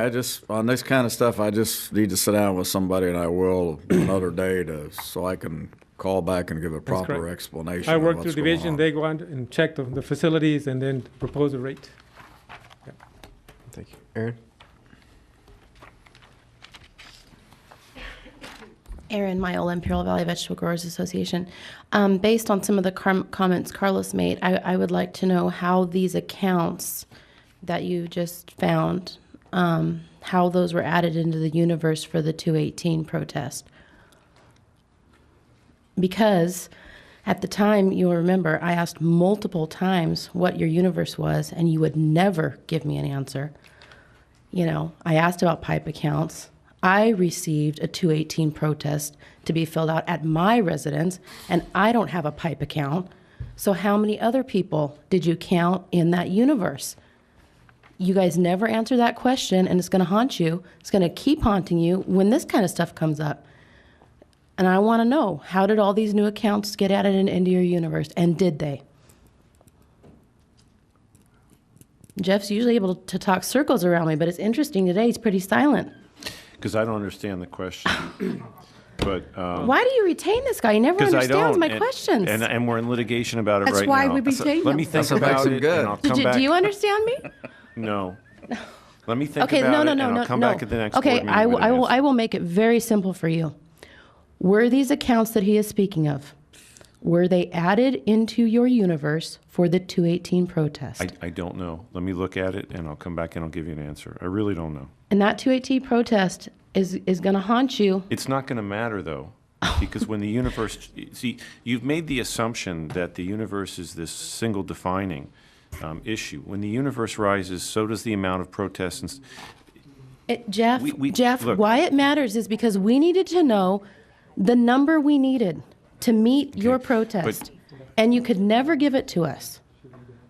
on this kind of stuff, I just need to sit down with somebody, and I will another day so I can call back and give a That's proper correct. explanation I of work what's through going division, on. they go on and check the facilities and then propose a rate. Thank you. Aaron? Erin Mile, Imperial Valley Vegetable Growers Association. Based on some of the comments Carlos made, I would like to know how these accounts that you just found, how those were added into the universe for the 218 protest. Because at the time, you'll remember, I asked multiple times what your universe was, and you would never give me an answer. You know, I asked about pipe accounts. I received a 218 protest to be filled out at my residence, and I don't have a pipe account. So how many other people did you count in that universe? You guys never answer that question, and it's going to haunt you. It's going to keep haunting you when this kind of stuff comes up. And I want to know, how did all these new accounts get added into your universe, and did they? Jeff's usually able to talk circles around me, but it's interesting today, he's pretty silent. Because I don't understand the question. But Why do you retain this guy? He never 'cause I understands don't, my questions. and we're in litigation about it That's right why now. we retain Let him. me think That's what makes about him it, good. and I'll come back. Do you understand me? No. Let me think Okay, about no, it, no, and no, I'll no, come no. back at the next Okay, board meeting with an answer. I will make it very simple for you. Were these accounts that he is speaking of, were they added into your universe for the 218 protest? I don't know. Let me look at it, and I'll come back and I'll give you an answer. I really don't know. And that 218 protest is going to haunt you. It's not going to matter, though, because when the universe, see, you've made the assumption that the universe is this single defining issue. When the universe rises, so does the amount of protests. Jeff, Look. why it matters is because we needed to know the number we needed to meet your protest. And you could never give it to us.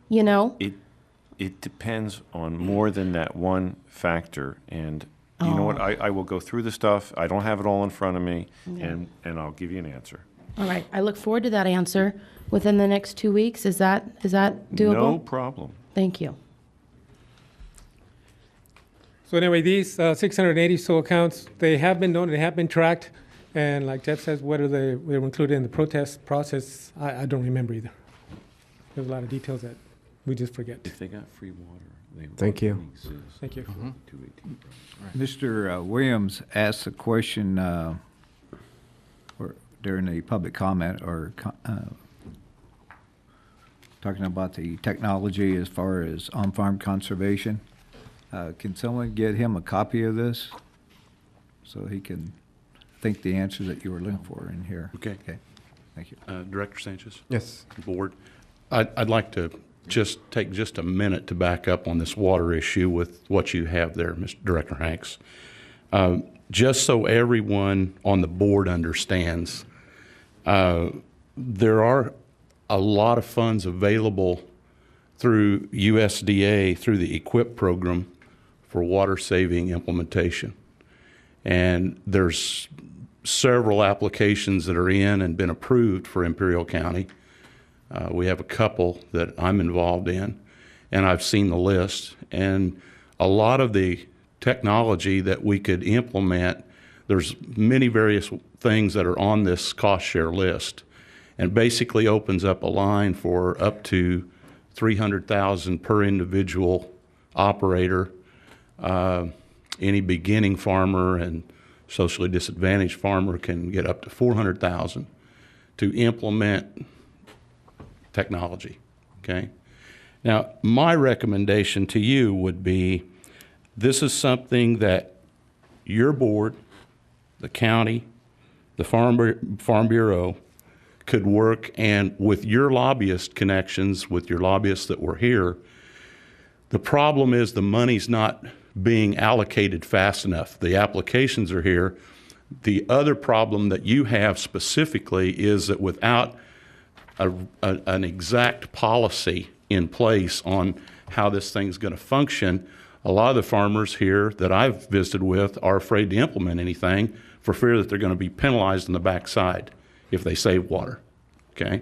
You know? It depends on more than that one factor. And you know what? I will go through the stuff. I don't have it all in front of me, and I'll give you an answer. All right. I look forward to that answer within the next 2 weeks. Is that doable? No problem. Thank you. So anyway, these 680 so accounts, they have been known, they have been tracked. And like Jeff says, whether they were included in the protest process, I don't remember either. There's a lot of details that we just forget. If they got free water, they Thank you. Thank you. Mr. Williams asked a question during the public comment, or talking about the technology as far as on-farm conservation. Can someone get him a copy of this so he can think the answers that you were looking for in here? Okay. Thank you. Director Sanchez? Yes. Board, I'd like to just take just a minute to back up on this water issue with what you have there, Mr. Director Hanks. Just so everyone on the board understands, there are a lot of funds available through USDA, through the EQIP program for water saving implementation. And there's several applications that are in and been approved for Imperial County. We have a couple that I'm involved in, and I've seen the list. And a lot of the technology that we could implement, there's many various things that are on this cost share list, and basically opens up a line for up to $300,000 per individual operator. Any beginning farmer and socially disadvantaged farmer can get up to $400,000 to implement technology, okay? Now, my recommendation to you would be, this is something that your board, the county, the Farm Bureau could work, and with your lobbyist connections, with your lobbyists that were here, the problem is the money's not being allocated fast enough. The applications are here. The other problem that you have specifically is that without an exact policy in place on how this thing's going to function, a lot of the farmers here that I've visited with are afraid to implement anything for fear that they're going to be penalized on the backside if they save water, okay?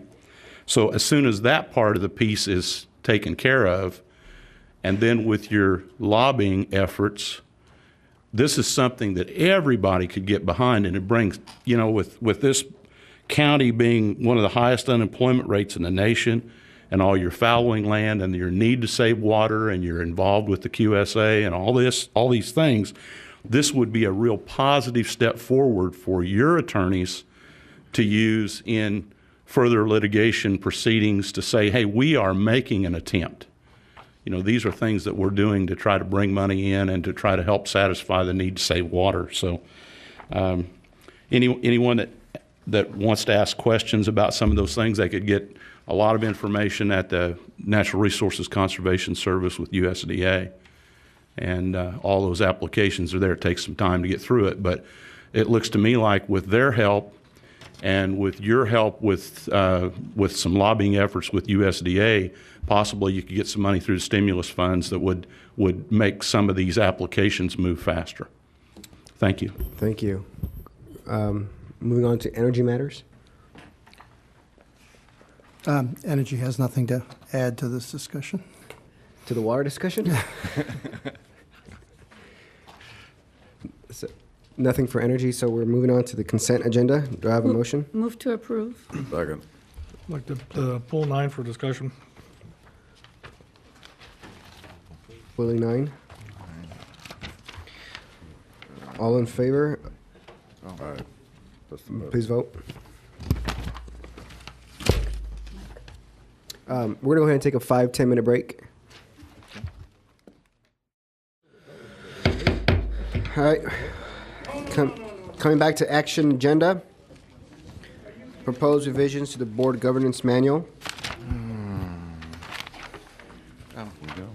So as soon as that part of the piece is taken care of, and then with your lobbying efforts, this is something that everybody could get behind, and it brings, you know, with this county being one of the highest unemployment rates in the nation, and all your fallowing land and your need to save water, and you're involved with the QSA and all these things, this would be a real positive step forward for your attorneys to use in further litigation proceedings to say, hey, we are making an attempt. You know, these are things that we're doing to try to bring money in and to try to help satisfy the need to save water. So anyone that wants to ask questions about some of those things, they could get a lot of information at the Natural Resources Conservation Service with USDA. And all those applications are there. It takes some time to get through it, but it looks to me like with their help and with your help with some lobbying efforts with USDA, possibly you could get some money through the stimulus funds that would make some of these applications move faster. Thank you. Thank you. Moving on to energy matters. Energy has nothing to add to this discussion. To the water discussion? So, nothing for energy, so we're moving on to the consent agenda. Do I have a motion? Move to approve. Second. I'd like to pull 9 for discussion. Willie 9. All in favor? All right. Please vote. We're going to go ahead and take a 5-10 minute break. All right. Coming back to action agenda. Proposed revisions to the board governance manual. Down we go.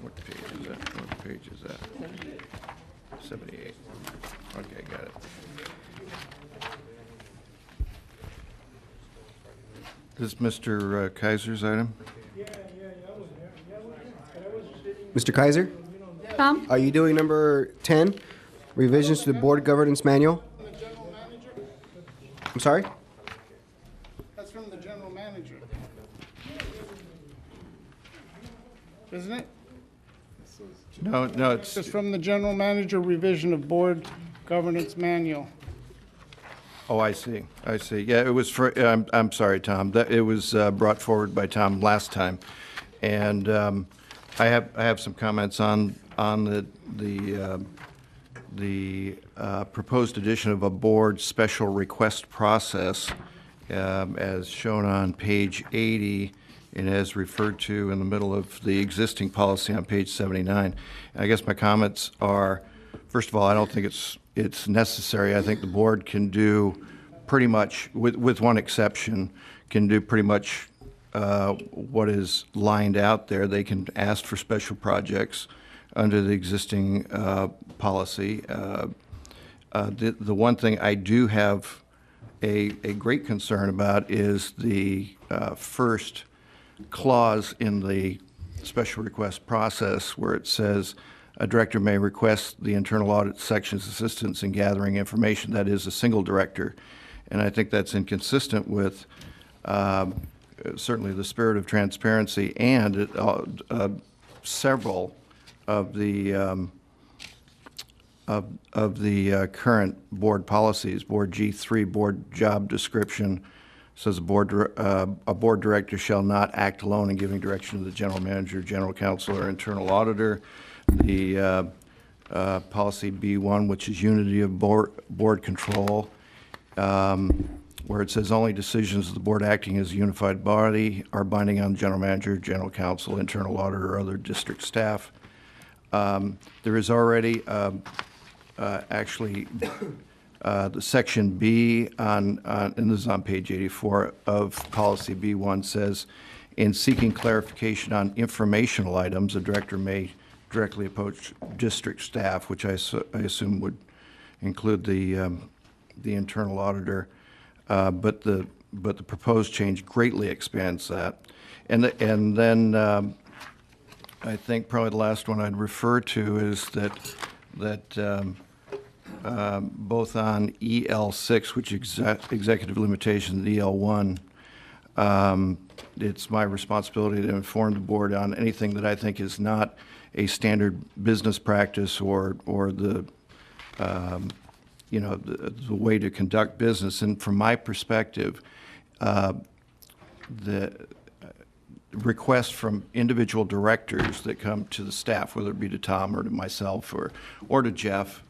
What page is that? What page is that? 78. Okay, got it. This is Mr. Kaiser's item? Mr. Kaiser? Tom? Are you doing number 10? Revisions to the board governance manual? I'm sorry? That's from the general manager. Isn't it? No, it's It's from the general manager revision of board governance manual. Oh, I see. Yeah, it was for, I'm sorry, Tom. It was brought forward by Tom last time. And I have some comments on the proposed addition of a board special request process as shown on page 80 and as referred to in the middle of the existing policy on page 79. And I guess my comments are, first of all, I don't think it's necessary. I think the board can do pretty much, with one exception, can do pretty much what is lined out there. They can ask for special projects under the existing policy. The one thing I do have a great concern about is the first clause in the special request process where it says a director may request the internal audit section's assistance in gathering information. That is a single director. And I think that's inconsistent with certainly the spirit of transparency and several of the current board policies. Board G3, board job description, says a board director shall not act alone in giving direction to the general manager, general counsel, or internal auditor. The policy B1, which is unity of board control, where it says only decisions of the board acting as a unified body are binding on general manager, general counsel, internal auditor, or other district staff. There is already actually the section B and this is on page 84 of policy B1 says, in seeking clarification on informational items, a director may directly approach district staff, which I assume would include the internal auditor, but the proposed change greatly expands that, and then I think probably the last one I'd refer to is that both on EL6, which is executive limitation, and EL1, it's my responsibility to inform the board on anything that I think is not a standard business practice or the you know, the way to conduct business. And from my perspective, the requests from individual directors that come to the staff, whether it be to Tom or to myself or to Jeff,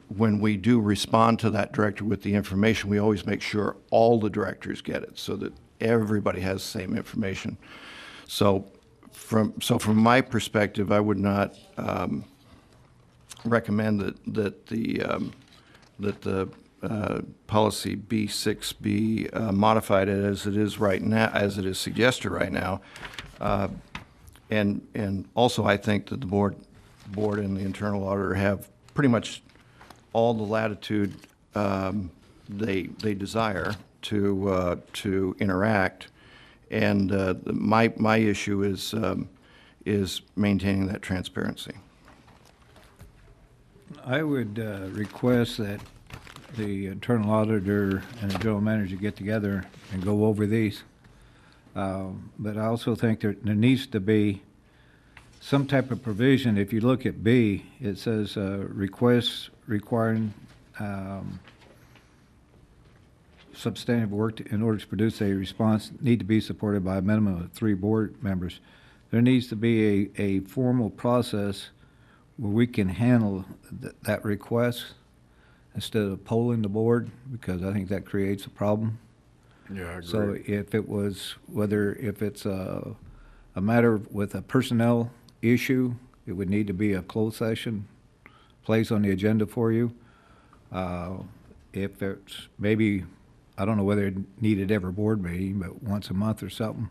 when we do respond to that director with the information, we always make sure all the directors get it so that everybody has the same information. So from my perspective, I would not recommend that the policy B6 be modified as it is right now, as it is suggested right now. And also, I think that the board and the internal auditor have pretty much all the latitude they desire to interact. And my issue is maintaining that transparency. I would request that the internal auditor and the general manager get together and go over these. But I also think there needs to be some type of provision. If you look at B, it says requests requiring substantive work in order to produce a response need to be supported by a minimum of 3 board members. There needs to be a formal process where we can handle that request instead of polling the board, because I think that creates a problem. Yeah, I agree. So if it was, if it's a matter with a personnel issue, it would need to be a closed session placed on the agenda for you. If it's maybe, I don't know whether it needed every board meeting, but once a month or something,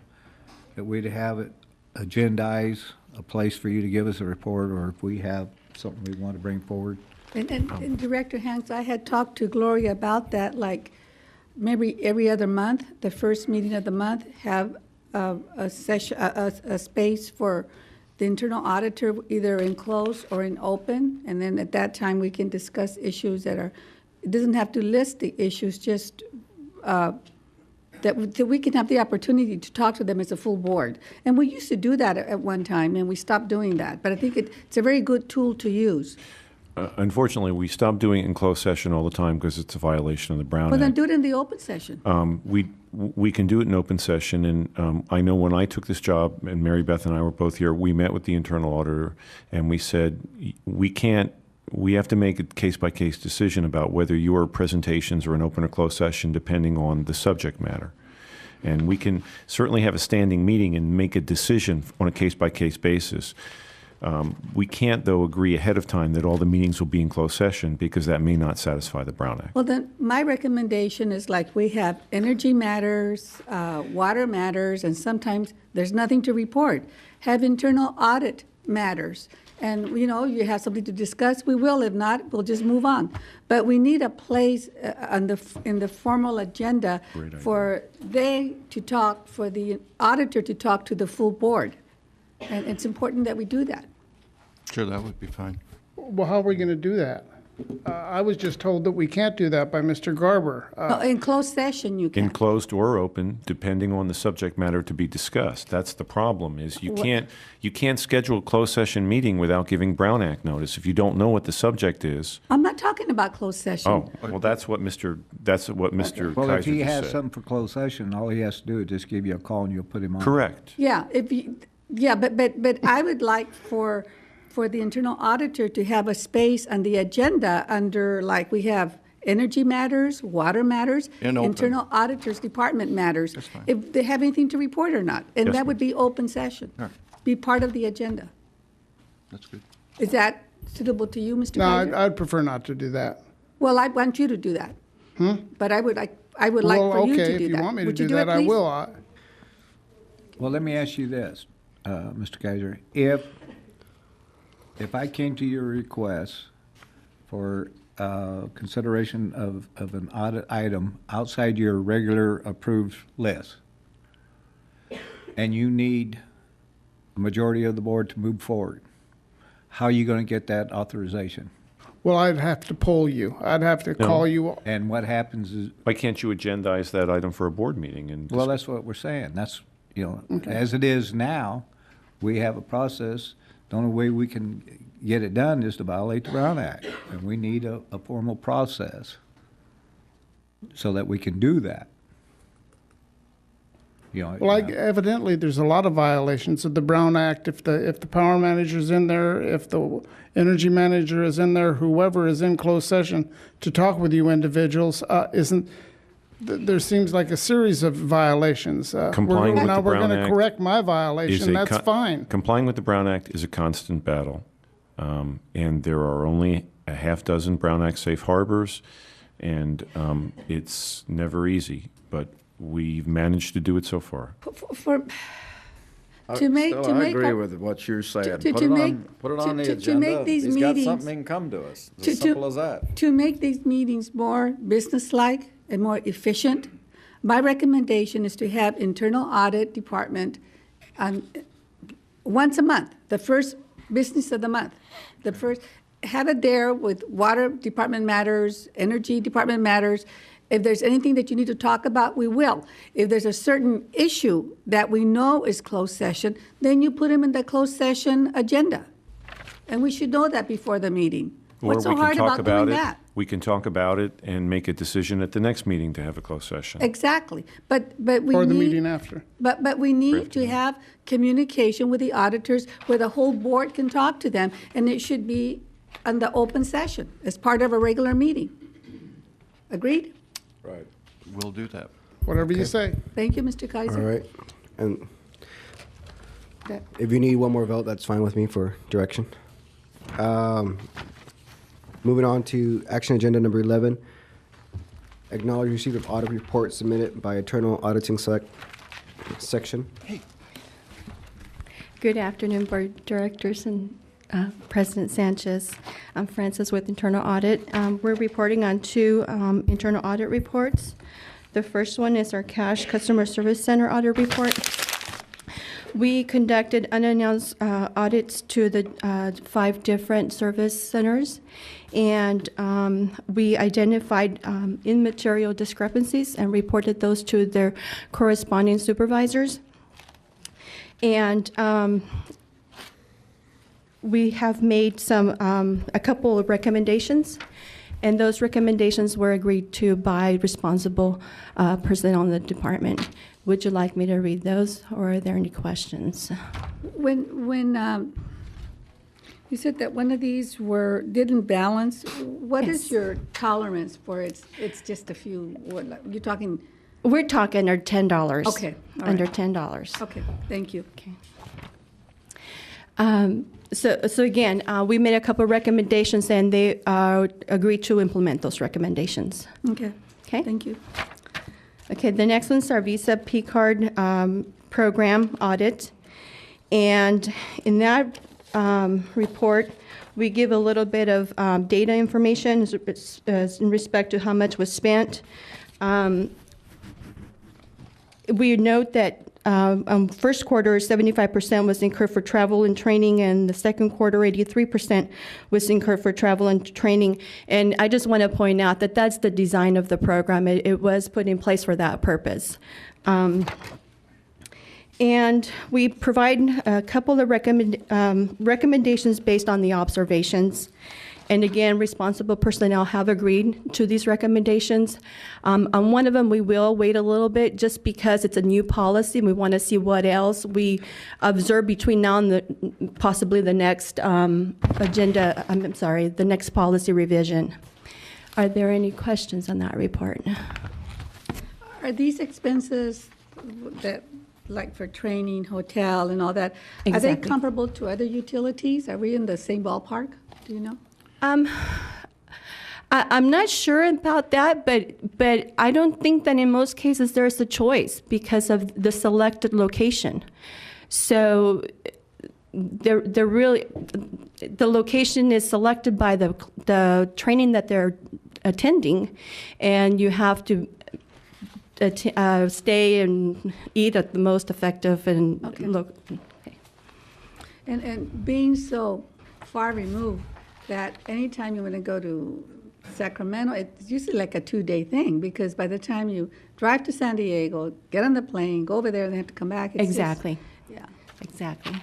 that we'd have it agendize, a place for you to give us a report, or if we have something we want to bring forward. And Director Hanks, I had talked to Gloria about that, like maybe every other month, the first meeting of the month, have a session, a space for the internal auditor, either in closed or in open, and then at that time we can discuss issues that are, it doesn't have to list the issues, just that we can have the opportunity to talk to them as a full board. And we used to do that at one time, and we stopped doing that. But I think it's a very good tool to use. Unfortunately, we stopped doing it in closed session all the time because it's a violation of the Brown Well, then Act. do it in the open session. We can do it in open session, and I know when I took this job, and Mary Beth and I were both here, we met with the internal auditor, and we said, we have to make a case-by-case decision about whether your presentations are an open or closed session depending on the subject matter. And we can certainly have a standing meeting and make a decision on a case-by-case basis. We can't, though, agree ahead of time that all the meetings will be in closed session because that may not satisfy the Brown Act. Well, then, my recommendation is like we have energy matters, water matters, and sometimes there's nothing to report. Have internal audit matters. And, you know, you have something to discuss, we will. If not, we'll just move on. But we need a place in the formal agenda for they to talk, for the auditor to talk to the full board. And it's important that we do that. Sure, that would be fine. Well, how are we going to do that? I was just told that we can't do that by Mr. Garber. No, in closed session, you can. In closed or open, depending on the subject matter to be discussed. That's the problem, is you can't schedule a closed session meeting without giving Brown Act notice if you don't know what the subject is. I'm not talking about closed session. Oh, well, that's what Mr. Kaiser Well, if he just has said. something for closed session, all he has to do is just give you a call and you'll put him on. Correct. Yeah, but I would like for the internal auditor to have a space on the agenda under, like, we have energy matters, water matters, And open. internal auditors department matters. That's fine. If they have anything to report or not, and Yes, that would be open session. All right. Be part of the agenda. That's good. Is that suitable to you, Mr. No, Kaiser? I'd prefer not to do that. Well, I want you to do that. But I would like for you to do that. Well, okay, if you want me to Would you do that, it, I please? will. Well, let me ask you this, Mr. Kaiser. If I came to your request for consideration of an audit item outside your regular approved list, and you need a majority of the board to move forward, how are you going to get that authorization? Well, I'd have to poll you. I'd have to call you. And what happens is... Why can't you agendize that item for a board meeting? And Well, that's what we're saying. That's, as it is now, we have a process The only way we can get it done is to violate the Brown Act, and we need a formal process so that we can do that. You know, Well, evidently, there's a lot of violations of the Brown Act. If the power manager's in there, if the energy manager is in there, whoever is in closed session to talk with you individuals, there seems like a series of violations. Complying with the we're Brown going to Act correct my violation. That's fine. Complying with the Brown Act is a constant battle, and there are only a half dozen Brown Act safe harbors, and it's never easy, but we've managed to do it so far. I agree with what you're saying. Put it on the agenda. To make these He's meetings, got something, he can come to us. It's as simple as that. To make these meetings more businesslike and more efficient, my recommendation is to have internal audit department once a month, the first business of the month, have it there with water department matters, energy department matters. If there's anything that you need to talk about, we will. If there's a certain issue that we know is closed session, then you put them in the closed session agenda. And we should know that before the meeting. What's so hard about doing that? We can talk about it and make a decision at the next meeting to have a closed session. Exactly. But we Or the need, meeting after. But we need to have communication with the auditors where the whole board can talk to them, and it should be on the open session as part of a regular meeting. Agreed? Right. We'll do that. Whatever you say. Thank you, Mr. Kaiser. All right. And Okay. if you need one more vote, that's fine with me for direction. Moving on to action agenda number 11. Acknowledge receipt of audit report submitted by internal auditing section. Good afternoon, Board Directors and President Sanchez. I'm Francis with Internal Audit. We're reporting on two internal audit reports. The first one is our Cash Customer Service Center audit report. We conducted unannounced audits to the 5 different service centers, and we identified immaterial discrepancies and reported those to their corresponding supervisors. And we have made a couple of recommendations, and those recommendations were agreed to by responsible personnel in the department. Would you like me to read those, or are there any questions? When you said that one of these didn't balance, what is your tolerance for it's just a few, you're talking? We're talking under $10. Okay. All Under right. $10. Okay, thank you. Okay. So again, we made a couple of recommendations, and they agreed to implement those recommendations. Okay. Okay. Thank you. Okay, the next one's our Visa P-Card program audit. And in that report, we give a little bit of data information in respect to how much was spent. We note that first quarter, 75% was incurred for travel and training, and the second quarter, 83% was incurred for travel and training. And I just want to point out that that's the design of the program. It was put in place for that purpose. And we provide a couple of recommendations based on the observations. And again, responsible personnel have agreed to these recommendations. On one of them, we will wait a little bit just because it's a new policy. We want to see what else we observe between now and possibly the next the next policy revision. Are there any questions on that report? Are these expenses that, like for training, hotel, and all that, are they Exactly. comparable to other utilities? Are we in the same ballpark? Do you know? I'm not sure about that, but I don't think that in most cases there's a choice because of the selected location. So they're really, the location is selected by the training that they're attending, and you have to stay and eat at the most effective and look. Okay. And being so far removed that anytime you want to go to Sacramento, it's usually like a 2-day thing, because by the time you drive to San Diego, get on the plane, go over there, and then have to come back. It's Exactly. yeah. Exactly.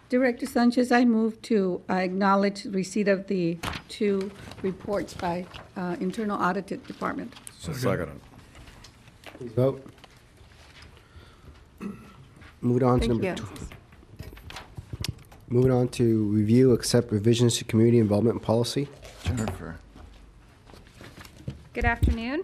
Director Sanchez, I move to acknowledge receipt of the 2 reports by Internal Audit Department. Second. Please vote. Moving on to Thank number you. 2. Moving on to review, accept revisions to community involvement policy. Jennifer. Good afternoon.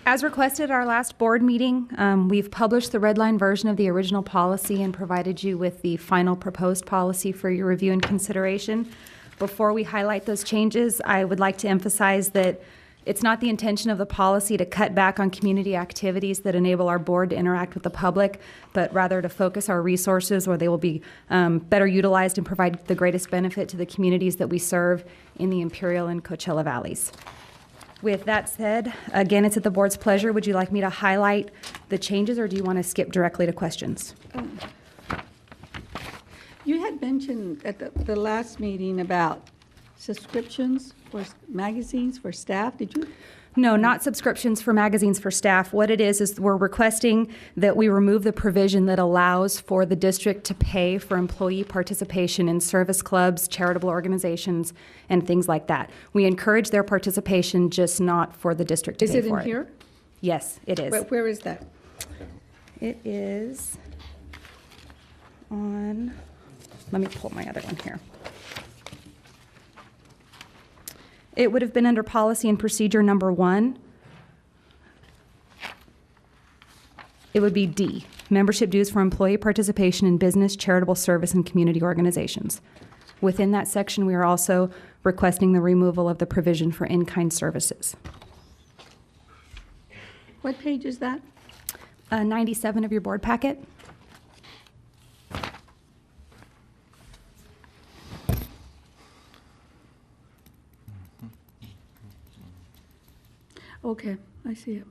As requested at our last board meeting, we've published the red line version of the original policy and provided you with the final proposed policy for your review and consideration. Before we highlight those changes, I would like to emphasize that it's not the intention of the policy to cut back on community activities that enable our board to interact with the public, but rather to focus our resources where they will be better utilized and provide the greatest benefit to the communities that we serve in the Imperial and Coachella Valleys. With that said, again, it's at the board's pleasure. Would you like me to highlight the changes, or do you want to skip directly to questions? You had mentioned at the last meeting about subscriptions for magazines for staff. Did you? No, not subscriptions for magazines for staff. What it is we're requesting that we remove the provision that allows for the district to pay for employee participation in service clubs, charitable organizations, and things like that. We encourage their participation, just not for the district to Is pay it in for it. here? Yes, it is. But where is that? It is on, let me pull my other one here. It would have been under policy and procedure number 1. It would be D, membership dues for employee participation in business, charitable service, and community organizations. Within that section, we are also requesting the removal of the provision for in-kind services. What page is that? 97 of your board packet. Okay, I see it.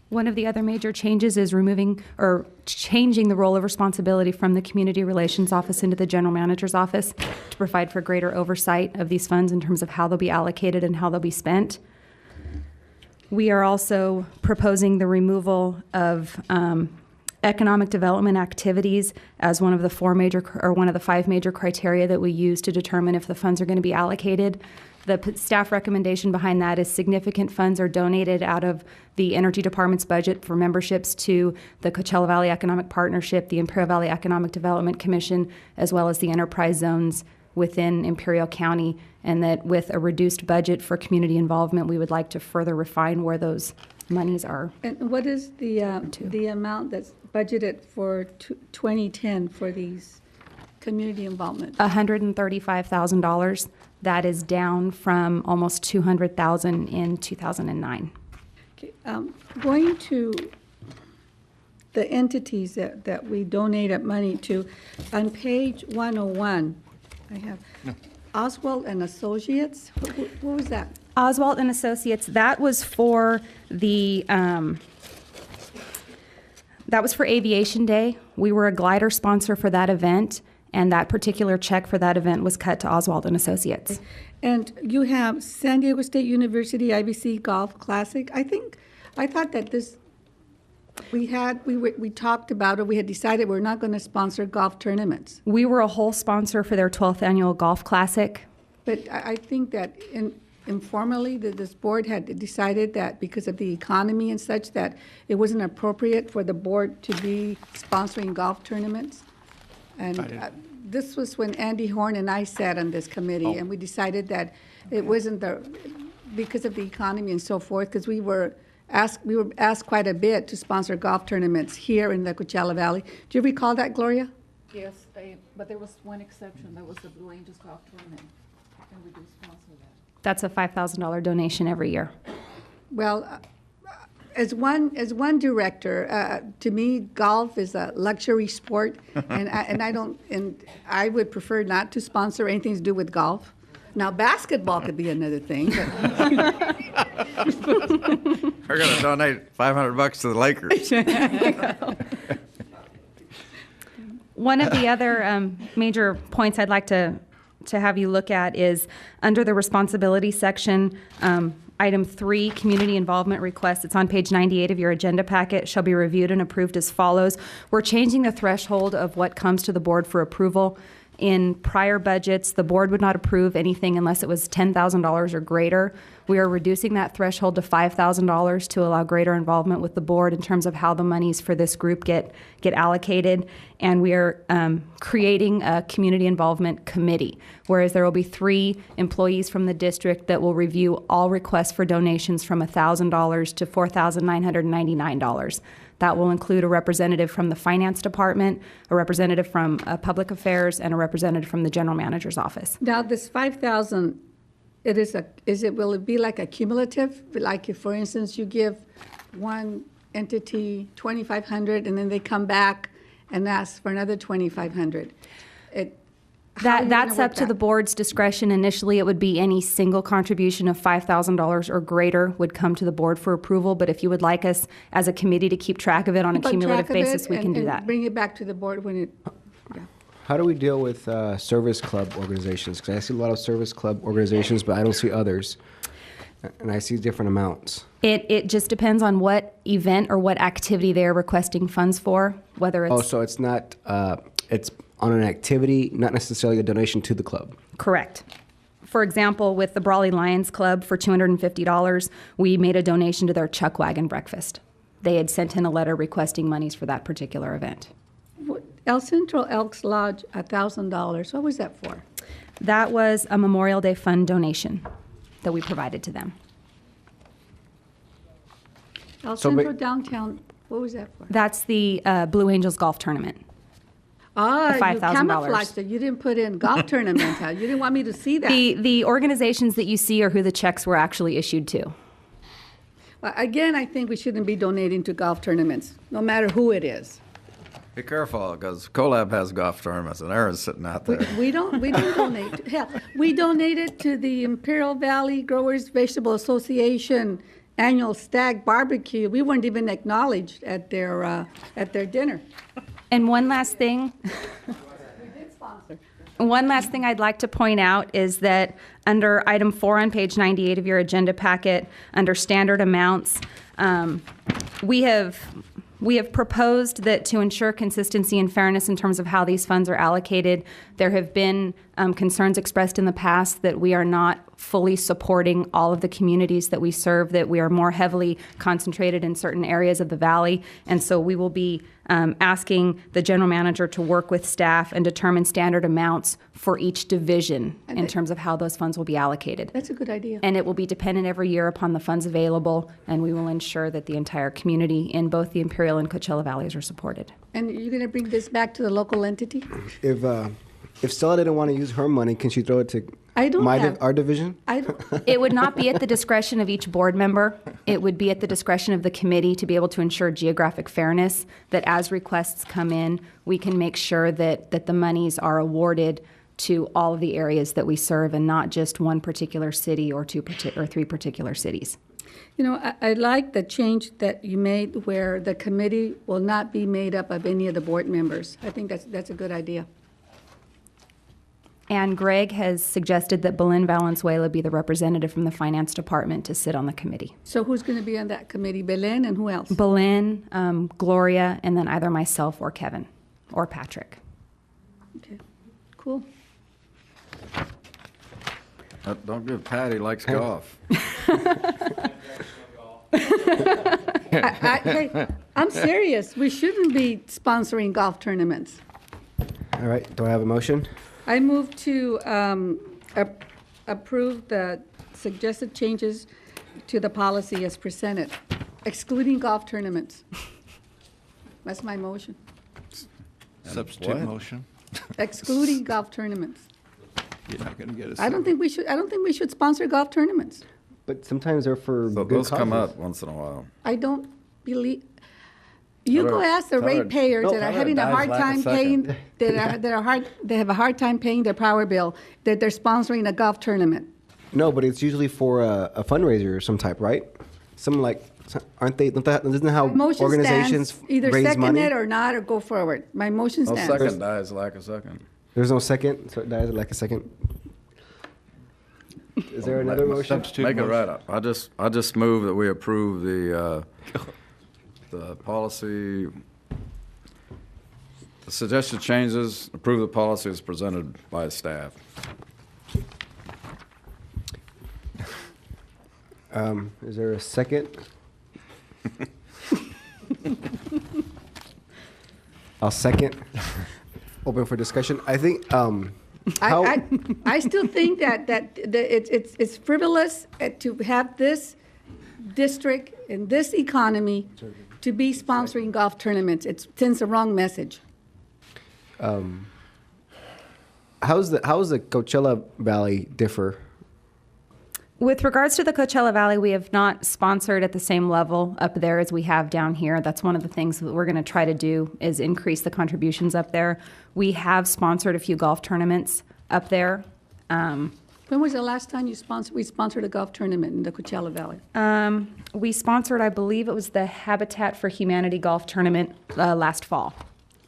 One of the other major changes is removing or changing the role of responsibility from the Community Relations Office into the General Manager's Office to provide for greater oversight of these funds in terms of how they'll be allocated and how they'll be spent. We are also proposing the removal of economic development activities as one of the 5 major criteria that we use to determine if the funds are going to be allocated. The staff recommendation behind that is significant funds are donated out of the Energy Department's budget for memberships to the Coachella Valley Economic Partnership, the Imperial Valley Economic Development Commission, as well as the enterprise zones within Imperial County, and that with a reduced budget for community involvement, we would like to further refine where those monies are. And what is the amount that's budgeted for 2010 for these community involvement? $135,000. That is down from almost $200,000 in 2009. Okay, going to the entities that we donated money to, on page 101, I have Oswald and Associates. What was that? Oswald and Associates, that was for the, that was for Aviation Day. We were a glider sponsor for that event, and that particular check for that event was cut to Oswald and Associates. And you have San Diego State University IBC Golf Classic. I thought that this, we talked about it, we had decided we're not going to sponsor golf tournaments. We were a whole sponsor for their 12th annual golf classic. But I think that informally, that this board had decided that because of the economy and such, that it wasn't appropriate for the board to be sponsoring golf tournaments. And this was when Andy Horn and I sat on this committee, and we decided that it wasn't because of the economy and so forth, because we were asked quite a bit to sponsor golf tournaments here in the Coachella Valley. Do you recall that, Gloria? Yes, but there was one exception. That was the Blue Angels Golf Tournament, and we do sponsor that. That's a $5,000 donation every year. Well, as one director, to me, golf is a luxury sport, and I would prefer not to sponsor anything to do with golf. Now, basketball could be another thing. We're going to donate $500 to the Lakers. One of the other major points I'd like to have you look at is under the responsibility section, Item 3, community involvement request. It's on page 98 of your agenda packet, shall be reviewed and approved as follows. We're changing the threshold of what comes to the board for approval. In prior budgets, the board would not approve anything unless it was $10,000 or greater. We are reducing that threshold to $5,000 to allow greater involvement with the board in terms of how the monies for this group get allocated. And we are creating a community involvement committee, whereas there will be 3 employees from the district that will review all requests for donations from $1,000 to $4,999. That will include a representative from the finance department, a representative from public affairs, and a representative from the general manager's office. Now, this 5,000, will it be like a cumulative? Like if, for instance, you give one entity 2,500 and then they come back and ask for another 2,500? That's up to the board's discretion. Initially, it would be any single contribution of $5,000 or greater would come to the board for approval. But if you would like us as a committee to keep track of it on a cumulative basis, we can do that. Bring it back to the board when it. Yeah. How do we deal with service club organizations? Because I see a lot of service club organizations, but I don't see others. And I see different amounts. It just depends on what event or what activity they're requesting funds for, whether it's... Oh, so it's not, it's on an activity, not necessarily a donation to the club. Correct. For example, with the Brawley Lions Club for $250, we made a donation to their Chuck Wagon breakfast. They had sent in a letter requesting monies for that particular event. El Centro Elks Lodge, $1,000. What was that for? That was a Memorial Day fund donation that we provided to them. El Centro Downtown, what was that for? That's the Blue Angels golf tournament. Ah, you $5,000. camouflaged it. You didn't put in golf tournament. You didn't want me to see that. The organizations that you see are who the checks were actually issued to. Well, again, I think we shouldn't be donating to golf tournaments, no matter who it is. Be careful, because CoLab has golf tournaments, and Aaron's sitting out there. We don't donate. Hell, we donated to the Imperial Valley Growers Vegetable Association annual stag barbecue. We weren't even acknowledged at their dinner. And one last thing. One last thing I'd like to point out is that under item 4 on page 98 of your agenda packet, under standard amounts, we have proposed that to ensure consistency and fairness in terms of how these funds are allocated, there have been concerns expressed in the past that we are not fully supporting all of the communities that we serve, that we are more heavily concentrated in certain areas of the valley. And so we will be asking the general manager to work with staff and determine standard amounts for each division in terms of how those funds will be allocated. That's a good idea. And it will be dependent every year upon the funds available, and we will ensure that the entire community in both the Imperial and Coachella Valleys are supported. And you're going to bring this back to the local entity? If Stella didn't want to use her money, can she throw it to our division? It would not be at the discretion of each board member. It would be at the discretion of the committee to be able to ensure geographic fairness, that as requests come in, we can make sure that the monies are awarded to all of the areas that we serve and not just one particular city or 3 particular cities. You know, I like the change that you made where the committee will not be made up of any of the board members. I think that's a good idea. And Greg has suggested that Belen Valenzuela be the representative from the finance department to sit on the committee. So who's going to be on that committee? Belen and who else? Belen, Gloria, and then either myself or Kevin or Patrick. Okay, cool. Don't give Patty likes golf. Hey, I'm serious. We shouldn't be sponsoring golf tournaments. All right, do I have a motion? I move to approve the suggested changes to the policy as presented, excluding golf tournaments. That's my motion. Substitute motion. Excluding golf tournaments. You're not going to get a I don't think we should sponsor golf tournaments. But sometimes they're for good Those come causes. up once in a while. I don't believe. You go ask the ratepayers that are having a hard time paying, they have a hard time paying their power bill, that they're sponsoring a golf tournament. No, but it's usually for a fundraiser of some type, right? Some like, aren't they? Isn't that how Motion organizations stands. Either raise second money? it or not, or go forward. My motion No stands. second dies like a second. There's no second, so it dies like a second. Is there another motion? Make it right up. I just move that we approve the policy, the suggested changes, approve the policy as presented by staff. Is there a second? I'll second. Open for discussion. I think, I still think that it's frivolous to have this district in this economy to be sponsoring golf tournaments. It sends the wrong message. how's the Coachella Valley differ? With regards to the Coachella Valley, we have not sponsored at the same level up there as we have down here. That's one of the things that we're going to try to do is increase the contributions up there. We have sponsored a few golf tournaments up there. When was the last time we sponsored a golf tournament in the Coachella Valley? We sponsored, I believe it was the Habitat for Humanity golf tournament last fall.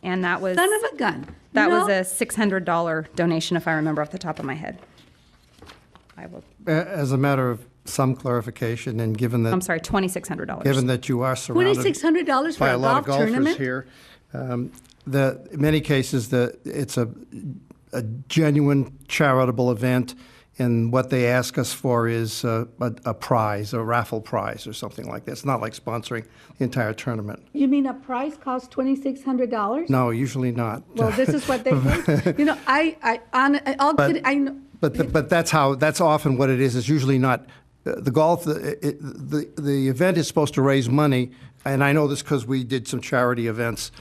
And that was... Son of a gun. That was a $600 donation, if I remember off the top of my head. I will... As a matter of some clarification, and given that... I'm sorry, $2,600. Given that you are surrounded... $2,600 for by a a lot of golf golfers tournament? here, in many cases, it's a genuine charitable event, and what they ask us for is a prize, a raffle prize or something like that. It's not like sponsoring the entire tournament. You mean a prize costs $2,600? No, usually not. Well, this is what they do. You know, I know. But that's often what it is. It's usually not the golf. The event is supposed to raise money, and I know this because we did some charity events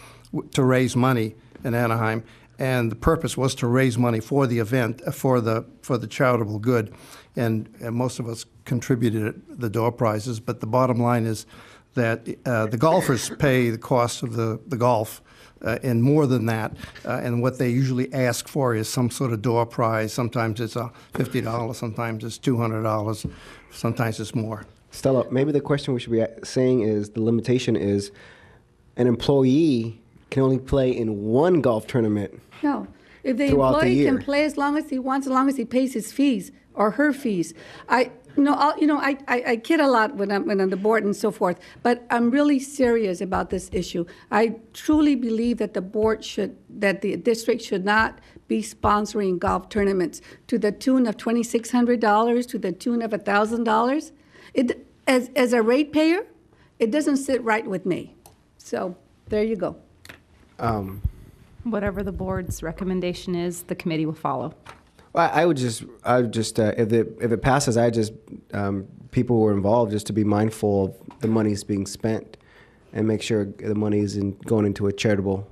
to raise money in Anaheim, and the purpose was to raise money for the event for the charitable good, and most of us contributed the door prizes. But the bottom line is that the golfers pay the cost of the golf. And more than that, and what they usually ask for is some sort of door prize. Sometimes it's $50, sometimes it's $200, sometimes it's more. Stella, maybe the question we should be saying is, the limitation is an employee can only play in one golf tournament. No. If the throughout the employee year. can play as long as he wants, as long as he pays his fees or her fees. I kid a lot when I'm on the board and so forth, but I'm really serious about this issue. I truly believe that that the district should not be sponsoring golf tournaments to the tune of $2,600, to the tune of $1,000. As a ratepayer, it doesn't sit right with me. So there you go. Whatever the board's recommendation is, the committee will follow. I would just if it passes, people who are involved just to be mindful of the money's being spent and make sure the money is going into a charitable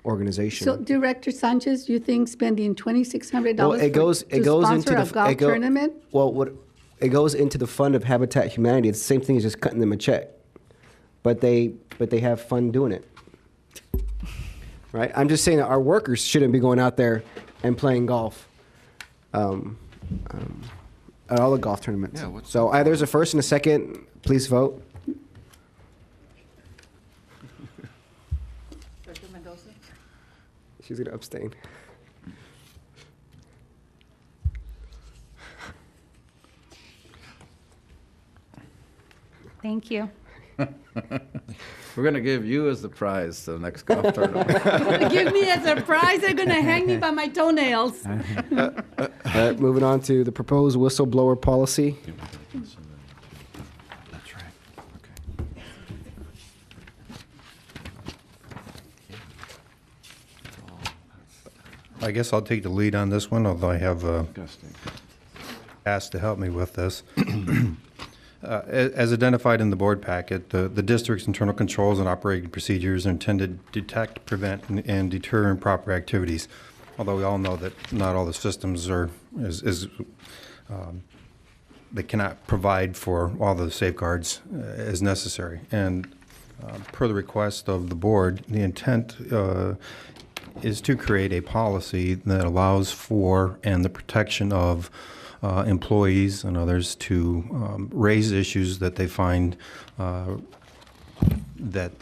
organization. So, Director Sanchez, you think spending $2,600 to sponsor a golf tournament? Well, it goes into the fund of Habitat Humanity. It's the same thing as just cutting them a check, but they have fun doing it, right? I'm just saying that our workers shouldn't be going out there and playing golf at all the golf tournaments. Yeah, so there's a first and a second. Please vote. She's going to abstain. Thank you. We're going to give you as the prize to the next golf tournament. Give me as a prize. They're going to hang me by my toenails. Moving on to the proposed whistleblower policy. That's right. Okay. I guess I'll take the lead on this one, although I have asked to help me with this. As identified in the board packet, the district's internal controls and operating procedures are intended to detect, prevent, and deter improper activities. Although we all know that not all the systems they cannot provide for all the safeguards as necessary. And per the request of the board, the intent is to create a policy that allows for and the protection of employees and others to raise issues that they find that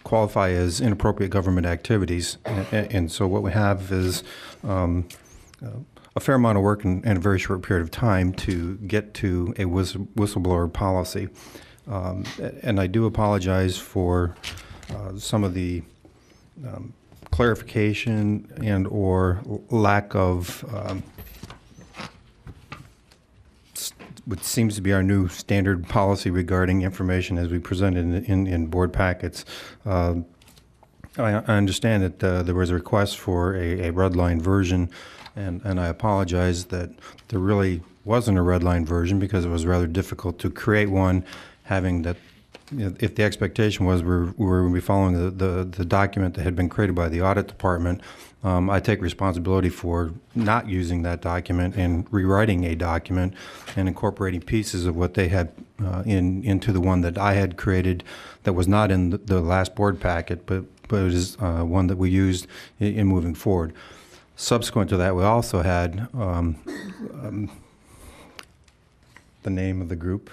qualify as inappropriate government activities. And so what we have is a fair amount of work in a very short period of time to get to a whistleblower policy. And I do apologize for some of the clarification and or lack of what seems to be our new standard policy regarding information as we presented in board packets. I understand that there was a request for a red line version, and I apologize that there really wasn't a red line version because it was rather difficult to create one, having that, you know, if the expectation was we were going to be following the document that had been created by the audit department. I take responsibility for not using that document and rewriting a document and incorporating pieces of what they had into the one that I had created that was not in the last board packet, but it is one that we used in moving forward. Subsequent to that, we also had the name of the group.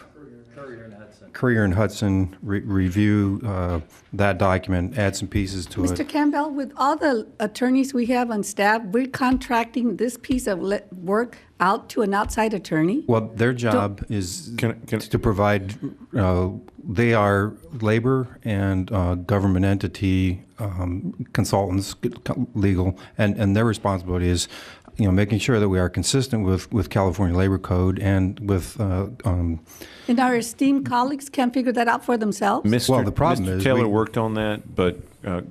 Courier and Hudson review that document, add some pieces to it. Mr. Campbell, with all the attorneys we have on staff, we're contracting this piece of work out to an outside attorney? Well, their job is to provide, they are labor and government entity consultants, legal, and their responsibility is, you know, making sure that we are consistent with California Labor Code and with And our esteemed colleagues can't figure that out for themselves? Well, the problem Mr. is Taylor worked on that, but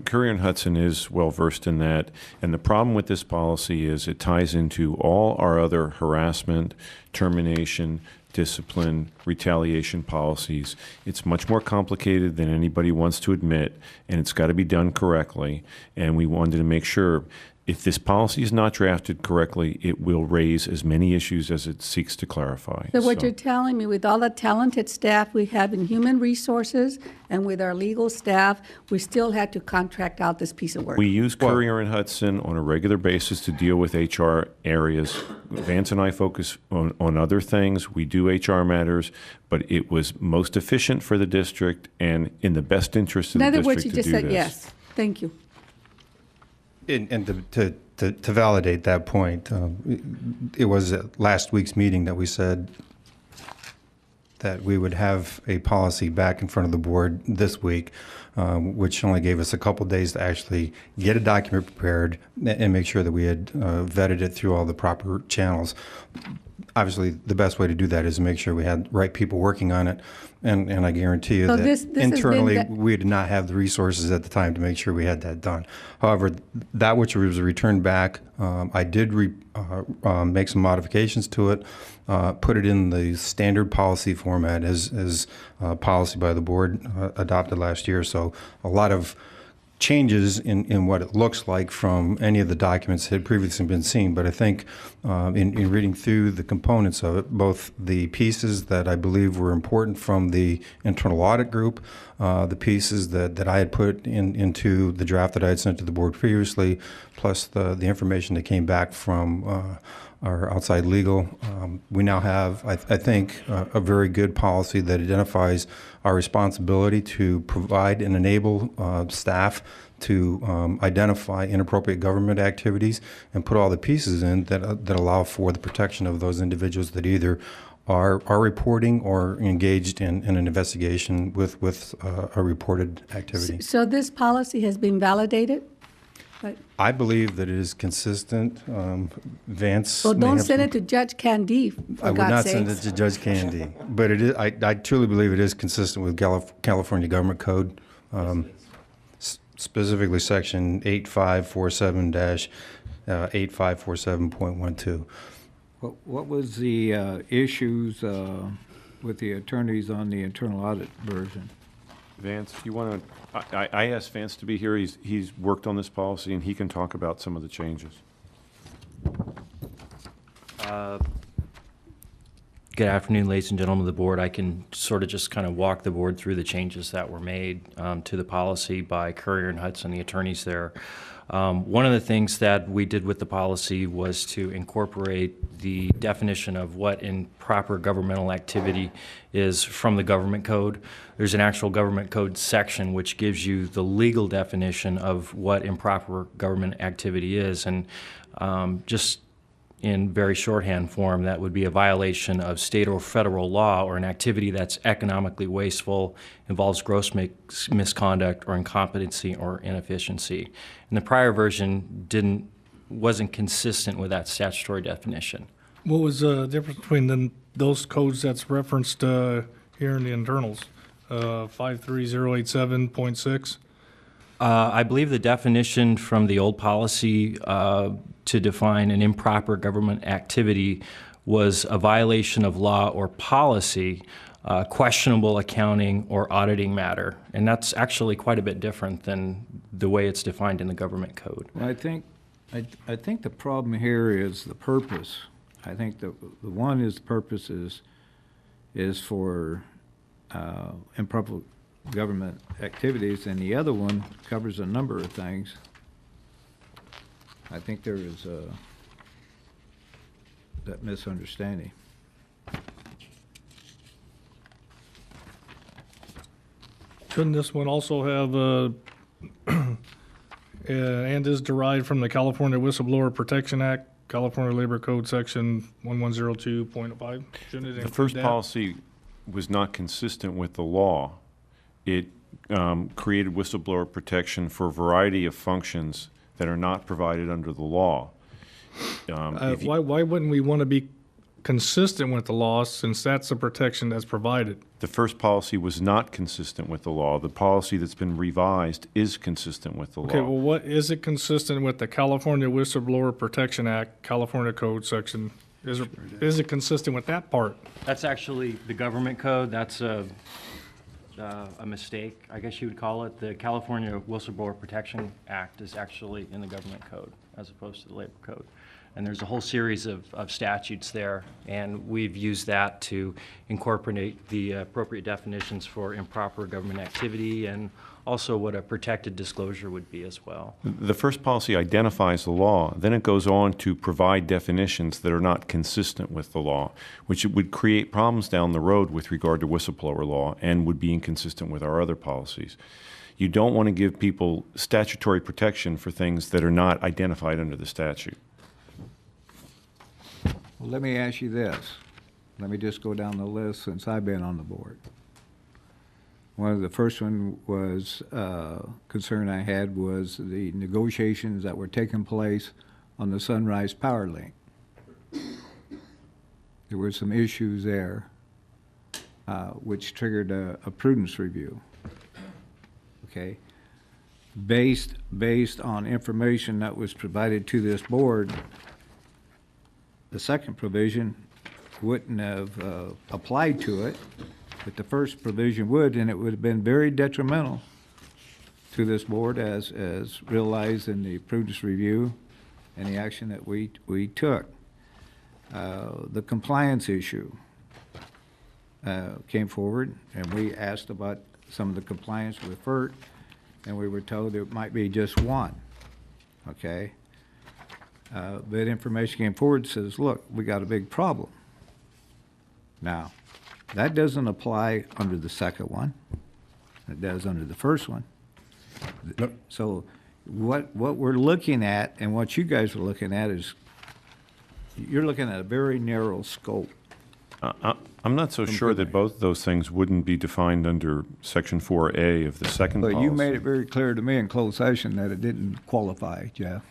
Courier and Hudson is well-versed in that. And the problem with this policy is it ties into all our other harassment, termination, discipline, retaliation policies. It's much more complicated than anybody wants to admit, and it's got to be done correctly. And we wanted to make sure if this policy is not drafted correctly, it will raise as many issues as it seeks to clarify. So what you're telling me, with all the talented staff we have in human resources and with our legal staff, we still had to contract out this piece of work? We use Courier and Hudson on a regular basis to deal with HR areas. Vance and I focus on other things. We do HR matters, but it was most efficient for the district and in the best interest of the district to do this. In other words, you just said yes. Thank you. And to validate that point, it was at last week's meeting that we said that we would have a policy back in front of the board this week, which only gave us a couple days to actually get a document prepared and make sure that we had vetted it through all the proper channels. Obviously, the best way to do that is to make sure we had the right people working on it, and I guarantee you that this internally we did not have the resources at the time to make sure we had that done. However, that which was returned back, I did make some modifications to it, put it in the standard policy format as policy by the board adopted last year. So a lot of changes in what it looks like from any of the documents that had previously been seen. But I think in reading through the components of it, both the pieces that I believe were important from the internal audit group, the pieces that I had put into the draft that I had sent to the board previously, plus the information that came back from our outside legal, we now have, I think, a very good policy that identifies our responsibility to provide and enable staff to identify inappropriate government activities and put all the pieces in that allow for the protection of those individuals that either are reporting or engaged in an investigation with a reported activity. So this policy has been validated? I believe that it is consistent. Vance. Well, don't send it to Judge Candy, for God's sakes. I would not send it to Judge Candy, but it is. I truly believe it is consistent with California Government Code, specifically Section 8547-8547.12. What was the issues with the attorneys on the internal audit version? Vance, you want to? I asked Vance to be here. He's worked on this policy, and he can talk about some of the changes. Good afternoon, ladies and gentlemen of the board. I can sort of just kind of walk the board through the changes that were made to the policy by Courier and Hudson, the attorneys there. One of the things that we did with the policy was to incorporate the definition of what improper governmental activity is from the government code. There's an actual government code section which gives you the legal definition of what improper government activity is. And just in very shorthand form, that would be a violation of state or federal law or an activity that's economically wasteful, involves gross misconduct or incompetency or inefficiency. And the prior version wasn't consistent with that statutory definition. What was the difference between those codes that's referenced here in the internals? 53087.6? I believe the definition from the old policy to define an improper government activity was a violation of law or policy, questionable accounting or auditing matter. And that's actually quite a bit different than the way it's defined in the government code. Well, I think the problem here is the purpose. I think the one is the purpose is for improper government activities, and the other one covers a number of things. I think there is that misunderstanding. Shouldn't this one also have, and is derived from the California Whistleblower Protection Act, California Labor Code Section 1102.5? Shouldn't it include The first that? policy was not consistent with the law. It created whistleblower protection for a variety of functions that are not provided under the law. Why wouldn't we want to be consistent with the law, since that's the protection that's provided? The first policy was not consistent with the law. The policy that's been revised is consistent with the Okay, law. well, what is it consistent with the California Whistleblower Protection Act, California Code Section? Is it consistent with that part? That's actually the government code. That's a mistake, I guess you would call it. The California Whistleblower Protection Act is actually in the government code as opposed to the labor code. And there's a whole series of statutes there, and we've used that to incorporate the appropriate definitions for improper government activity and also what a protected disclosure would be as well. The first policy identifies the law, then it goes on to provide definitions that are not consistent with the law, which would create problems down the road with regard to whistleblower law and would be inconsistent with our other policies. You don't want to give people statutory protection for things that are not identified under the statute. Well, let me ask you this. Let me just go down the list since I've been on the board. One of the first one was, concern I had was the negotiations that were taking place on the Sunrise Power Link. There were some issues there, which triggered a prudence review. Okay. Based on information that was provided to this board, the second provision wouldn't have applied to it, but the first provision would, and it would have been very detrimental to this board as realized in the prudence review and the action that we took. The compliance issue came forward, and we asked about some of the compliance with FERC, and we were told it might be just one, okay? But information came forward and says, look, we got a big problem. Now, that doesn't apply under the second one. It does under the first one. So what we're looking at and what you guys are looking at is you're looking at a very narrow scope. I'm not so sure that both those things wouldn't be defined under Section 4A of the second policy. But you made it very clear to me in closed session that it didn't qualify, Jeff.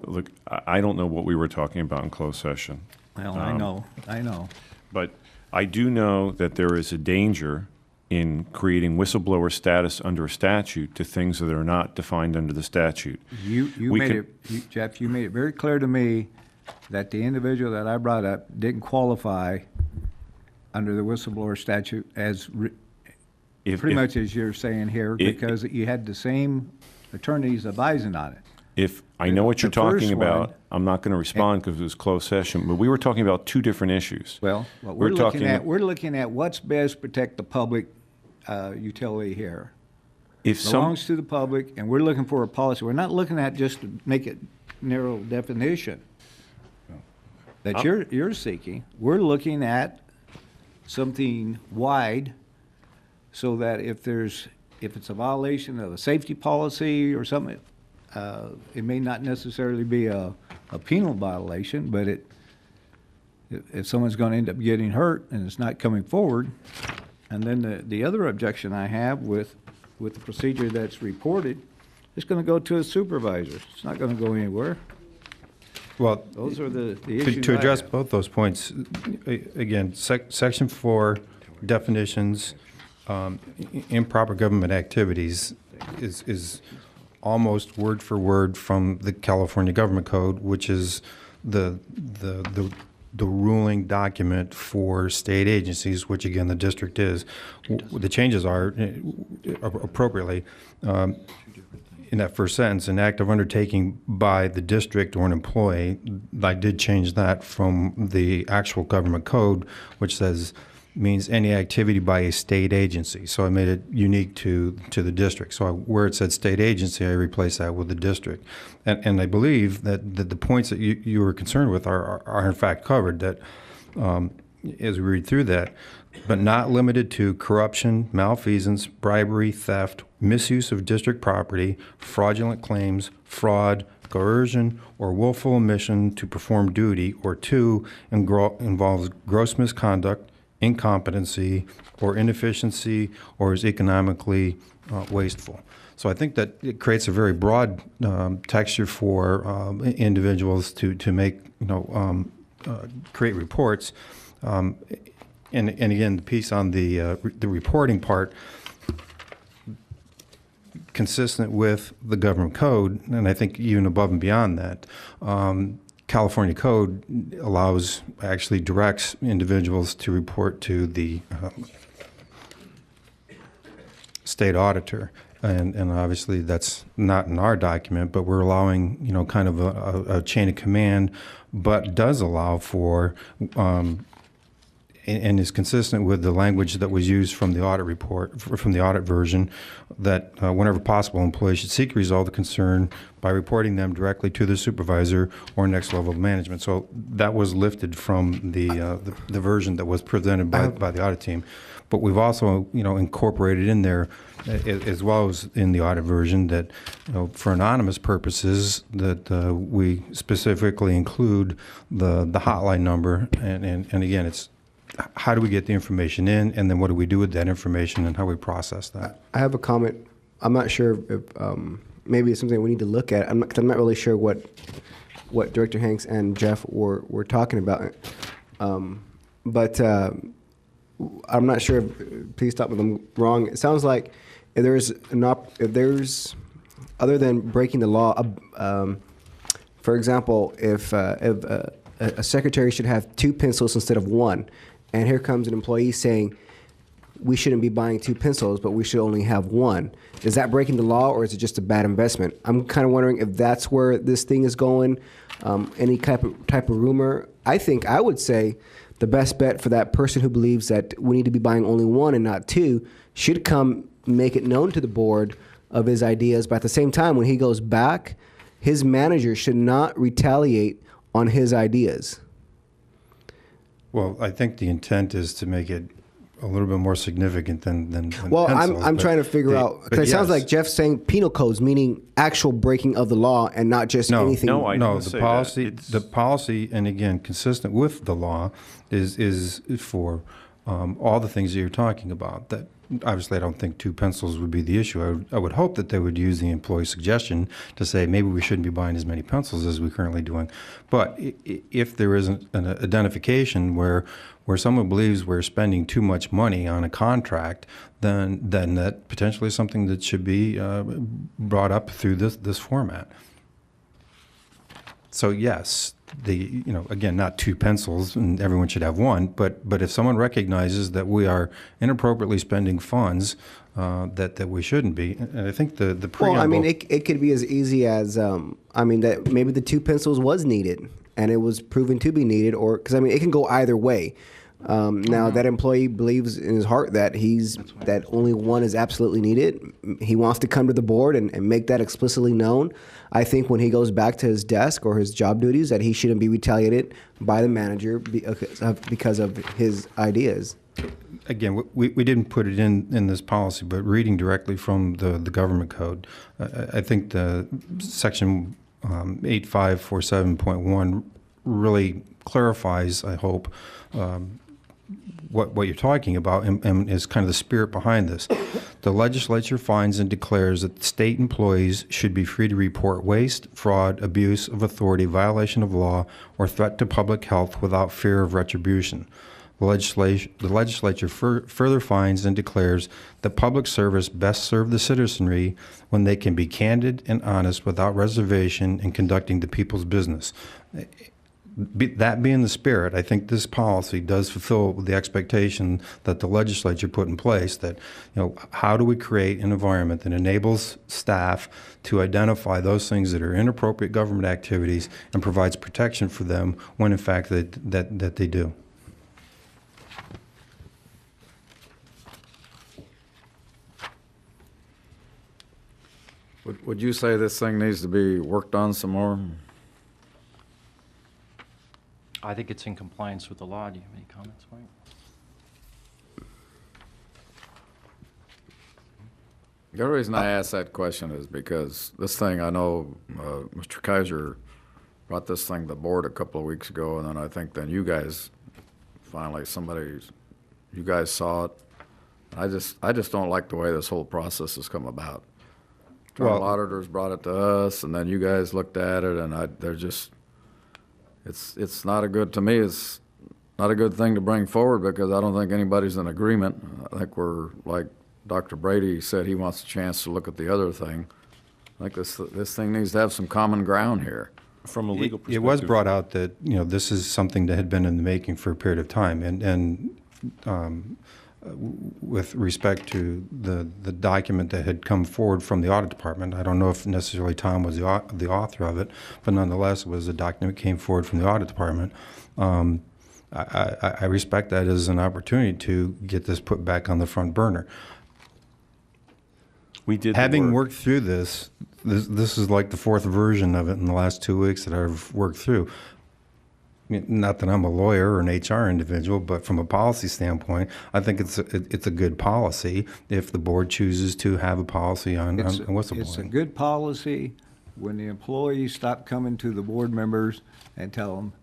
Look, I don't know what we were talking about in closed session. Well, I know. But I do know that there is a danger in creating whistleblower status under a statute to things that are not defined under the statute. Jeff, you made it very clear to me that the individual that I brought up didn't qualify under the whistleblower statute as pretty much as you're saying here, because you had the same attorneys advising on it. If I know what you're talking about, I'm not going to respond because it was closed session, but we were talking about two different issues. Well, what we're looking at what's best to protect the public utility here. It belongs to the public, and we're looking for a policy. We're not looking at just to make it narrow definition that you're seeking. We're looking at something wide so that if it's a violation of a safety policy or something, it may not necessarily be a a penal violation, but if someone's going to end up getting hurt and it's not coming forward, and then the other objection I have with the procedure that's reported, it's going to go to a supervisor. It's not going to go anywhere. Well, Those are the issues. to I address have. both those points, again, Section 4 definitions, improper government activities is almost word for word from the California Government Code, which is the ruling document for state agencies, which again the district is. The changes are appropriately in that first sentence, an act of undertaking by the district or an employee. I did change that from the actual government code, which says means any activity by a state agency. So I made it unique to the district. So where it said state agency, I replaced that with the district. And I believe that the points that you were concerned with are in fact covered, that as we read through that, but not limited to corruption, malfeasance, bribery, theft, misuse of district property, fraudulent claims, fraud, coercion, or willful omission to perform duty, or two, involves gross misconduct, incompetency, or inefficiency, or is economically wasteful. So I think that it creates a very broad texture for individuals to make, create reports. And again, the piece on the reporting part, consistent with the government code, and I think even above and beyond that, California code actually directs individuals to report to the state auditor. And obviously that's not in our document, but we're allowing, kind of a chain of command, but does allow for, and is consistent with the language that was used from the audit report, from the audit version, that whenever possible, employees should seek resolve the concern by reporting them directly to the supervisor or next level of management. So that was lifted from the version that was presented by the audit team. But we've also, incorporated in there, as well as in the audit version, that for anonymous purposes, that we specifically include the hotline number, and again, it's how do we get the information in, and then what do we do with that information, and how we process that. I have a comment. I'm not sure if maybe it's something we need to look at. I'm not really sure what Director Hanks and Jeff were talking about. But I'm not sure. Please stop me if I'm wrong. It sounds like if there's other than breaking the law. For example, if a secretary should have 2 pencils instead of 1. And here comes an employee saying, we shouldn't be buying 2 pencils, but we should only have 1. Is that breaking the law, or is it just a bad investment? I'm kind of wondering if that's where this thing is going, any type of rumor. I would say the best bet for that person who believes that we need to be buying only 1 and not 2 should come make it known to the board of his ideas. But at the same time, when he goes back, his manager should not retaliate on his ideas. Well, I think the intent is to make it a little bit more significant than well, pencils, I'm trying to figure out, because it sounds like Jeff's saying penal codes, meaning actual breaking of the law and not just anything. The policy, and again, consistent with the law, is for all the things that you're talking about. That obviously, I don't think 2 pencils would be the issue. I would hope that they would use the employee suggestion to say maybe we shouldn't be buying as many pencils as we're currently doing. But if there isn't an identification where someone believes we're spending too much money on a contract, then that potentially is something that should be brought up through this format. So yes, again, not 2 pencils, and everyone should have 1. But if someone recognizes that we are inappropriately spending funds that we shouldn't be, and I think the preamble. Well, I mean, it could be as easy as that maybe the 2 pencils was needed, and it was proven to be needed, or because it can go either way. Now that employee believes in his heart that that only 1 is absolutely needed. He wants to come to the board and make that explicitly known. I think when he goes back to his desk or his job duties, that he shouldn't be retaliated by the manager because of his ideas. Again, we didn't put it in this policy, but reading directly from the government code, I think the section 8547.1 really clarifies, I hope, what you're talking about and is kind of the spirit behind this. The legislature finds and declares that state employees should be free to report waste, fraud, abuse of authority, violation of law, or threat to public health without fear of retribution. The legislature further finds and declares that public service best serve the citizenry when they can be candid and honest without reservation in conducting the people's business. That being the spirit, I think this policy does fulfill the expectation that the legislature put in place that, how do we create an environment that enables staff to identify those things that are inappropriate government activities and provides protection for them when in fact that they do. Would you say this thing needs to be worked on some more? I think it's in compliance with the law. Do you have any comments, Mike? The only reason I ask that question is because this thing, I know Mr. Kaiser brought this thing to the board a couple of weeks ago, and then I think then you guys, finally you guys saw it. I just don't like the way this whole process has come about. Internal auditors brought it to us, and then you guys looked at it, and they're just, it's not a good, to me, it's not a good thing to bring forward because I don't think anybody's in agreement. I think we're, like Dr. Brady said, he wants a chance to look at the other thing. I think this thing needs to have some common ground here. From a legal perspective. It was brought out that, this is something that had been in the making for a period of time, and with respect to the document that had come forward from the audit department. I don't know if necessarily Tom was the author of it, but nonetheless, it was a document that came forward from the audit department. I respect that as an opportunity to get this put back on the front burner. We did Having worked through this is like the fourth version of it in the last 2 weeks that I've worked through. Not that I'm a lawyer or an HR individual, but from a policy standpoint, I think it's a good policy if the board chooses to have a policy on whistleblowing. It's a good policy when the employees stop coming to the board members and tell them,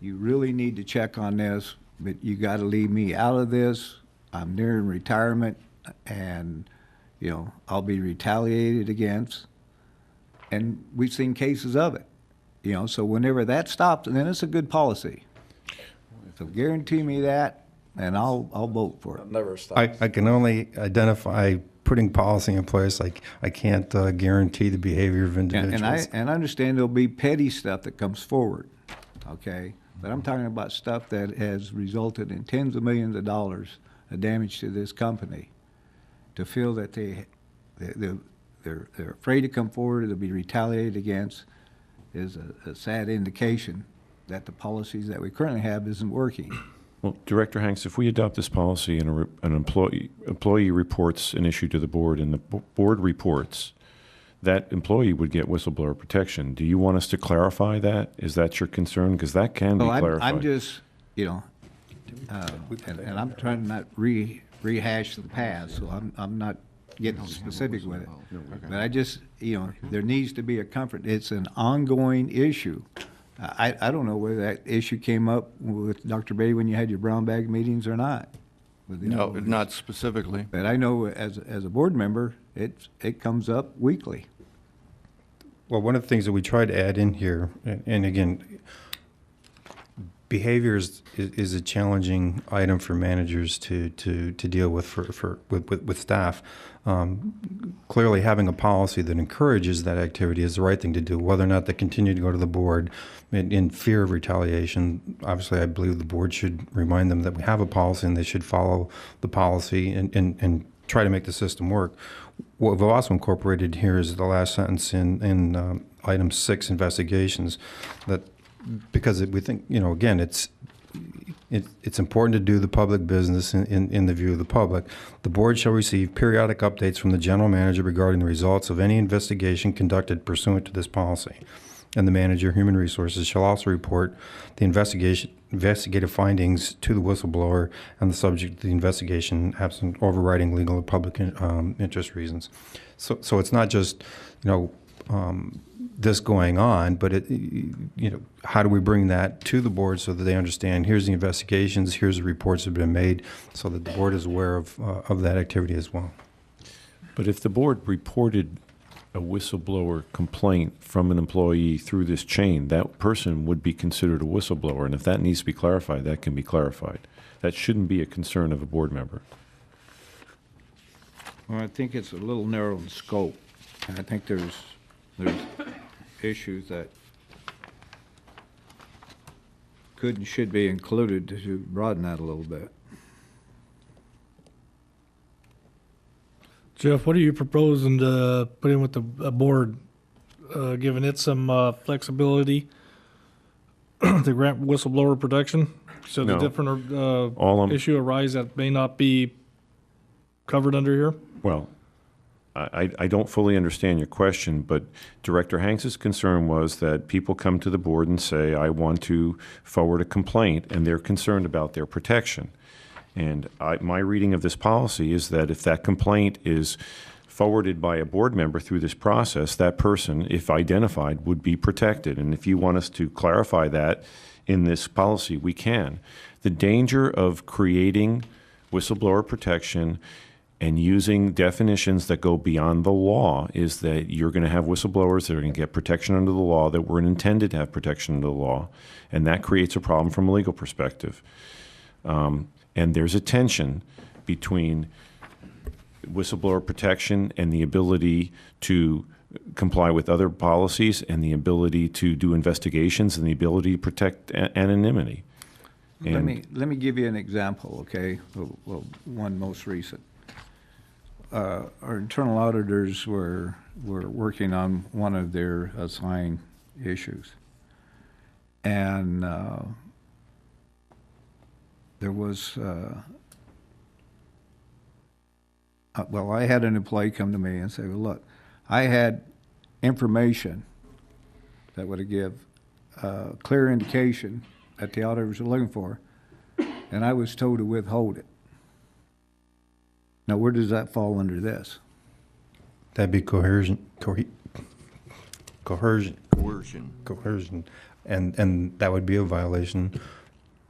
you really need to check on this, but you got to leave me out of this. I'm nearing retirement, and I'll be retaliated against. And we've seen cases of it. So whenever that stops, then it's a good policy. So guarantee me that, and I'll vote for it. It never stops. I can only identify putting policy in place. I can't guarantee the behavior of individuals. And I understand there'll be petty stuff that comes forward, okay? But I'm talking about stuff that has resulted in tens of millions of dollars of damage to this company. To feel that they're afraid to come forward, they'll be retaliated against, is a sad indication that the policies that we currently have isn't working. Well, Director Hanks, if we adopt this policy and an employee reports an issue to the board and the board reports, that employee would get whistleblower protection. Do you want us to clarify that? Is that your concern? Because that can be clarified. I'm just, and I'm trying to not rehash the past, so I'm not getting specific with it. But I just, there needs to be a comfort. It's an ongoing issue. I don't know whether that issue came up with Dr. Brady when you had your brown bag meetings or not. No, not specifically. But I know as a board member, it comes up weekly. Well, one of the things that we try to add in here, and again, behavior is a challenging item for managers to deal with with staff. Clearly, having a policy that encourages that activity is the right thing to do. Whether or not they continue to go to the board in fear of retaliation, obviously, I believe the board should remind them that we have a policy and they should follow the policy and try to make the system work. What we've also incorporated here is the last sentence in item 6, investigations, that because we think, again, it's important to do the public business in the view of the public. The board shall receive periodic updates from the general manager regarding the results of any investigation conducted pursuant to this policy. And the manager, human resources, shall also report the investigative findings to the whistleblower and the subject of the investigation, absent overriding legal or public interest reasons. So it's not just, this going on, but how do we bring that to the board so that they understand, here's the investigations, here's the reports that have been made, so that the board is aware of that activity as well. But if the board reported a whistleblower complaint from an employee through this chain, that person would be considered a whistleblower. And if that needs to be clarified, that can be clarified. That shouldn't be a concern of a board member. Well, I think it's a little narrow in scope. I think there's issues that could and should be included to broaden that a little bit. Jeff, what are you proposing to put in with the board, giving it some flexibility to grant whistleblower protection? So the No. different issue arise that may not be covered under here? Well, I don't fully understand your question, but Director Hanks's concern was that people come to the board and say, I want to forward a complaint, and they're concerned about their protection. And my reading of this policy is that if that complaint is forwarded by a board member through this process, that person, if identified, would be protected. And if you want us to clarify that in this policy, we can. The danger of creating whistleblower protection and using definitions that go beyond the law is that you're going to have whistleblowers that are going to get protection under the law that weren't intended to have protection under the law, and that creates a problem from a legal perspective. And there's a tension between whistleblower protection and the ability to comply with other policies and the ability to do investigations and the ability to protect anonymity. Let me give you an example, okay? Well, one most recent. Our internal auditors were working on one of their assigned issues. And there was, well, I had an employee come to me and say, well, look, I had information that would give clear indication that the auditors were looking for, and I was told to withhold it. Now, where does that fall under this? That'd be coercion. And that would be a violation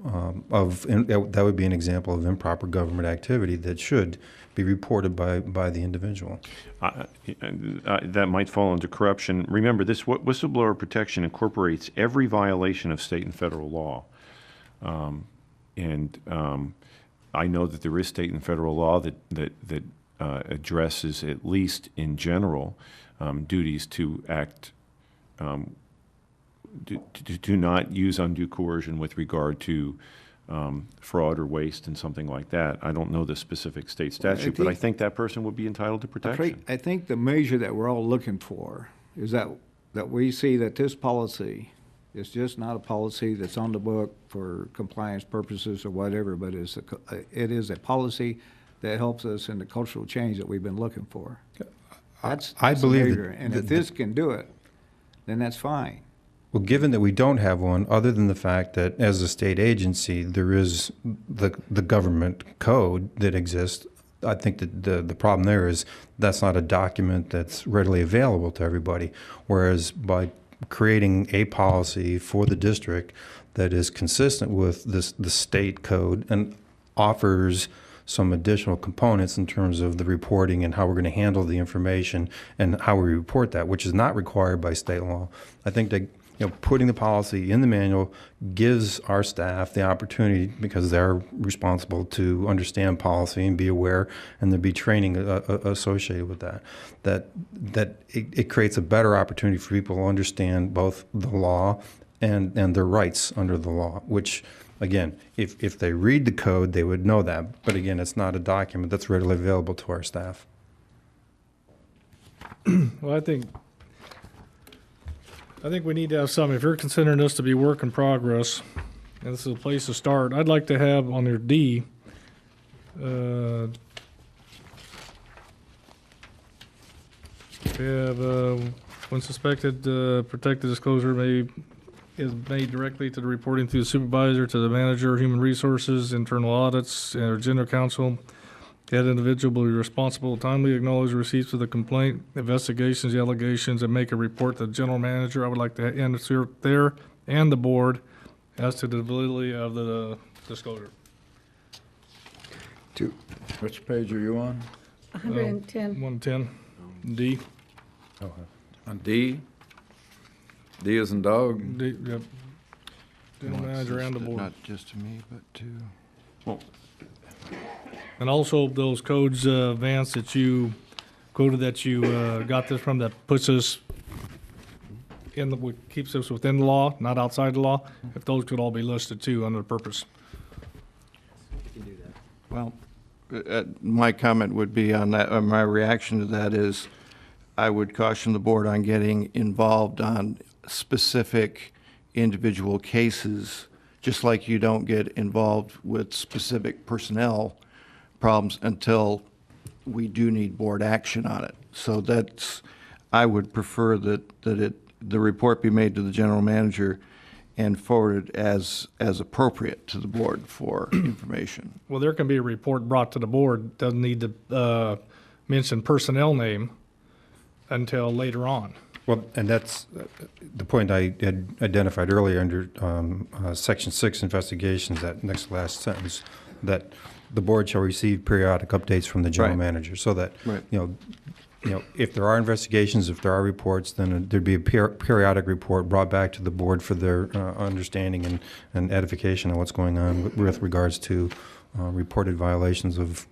that would be an example of improper government activity that should be reported by the individual. That might fall under corruption. Remember, this whistleblower protection incorporates every violation of state and federal law. I know that there is state and federal law that addresses, at least in general, duties to act do not use undue coercion with regard to fraud or waste and something like that. I don't know the specific state statute, but I think that person would be entitled to protection. I think the measure that we're all looking for is that we see that this policy is just not a policy that's on the book for compliance purposes or whatever, but it is a policy that helps us in the cultural change that we've been looking for. That's I believe that, and if this can do it, then that's fine. Well, given that we don't have one, other than the fact that as a state agency, there is the government code that exists, I think that the problem there is that's not a document that's readily available to everybody. Whereas by creating a policy for the district that is consistent with the state code and offers some additional components in terms of the reporting and how we're going to handle the information and how we report that, which is not required by state law. I think that putting the policy in the manual gives our staff the opportunity, because they're responsible to understand policy and be aware, and there'd be training associated with that it creates a better opportunity for people to understand both the law and their rights under the law, which, again, if they read the code, they would know that. But again, it's not a document that's readily available to our staff. Well, I think we need to have some. If you're considering this to be work in progress, and this is a place to start, I'd like to have on your D, we have when suspected protected disclosure is made directly to the reporting through the supervisor, to the manager, human resources, internal audits, or general counsel, That individual will be responsible to timely acknowledge receipts of the complaint, investigations, the allegations, and make a report to the general manager. I would like to answer there and the board as to the validity of the disclosure. 2. Which page are you on? 110. 110, D. On D? D as in dog? D, yep. General manager and the board. Not just to me, but to. Well, and also those codes, Vance, that you quoted that you got this from, that puts us in the, keeps us within the law, not outside the law, if those could all be listed too under the purpose. Well, my comment would be on that, or my reaction to that is, I would caution the board on getting involved on specific individual cases, just like you don't get involved with specific personnel problems until we do need board action on it. So that's, I would prefer that the report be made to the general manager and forwarded as appropriate to the board for information. Well, there can be a report brought to the board, doesn't need to mention personnel name until later on. Well, and that's the point I had identified earlier under Section 6 investigations, that next to last sentence, that the board shall receive periodic updates from the general manager, so that, you know, if there are investigations, if there are reports, then there'd be a periodic report brought back to the board for their understanding and edification of what's going on with regards to reported violations of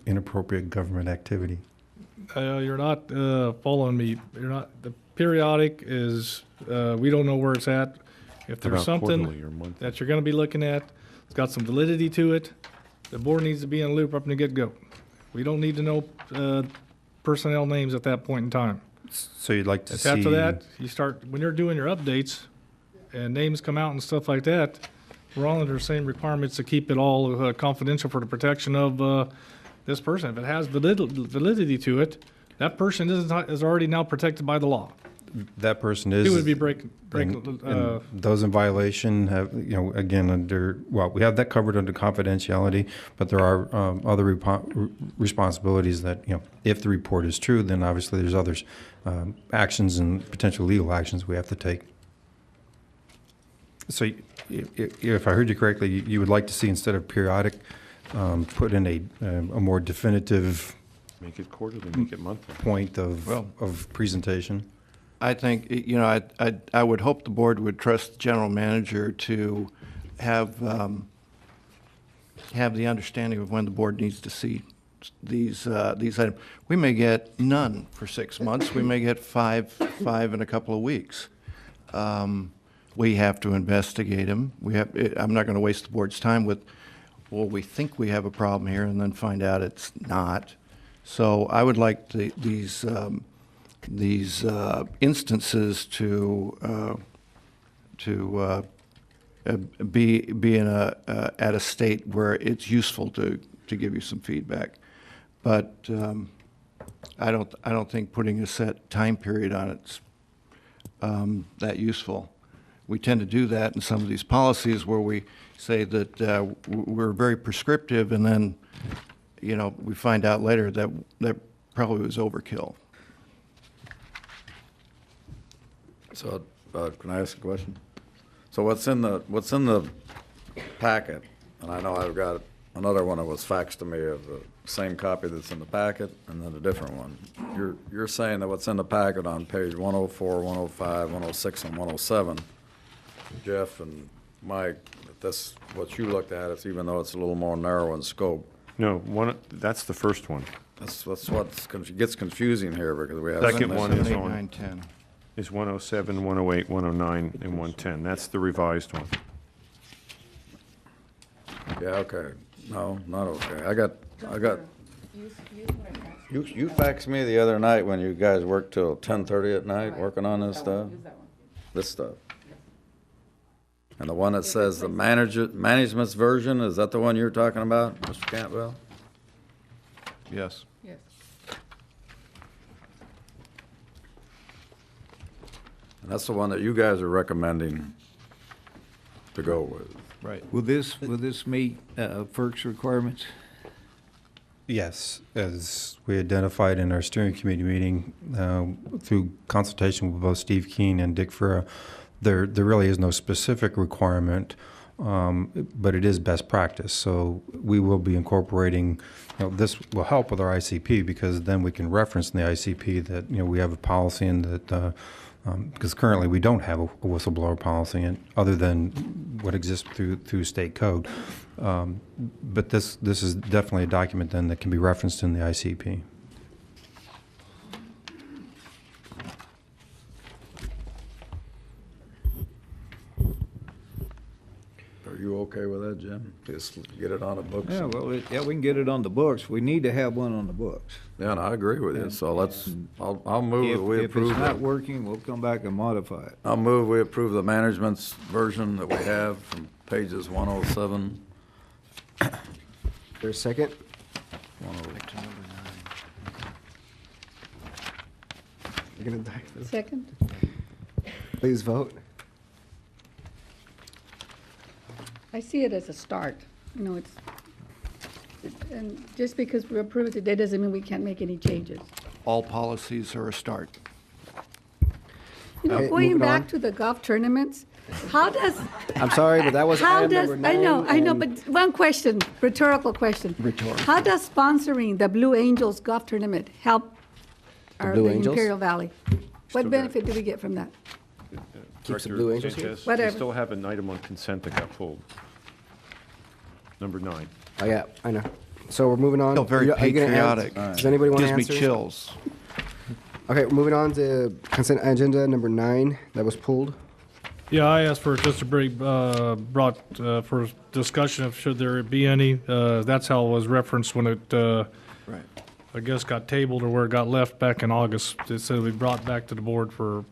inappropriate government activity. You're not following me. You're not, the periodic is, we don't know where it's at. If there's About quarterly or something monthly. that you're gonna be looking at, it's got some validity to it, the board needs to be in a loop up from the get-go. We don't need to know personnel names at that point in time. So you'd like to see... After that, you start, when you're doing your updates and names come out and stuff like that, we're all under the same requirements to keep it all confidential for the protection of this person. If it has validity to it, that person is already now protected by the law. That person is... He would be breaking. And those in violation have, you know, again, under, well, we have that covered under confidentiality, but there are other responsibilities that, you know, if the report is true, then obviously there's others, actions and potential legal actions we have to take. So if I heard you correctly, you would like to see, instead of periodic, put in a more definitive... Make it quarterly, make it monthly. ...point of presentation. I think, you know, I would hope the board would trust the general manager to have the understanding of when the board needs to see these items. We may get none for 6 months. We may get five in a couple of weeks. We have to investigate them. I'm not going to waste the board's time with, well, we think we have a problem here, and then find out it's not. So I would like these instances to be in at a state where it's useful to give you some feedback, but I don't think putting a set time period on it's that useful. We tend to do that in some of these policies where we say that we're very prescriptive, and then, you know, we find out later that probably was overkill. So, can I ask a question? So what's in the packet, and I know I've got another one that was faxed to me of the same copy that's in the packet, and then a different one. You're saying that what's in the packet on page 104, 105, 106, and 107, Jeff and Mike, that's what you looked at, it's even though it's a little more narrow in scope. No, that's the first one. That's what gets confusing here, because we have... Second one is 8, on... 9, 10. Is 107, 108, 109, and 110. That's the revised one. Yeah, okay. No, not okay. I got... You faxed me the other night when you guys worked till 10:30 at night working on this stuff? This stuff. And the one that says the management's version, is that the one you're talking about, Mr. Campbell? Yes. Yes. And that's the one that you guys are recommending to go with. Right. Will this meet FERC's requirements? Yes, as we identified in our steering committee meeting, through consultation with both Steve Keene and Dick Ferra, there really is no specific requirement, but it is best practice. So we will be incorporating, this will help with our ICP, because then we can reference in the ICP that, we have a policy and that, because currently we don't have a whistleblower policy other than what exists through state code. But this is definitely a document then that can be referenced in the ICP. Are you okay with that, Jim? Just get it on the books? Yeah, well, we can get it on the books. We need to have one on the books. Yeah, and I agree with you. So I'll move that we approve. If it's not working, we'll come back and modify it. I'll move we approve the management's version that we have from pages 107. There's a second? 109. You're gonna die for this. Second? Please vote. I see it as a start. And just because we approve it today doesn't mean we can't make any changes. All policies are a start. Okay, Going moving back on. to the golf tournaments, how does, I'm sorry, but that was how item does, number I know, 9, but one question, rhetorical question. Rhetorical. How does sponsoring the Blue Angels golf tournament help Blue the Angels? Imperial Valley? What benefit do we get from that? Keeps the Director Blue Angels here? Sanchez, Whatever. We still have an item on consent that got pulled. Number 9. Oh, yeah, I know. So we're moving on. Feel very Are you gonna patriotic. Does anybody want to Gives answer? me chills. Okay, we're moving on to consent agenda number 9 that was pulled. Yeah, I asked for just to bring, brought for discussion of should there be any. That's how it was referenced when it, Right. I guess, got tabled or where it got left back in August. It said we brought back to the board for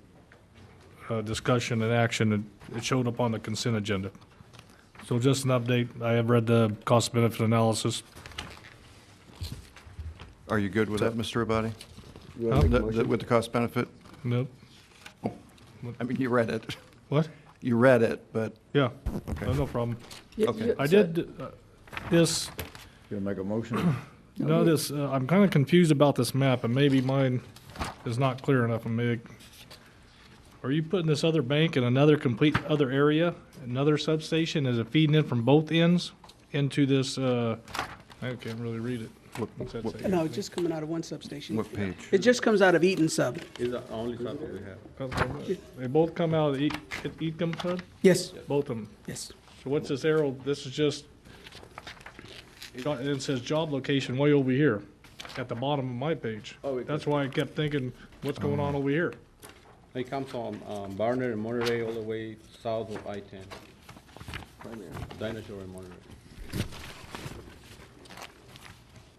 discussion and action, and it showed up on the consent agenda. So just an update. I have read the cost benefit analysis. Are you good with that, Mr. Abadi? You wanna make a motion? With the cost benefit? Nope. I mean, you read it. What? You read it, but, Yeah, okay. no problem. Okay. I did this. You gonna make a motion? No, I'm kind of confused about this map, and maybe mine is not clear enough. Are you putting this other bank in another complete other area, another substation? Is it feeding in from both ends into this, I can't really read it. What's that say? No, it's just coming out of one substation. What page? It just comes out of Eaton sub. Is the only sub that we have. They both come out of the Ecom Hub? Yes, Both of them. yes. So what's this arrow? This is just, it says job location way over here at the bottom of my page. That's why I kept thinking, what's going on over here? It comes from Barnard and Monterey all the way south of I-10. Dinosaur and Monterey.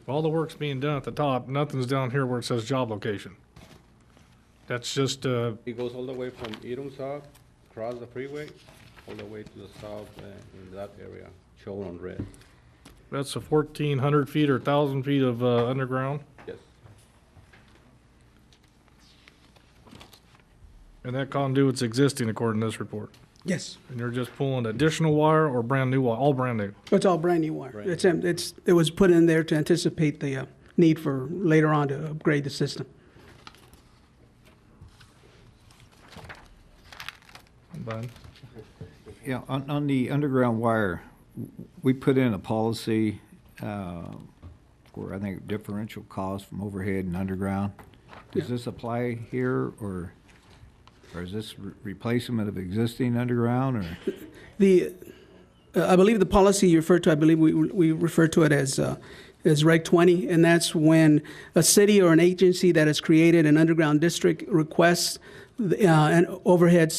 All the work's being done at the top, nothing's down here where it says job location. That's just, It goes all the way from Ironside, across the freeway, all the way to the south in that area, shown on red. that's a 1,400 feet or 1,000 feet of underground, Yes. and that conduit's existing according to this report. Yes. And you're just pulling additional wire or brand new wire, all brand new. It's all brand new wire. It was put in there to anticipate the need for later on to upgrade the system. But Yeah, on the underground wire, we put in a policy for, I think, differential cost from overhead and underground. Does this apply here, or is this replacement of existing underground, or? I believe the policy you referred to, I believe we refer to it as Reg 20, and that's when a city or an agency that has created an underground district requests an overhead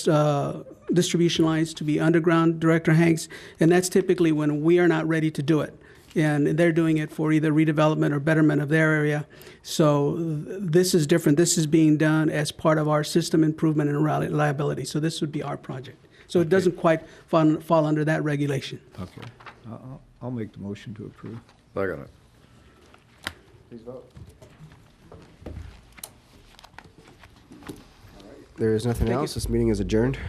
distribution lines to be underground, Director Hanks, and that's typically when we are not ready to do it. And they're doing it for either redevelopment or betterment of their area. So this is different. This is being done as part of our system improvement and reliability. So this would be our project. So it doesn't quite fall under that regulation. Okay. I'll make the motion to approve. Second it. Please vote. There is nothing else. This meeting is adjourned.